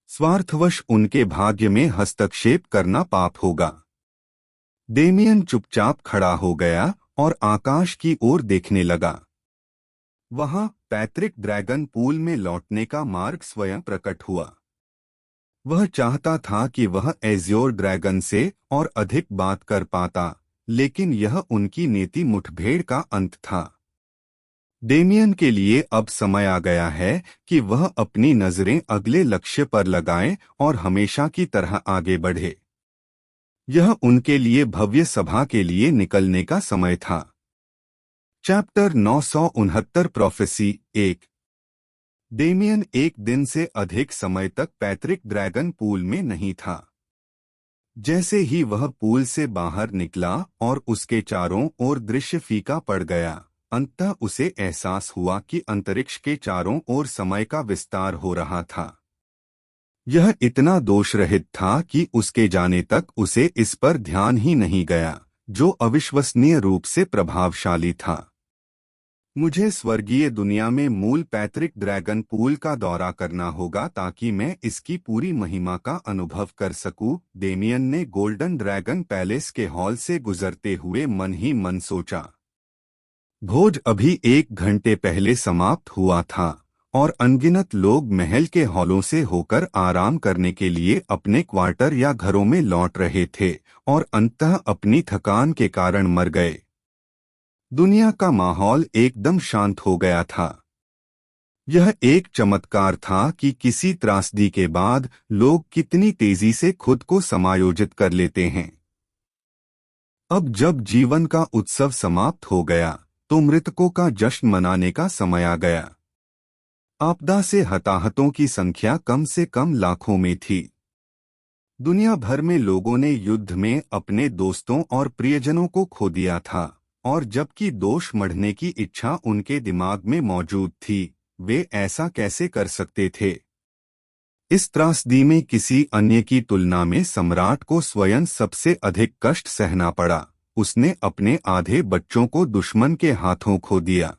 स्वार्थवश उनके भाग्य में हस्तक्षेप करना पाप होगा। डेमियन चुपचाप खड़ा हो गया और आकाश की ओर देखने लगा। वहां पैत्रिक ड्रैगन पूल में लौटने का मार्ग स्वयं प्रकट हुआ। वह चाहता था कि वह एज्योर ड्रैगन से और अधिक बात कर पाता, लेकिन यह उनकी नीति मुठभेड़ का अंत था। डेमियन के लिए अब समय आ गया है कि वह अपनी नजरें अगले लक्ष्य पर लगाए और हमेशा की तरह आगे बढ़े। यह उनके लिए भव्य सभा के लिए निकलने का समय था। Chapter 969 prophecy 1। डेमियन एक दिन से अधिक समय तक पैत्रिक ड्रैगन पूल में नहीं था। जैसे ही वह पूल से बाहर निकला और उसके चारों ओर दृश्य फीका पड़ गया, अंततः उसे एहसास हुआ कि अंतरिक्ष के चारों ओर समय का विस्तार हो रहा था। यह इतना दोषरहित था कि उसके जाने तक उसे इस पर ध्यान ही नहीं गया, जो अविश्वसनीय रूप से प्रभावशाली था। मुझे स्वर्गीय दुनिया में मूल पैतृक ड्रैगन पूल का दौरा करना होगा ताकि मैं इसकी पूरी महिमा का अनुभव कर सकूं। डेमियन ने गोल्डन ड्रैगन पैलेस के हॉल से गुजरते हुए मन ही मन सोचा। भोज अभी 1 घंटे पहले समाप्त हुआ था और अनगिनत लोग महल के हॉलों से होकर आराम करने के लिए अपने क्वार्टर या घरों में लौट रहे थे और अंततः अपनी थकान के कारण मर गए। दुनिया का माहौल एकदम शांत हो गया था। यह एक चमत्कार था कि किसी त्रासदी के बाद लोग कितनी तेजी से खुद को समायोजित कर लेते हैं। अब जब जीवन का उत्सव समाप्त हो गया तो मृतकों का जश्न मनाने का समय आ गया। आपदा से हताहतों की संख्या कम से कम लाखों में थी। दुनिया भर में लोगों ने युद्ध में अपने दोस्तों और प्रियजनों को खो दिया था और जबकि दोष मढ़ने की इच्छा उनके दिमाग में मौजूद थी, वे ऐसा कैसे कर सकते थे। इस त्रासदी में किसी अन्य की तुलना में सम्राट को स्वयं सबसे अधिक कष्ट सहना पड़ा। उसने अपने आधे बच्चों को दुश्मन के हाथों खो दिया।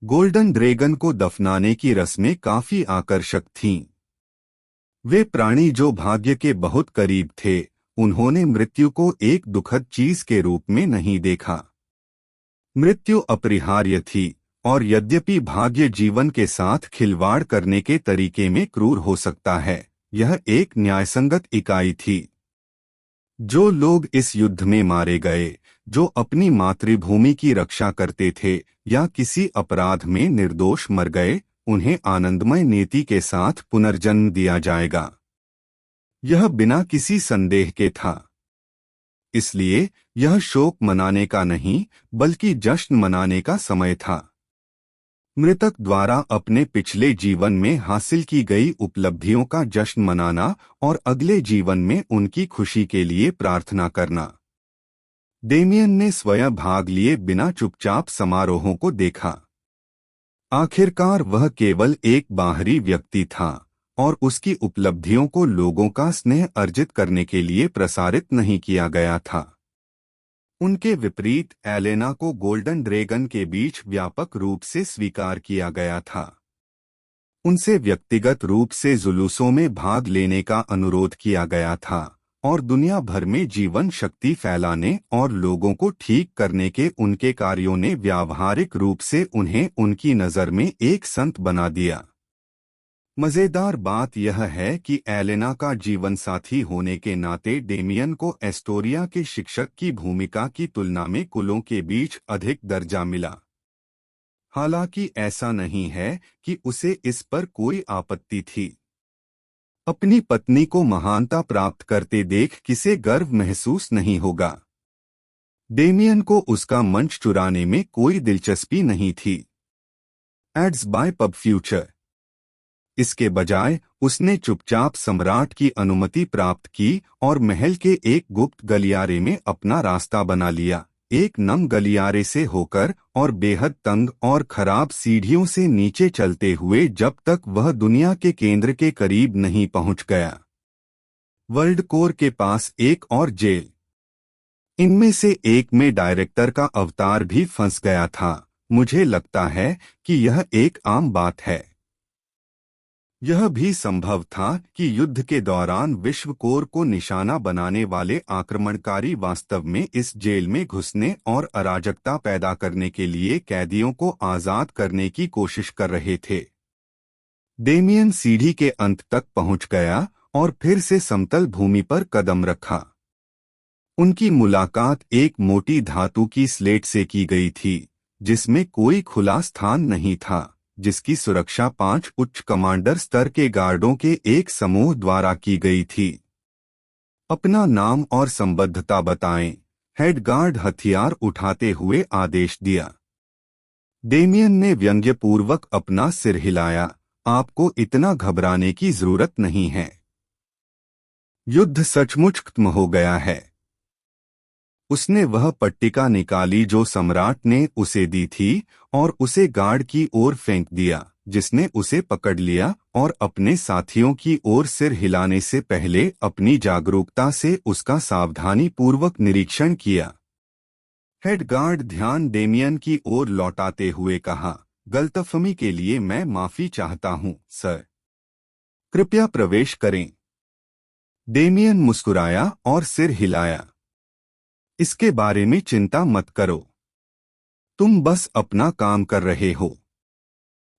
गोल्डन ड्रैगन को दफनाने की रस्में काफी आकर्षक थीं। वे प्राणी जो भाग्य के बहुत करीब थे, उन्होंने मृत्यु को एक दुखद चीज के रूप में नहीं देखा। मृत्यु अपरिहार्य थी और यद्यपि भाग्य जीवन के साथ खिलवाड़ करने के तरीके में क्रूर हो सकता है, यह एक न्यायसंगत इकाई थी। जो लोग इस युद्ध में मारे गए, जो अपनी मातृभूमि की रक्षा करते थे या किसी अपराध में निर्दोष मर गए, उन्हें आनंदमय नीति के साथ पुनर्जन्म दिया जाएगा। यह बिना किसी संदेह के था। इसलिए यह शोक मनाने का नहीं बल्कि जश्न मनाने का समय था। मृतक द्वारा अपने पिछले जीवन में हासिल की गई उपलब्धियों का जश्न मनाना और अगले जीवन में उनकी खुशी के लिए प्रार्थना करना। डेमियन ने स्वयं भाग लिए बिना चुपचाप समारोहों को देखा। आखिरकार वह केवल एक बाहरी व्यक्ति था और उसकी उपलब्धियों को लोगों का स्नेह अर्जित करने के लिए प्रसारित नहीं किया गया था। उनके विपरीत एलेना को गोल्डन ड्रैगन के बीच व्यापक रूप से स्वीकार किया गया था। उनसे व्यक्तिगत रूप से जुलूसों में भाग लेने का अनुरोध किया गया था और दुनिया भर में जीवन शक्ति फैलाने और लोगों को ठीक करने के उनके कार्यों ने व्यावहारिक रूप से उन्हें उनकी नज़र में एक संत बना दिया। मजेदार बात यह है कि एलेना का जीवनसाथी होने के नाते डेमियन को एस्टोरिया के शिक्षक की भूमिका की तुलना में कुलों के बीच अधिक दर्जा मिला। हालांकि ऐसा नहीं है कि उसे इस पर कोई आपत्ति थी। अपनी पत्नी को महानता प्राप्त करते देख किसे गर्व महसूस नहीं होगा। डेमियन को उसका मंच चुराने में कोई दिलचस्पी नहीं थी। Ads by PubFuture. इसके बजाय उसने चुपचाप सम्राट की अनुमति प्राप्त की और महल के एक गुप्त गलियारे में अपना रास्ता बना लिया, एक नम गलियारे से होकर और बेहद तंग और खराब सीढ़ियों से नीचे चलते हुए जब तक वह दुनिया के केंद्र के करीब नहीं पहुंच गया। वर्ल्ड कोर के पास एक और जेल। इनमें से एक में डायरेक्टर का अवतार भी फंस गया था। मुझे लगता है कि यह एक आम बात है। यह भी संभव था कि युद्ध के दौरान विश्व कोर को निशाना बनाने वाले आक्रमणकारी वास्तव में इस जेल में घुसने और अराजकता पैदा करने के लिए कैदियों को आजाद करने की कोशिश कर रहे थे। डेमियन सीढ़ी के अंत तक पहुंच गया और फिर से समतल भूमि पर कदम रखा। उनकी मुलाकात एक मोटी धातु की स्लेट से की गई थी, जिसमें कोई खुला स्थान नहीं था, जिसकी सुरक्षा 5 उच्च कमांडर स्तर के गार्डों के एक समूह द्वारा की गई थी। अपना नाम और संबद्धता बताएं, हेड गार्ड हथियार उठाते हुए आदेश दिया। डेमियन ने व्यंग्यपूर्वक अपना सिर हिलाया। आपको इतना घबराने की जरूरत नहीं है। युद्ध सचमुच खत्म हो गया है। उसने वह पट्टिका निकाली जो सम्राट ने उसे दी थी और उसे गार्ड की ओर फेंक दिया, जिसने उसे पकड़ लिया और अपने साथियों की ओर सिर हिलाने से पहले अपनी जागरूकता से उसका सावधानी पूर्वक निरीक्षण किया। हेड गार्ड ध्यान डेमियन की ओर लौटाते हुए कहा, गलतफहमी के लिए मैं माफी चाहता हूं, सर। कृपया प्रवेश करें। डेमियन मुस्कुराया और सिर हिलाया। इसके बारे में चिंता मत करो, तुम बस अपना काम कर रहे हो।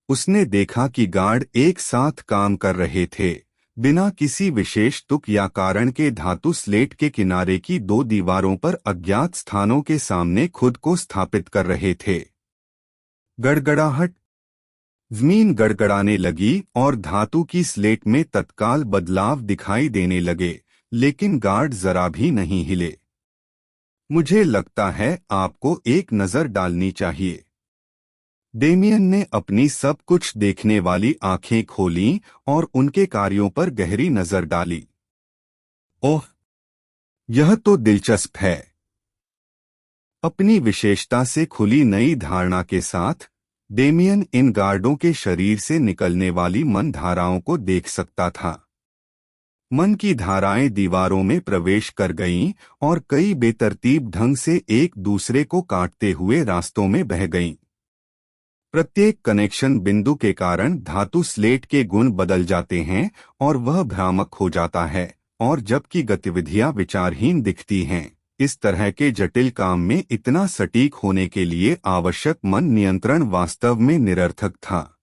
उसने देखा कि गार्ड एक साथ काम कर रहे थे, बिना किसी विशेष तुक या कारण के धातु स्लेट के किनारे की दो दीवारों पर अज्ञात स्थानों के सामने खुद को स्थापित कर रहे थे। गड़गड़ाहट। जमीन गड़गड़ाने लगी और धातु की स्लेट में तत्काल बदलाव दिखाई देने लगे, लेकिन गार्ड जरा भी नहीं हिले। मुझे लगता है आपको एक नजर डालनी चाहिए। डेमियन ने अपनी सब कुछ देखने वाली आंखें खोलीं और उनके कार्यों पर गहरी नजर डाली। ओह, यह तो दिलचस्प है। अपनी विशेषता से खुली नई धारणा के साथ डेमियन इन गार्डों के शरीर से निकलने वाली मन धाराओं को देख सकता था। मन की धाराएं दीवारों में प्रवेश कर गईं और कई बेतरतीब ढंग से एक दूसरे को काटते हुए रास्तों में बह गईं। प्रत्येक कनेक्शन बिंदु के कारण धातु स्लेट के गुण बदल जाते हैं और वह भ्रामक हो जाता है, और जबकि गतिविधियां विचारहीन दिखती हैं। इस तरह के जटिल काम में इतना सटीक होने के लिए आवश्यक मन नियंत्रण वास्तव में निरर्थक था।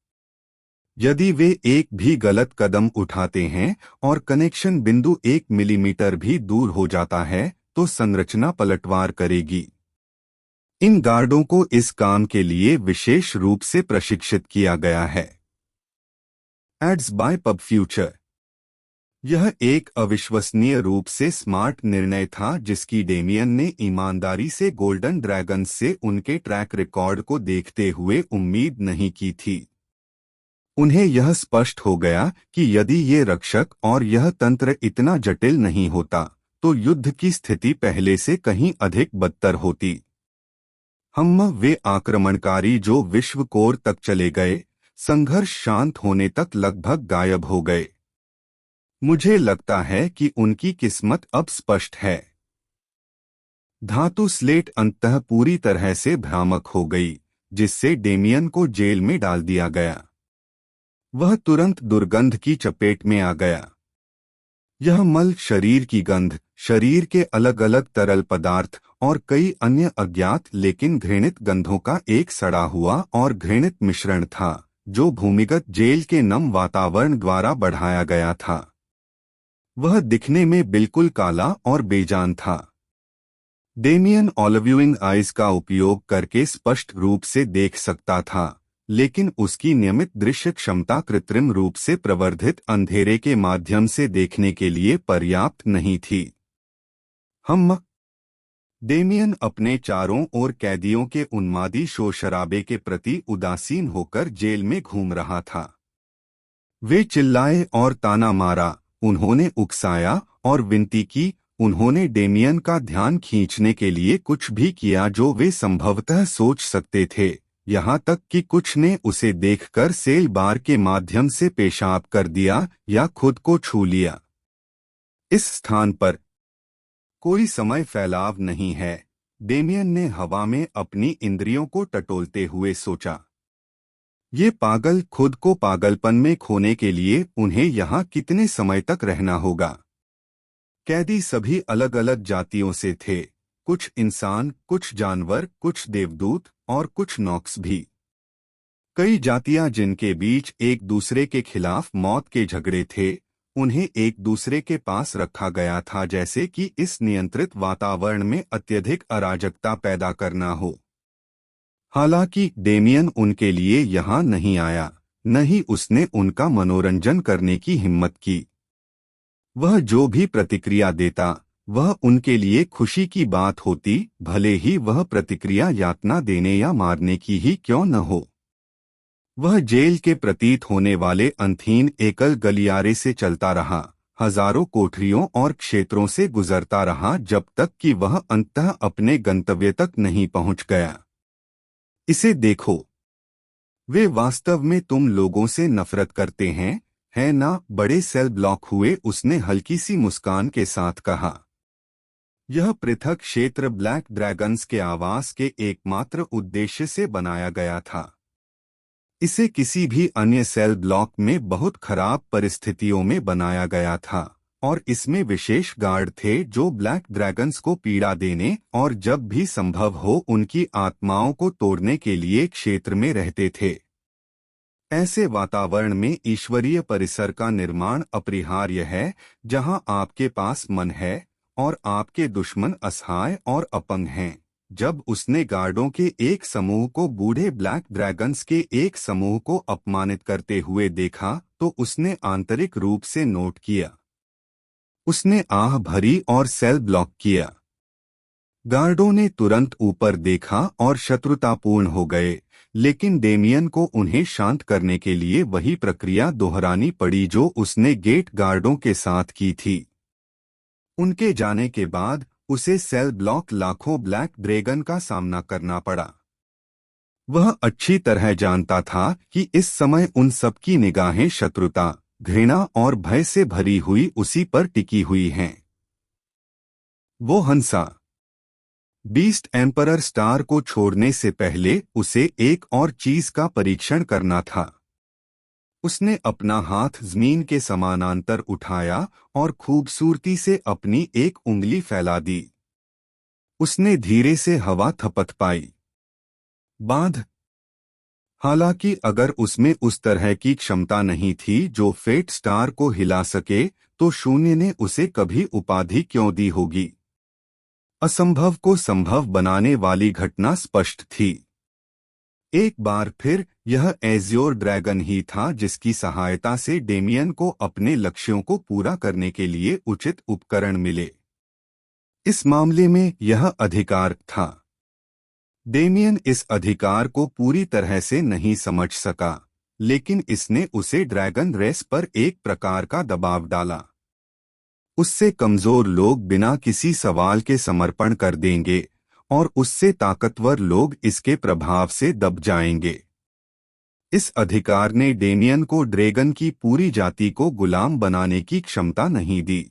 यदि वे एक भी गलत कदम उठाते हैं और कनेक्शन बिंदु 1 मिलीमीटर भी दूर हो जाता है, तो संरचना पलटवार करेगी। इन गार्डों को इस काम के लिए विशेष रूप से प्रशिक्षित किया गया है। Ads by PubFuture. यह एक अविश्वसनीय रूप से स्मार्ट निर्णय था जिसकी डेमियन ने ईमानदारी से गोल्डन ड्रैगन्स से उनके ट्रैक रिकॉर्ड को देखते हुए उम्मीद नहीं की थी। उन्हें यह स्पष्ट हो गया कि यदि ये रक्षक और यह तंत्र इतना जटिल नहीं होता, तो युद्ध की स्थिति पहले से कहीं अधिक बदतर होती। वे आक्रमणकारी जो विश्व कोर तक चले गए, संघर्ष शांत होने तक लगभग गायब हो गए। मुझे लगता है कि उनकी किस्मत अब स्पष्ट है। धातु स्लेट अंततः पूरी तरह से भ्रामक हो गई, जिससे डेमियन को जेल में डाल दिया गया। वह तुरंत दुर्गंध की चपेट में आ गया। यह मल, शरीर की गंध, शरीर के अलग अलग तरल पदार्थ और कई अन्य अज्ञात लेकिन घृणित गंधों का एक सड़ा हुआ और घृणित मिश्रण था, जो भूमिगत जेल के नम वातावरण द्वारा बढ़ाया गया था। वह दिखने में बिल्कुल काला और बेजान था। डेमियन ऑलव्यूइंग आइज का उपयोग करके स्पष्ट रूप से देख सकता था, लेकिन उसकी नियमित दृश्य क्षमता कृत्रिम रूप से प्रवर्धित अंधेरे के माध्यम से देखने के लिए पर्याप्त नहीं थी। डेमियन अपने चारों ओर कैदियों के उन्मादी शोर शराबे के प्रति उदासीन होकर जेल में घूम रहा था। वे चिल्लाए और ताना मारा, उन्होंने उकसाया और विनती की, उन्होंने डेमियन का ध्यान खींचने के लिए कुछ भी किया जो वे संभवतः सोच सकते थे, यहाँ तक कि कुछ ने उसे देखकर सेल बार के माध्यम से पेशाब कर दिया या खुद को छू लिया। इस स्थान पर कोई समय फैलाव नहीं है, डेमियन ने हवा में अपनी इंद्रियों को टटोलते हुए सोचा। ये पागल खुद को पागलपन में खोने के लिए उन्हें यहाँ कितने समय तक रहना होगा। कैदी सभी अलग अलग जातियों से थे, कुछ इंसान, कुछ जानवर, कुछ देवदूत और कुछ नॉक्स भी। कई जातियां जिनके बीच एक दूसरे के खिलाफ मौत के झगड़े थे, उन्हें एक दूसरे के पास रखा गया था जैसे कि इस नियंत्रित वातावरण में अत्यधिक अराजकता पैदा करना हो। हालांकि डेमियन उनके लिए यहाँ नहीं आया, न ही उसने उनका मनोरंजन करने की हिम्मत की। वह जो भी प्रतिक्रिया देता, वह उनके लिए खुशी की बात होती, भले ही वह प्रतिक्रिया यातना देने या मारने की ही क्यों न हो। वह जेल के प्रतीत होने वाले अंतहीन एकल गलियारे से चलता रहा, हजारों कोठरियों और क्षेत्रों से गुजरता रहा जब तक कि वह अंततः अपने गंतव्य तक नहीं पहुंच गया। इसे देखो, वे वास्तव में तुम लोगों से नफरत करते हैं, है ना? बड़े सेल ब्लॉक हुए, उसने हल्की सी मुस्कान के साथ कहा। यह पृथक क्षेत्र ब्लैक ड्रैगन्स के आवास के एकमात्र उद्देश्य से बनाया गया था। इसे किसी भी अन्य सेल ब्लॉक में बहुत खराब परिस्थितियों में बनाया गया था और इसमें विशेष गार्ड थे जो ब्लैक ड्रैगन्स को पीड़ा देने और जब भी संभव हो उनकी आत्माओं को तोड़ने के लिए क्षेत्र में रहते थे। ऐसे वातावरण में ईश्वरीय परिसर का निर्माण अपरिहार्य है जहां आपके पास मन है और आपके दुश्मन असहाय और अपंग हैं। जब उसने गार्डों के एक समूह को बूढ़े ब्लैक ड्रैगन्स के एक समूह को अपमानित करते हुए देखा तो उसने आंतरिक रूप से नोट किया। उसने आह भरी और सेल ब्लॉक किया। गार्डों ने तुरंत ऊपर देखा और शत्रुतापूर्ण हो गए, लेकिन डेमियन को उन्हें शांत करने के लिए वही प्रक्रिया दोहरानी पड़ी जो उसने गेट गार्डों के साथ की थी। उनके जाने के बाद उसे सेल ब्लॉक लाखों ब्लैक ड्रैगन का सामना करना पड़ा। वह अच्छी तरह जानता था कि इस समय उन सबकी निगाहें शत्रुता, घृणा और भय से भरी हुई उसी पर टिकी हुई हैं। वो हंसा। बीस्ट एम्परर स्टार को छोड़ने से पहले उसे एक और चीज का परीक्षण करना था। उसने अपना हाथ जमीन के समानांतर उठाया और खूबसूरती से अपनी एक उंगली फैला दी। उसने धीरे से हवा थपथपाई। बांध। हालांकि अगर उसमें उस तरह की क्षमता नहीं थी जो फेट स्टार को हिला सके, तो शून्य ने उसे कभी उपाधि क्यों दी होगी। असंभव को संभव बनाने वाली घटना स्पष्ट थी। एक बार फिर यह एज़्योर ड्रैगन ही था जिसकी सहायता से डेमियन को अपने लक्ष्यों को पूरा करने के लिए उचित उपकरण मिले। इस मामले में यह अधिकार था। डेमियन इस अधिकार को पूरी तरह से नहीं समझ सका, लेकिन इसने उसे ड्रैगन रेस पर एक प्रकार का दबाव डाला। उससे कमजोर लोग बिना किसी सवाल के समर्पण कर देंगे और उससे ताकतवर लोग इसके प्रभाव से दब जाएंगे। इस अधिकार ने डेमियन को ड्रैगन की पूरी जाति को गुलाम बनाने की क्षमता नहीं दी।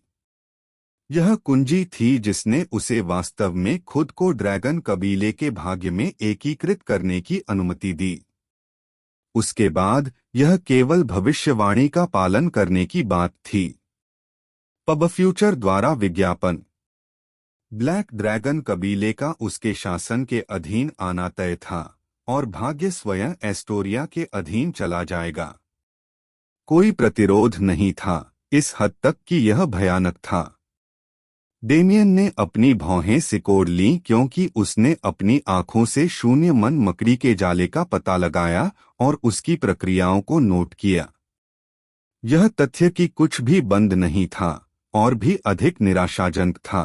यह कुंजी थी जिसने उसे वास्तव में खुद को ड्रैगन कबीले के भाग्य में एकीकृत करने की अनुमति दी। उसके बाद यह केवल भविष्यवाणी का पालन करने की बात थी। पब फ्यूचर द्वारा विज्ञापन। ब्लैक ड्रैगन कबीले का उसके शासन के अधीन आना तय था और भाग्य स्वयं एस्टोरिया के अधीन चला जाएगा। कोई प्रतिरोध नहीं था, इस हद तक कि यह भयानक था। डेमियन ने अपनी भौहें सिकोड़ लीं क्योंकि उसने अपनी आंखों से शून्य मन मकड़ी के जाले का पता लगाया और उसकी प्रक्रियाओं को नोट किया। यह तथ्य कि कुछ भी बंद नहीं था और भी अधिक निराशाजनक था।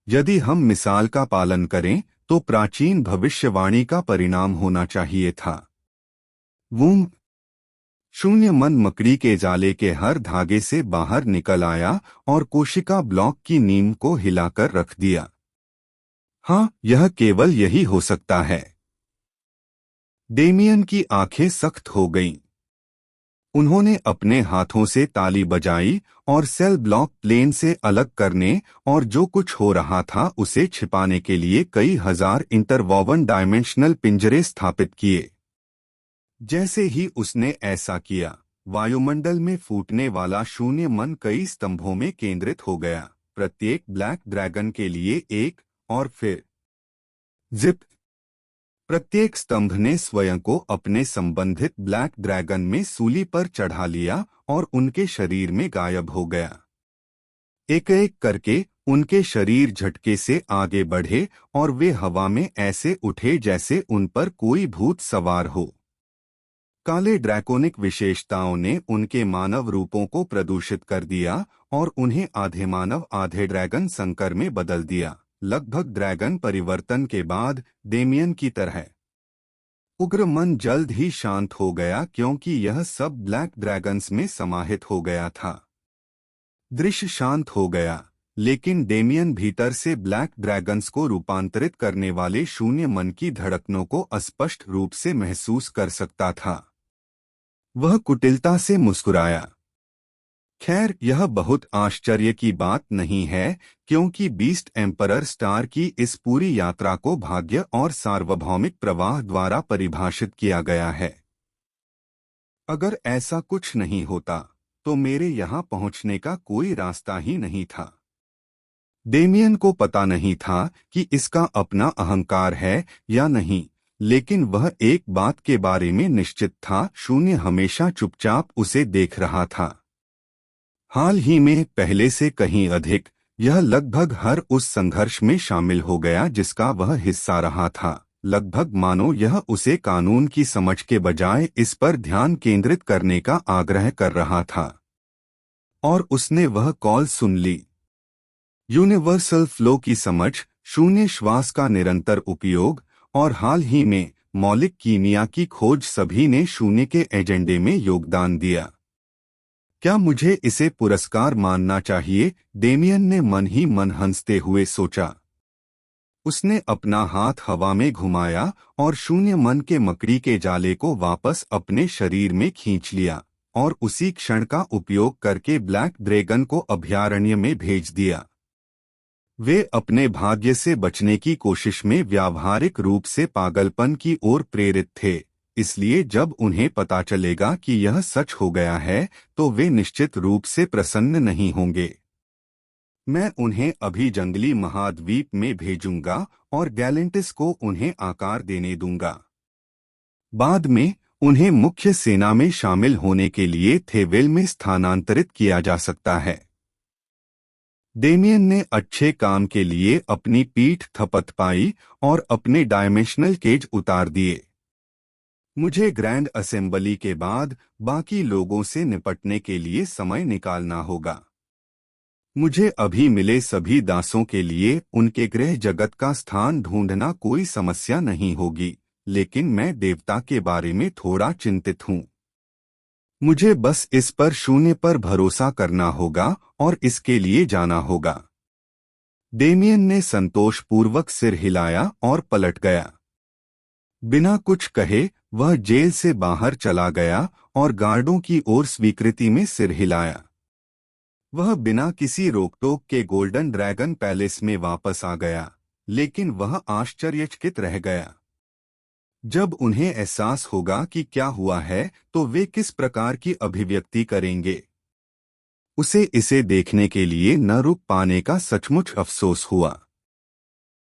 यदि हम मिसाल का पालन करें तो प्राचीन भविष्यवाणी का परिणाम होना चाहिए था। वूम। शून्य मन मकड़ी के जाले के हर धागे से बाहर निकल आया और कोशिका ब्लॉक की नींव को हिलाकर रख दिया। हाँ, यह केवल यही हो सकता है। डेमियन की आंखें सख्त हो गईं। उन्होंने अपने हाथों से ताली बजाई और सेल ब्लॉक प्लेन से अलग करने और जो कुछ हो रहा था उसे छिपाने के लिए कई हजार इंटरवॉवन डायमेंशनल पिंजरे स्थापित किए। जैसे ही उसने ऐसा किया, वायुमंडल में फूटने वाला शून्य मन कई स्तंभों में केंद्रित हो गया, प्रत्येक ब्लैक ड्रैगन के लिए एक, और फिर जिप। प्रत्येक स्तंभ ने स्वयं को अपने संबंधित ब्लैक ड्रैगन में सूली पर चढ़ा लिया और उनके शरीर में गायब हो गया। एक एक करके उनके शरीर झटके से आगे बढ़े और वे हवा में ऐसे उठे जैसे उन पर कोई भूत सवार हो। काले ड्रैकोनिक विशेषताओं ने उनके मानव रूपों को प्रदूषित कर दिया और उन्हें आधे मानव आधे ड्रैगन संकर में बदल दिया, लगभग ड्रैगन परिवर्तन के बाद डेमियन की तरह। उग्र मन जल्द ही शांत हो गया क्योंकि यह सब ब्लैक ड्रैगन्स में समाहित हो गया था। दृश्य शांत हो गया, लेकिन डेमियन भीतर से ब्लैक ड्रैगन्स को रूपांतरित करने वाले शून्य मन की धड़कनों को अस्पष्ट रूप से महसूस कर सकता था। वह कुटिलता से मुस्कुराया। खैर, यह बहुत आश्चर्य की बात नहीं है, क्योंकि बीस्ट एम्परर स्टार की इस पूरी यात्रा को भाग्य और सार्वभौमिक प्रवाह द्वारा परिभाषित किया गया है। अगर ऐसा कुछ नहीं होता, तो मेरे यहाँ पहुँचने का कोई रास्ता ही नहीं था। डेमियन को पता नहीं था कि इसका अपना अहंकार है या नहीं, लेकिन वह एक बात के बारे में निश्चित था, शून्य हमेशा चुपचाप उसे देख रहा था। हाल ही में पहले से कहीं अधिक, यह लगभग हर उस संघर्ष में शामिल हो गया जिसका वह हिस्सा रहा था, लगभग मानो यह उसे कानून की समझ के बजाय इस पर ध्यान केंद्रित करने का आग्रह कर रहा था। और उसने वह कॉल सुन ली। यूनिवर्सल फ्लो की समझ, शून्य श्वास का निरंतर उपयोग और हाल ही में मौलिक कीमिया की खोज सभी ने शून्य के एजेंडे में योगदान दिया। क्या मुझे इसे पुरस्कार मानना चाहिए? डेमियन ने मन ही मन हंसते हुए सोचा। उसने अपना हाथ हवा में घुमाया और शून्य मन के मकड़ी के जाले को वापस अपने शरीर में खींच लिया और उसी क्षण का उपयोग करके ब्लैक ड्रैगन को अभयारण्य में भेज दिया। वे अपने भाग्य से बचने की कोशिश में व्यावहारिक रूप से पागलपन की ओर प्रेरित थे, इसलिए जब उन्हें पता चलेगा कि यह सच हो गया है, तो वे निश्चित रूप से प्रसन्न नहीं होंगे। मैं उन्हें अभी जंगली महाद्वीप में भेजूंगा और गैलेंटिस को उन्हें आकार देने दूंगा। बाद में उन्हें मुख्य सेना में शामिल होने के लिए थेवेल में स्थानांतरित किया जा सकता है। डेमियन ने अच्छे काम के लिए अपनी पीठ थपथपाई और अपने डायमेंशनल केज उतार दिए। मुझे ग्रैंड असेंबली के बाद बाकी लोगों से निपटने के लिए समय निकालना होगा। मुझे अभी मिले सभी दासों के लिए उनके गृह जगत का स्थान ढूंढना कोई समस्या नहीं होगी, लेकिन मैं देवता के बारे में थोड़ा चिंतित हूँ। मुझे बस इस पर शून्य पर भरोसा करना होगा और इसके लिए जाना होगा। डेमियन ने संतोषपूर्वक सिर हिलाया और पलट गया। बिना कुछ कहे वह जेल से बाहर चला गया और गार्डों की ओर स्वीकृति में सिर हिलाया। वह बिना किसी रोकटोक के गोल्डन ड्रैगन पैलेस में वापस आ गया, लेकिन वह आश्चर्यचकित रह गया। जब उन्हें एहसास होगा कि क्या हुआ है, तो वे किस प्रकार की अभिव्यक्ति करेंगे। उसे इसे देखने के लिए न रुक पाने का सचमुच अफसोस हुआ।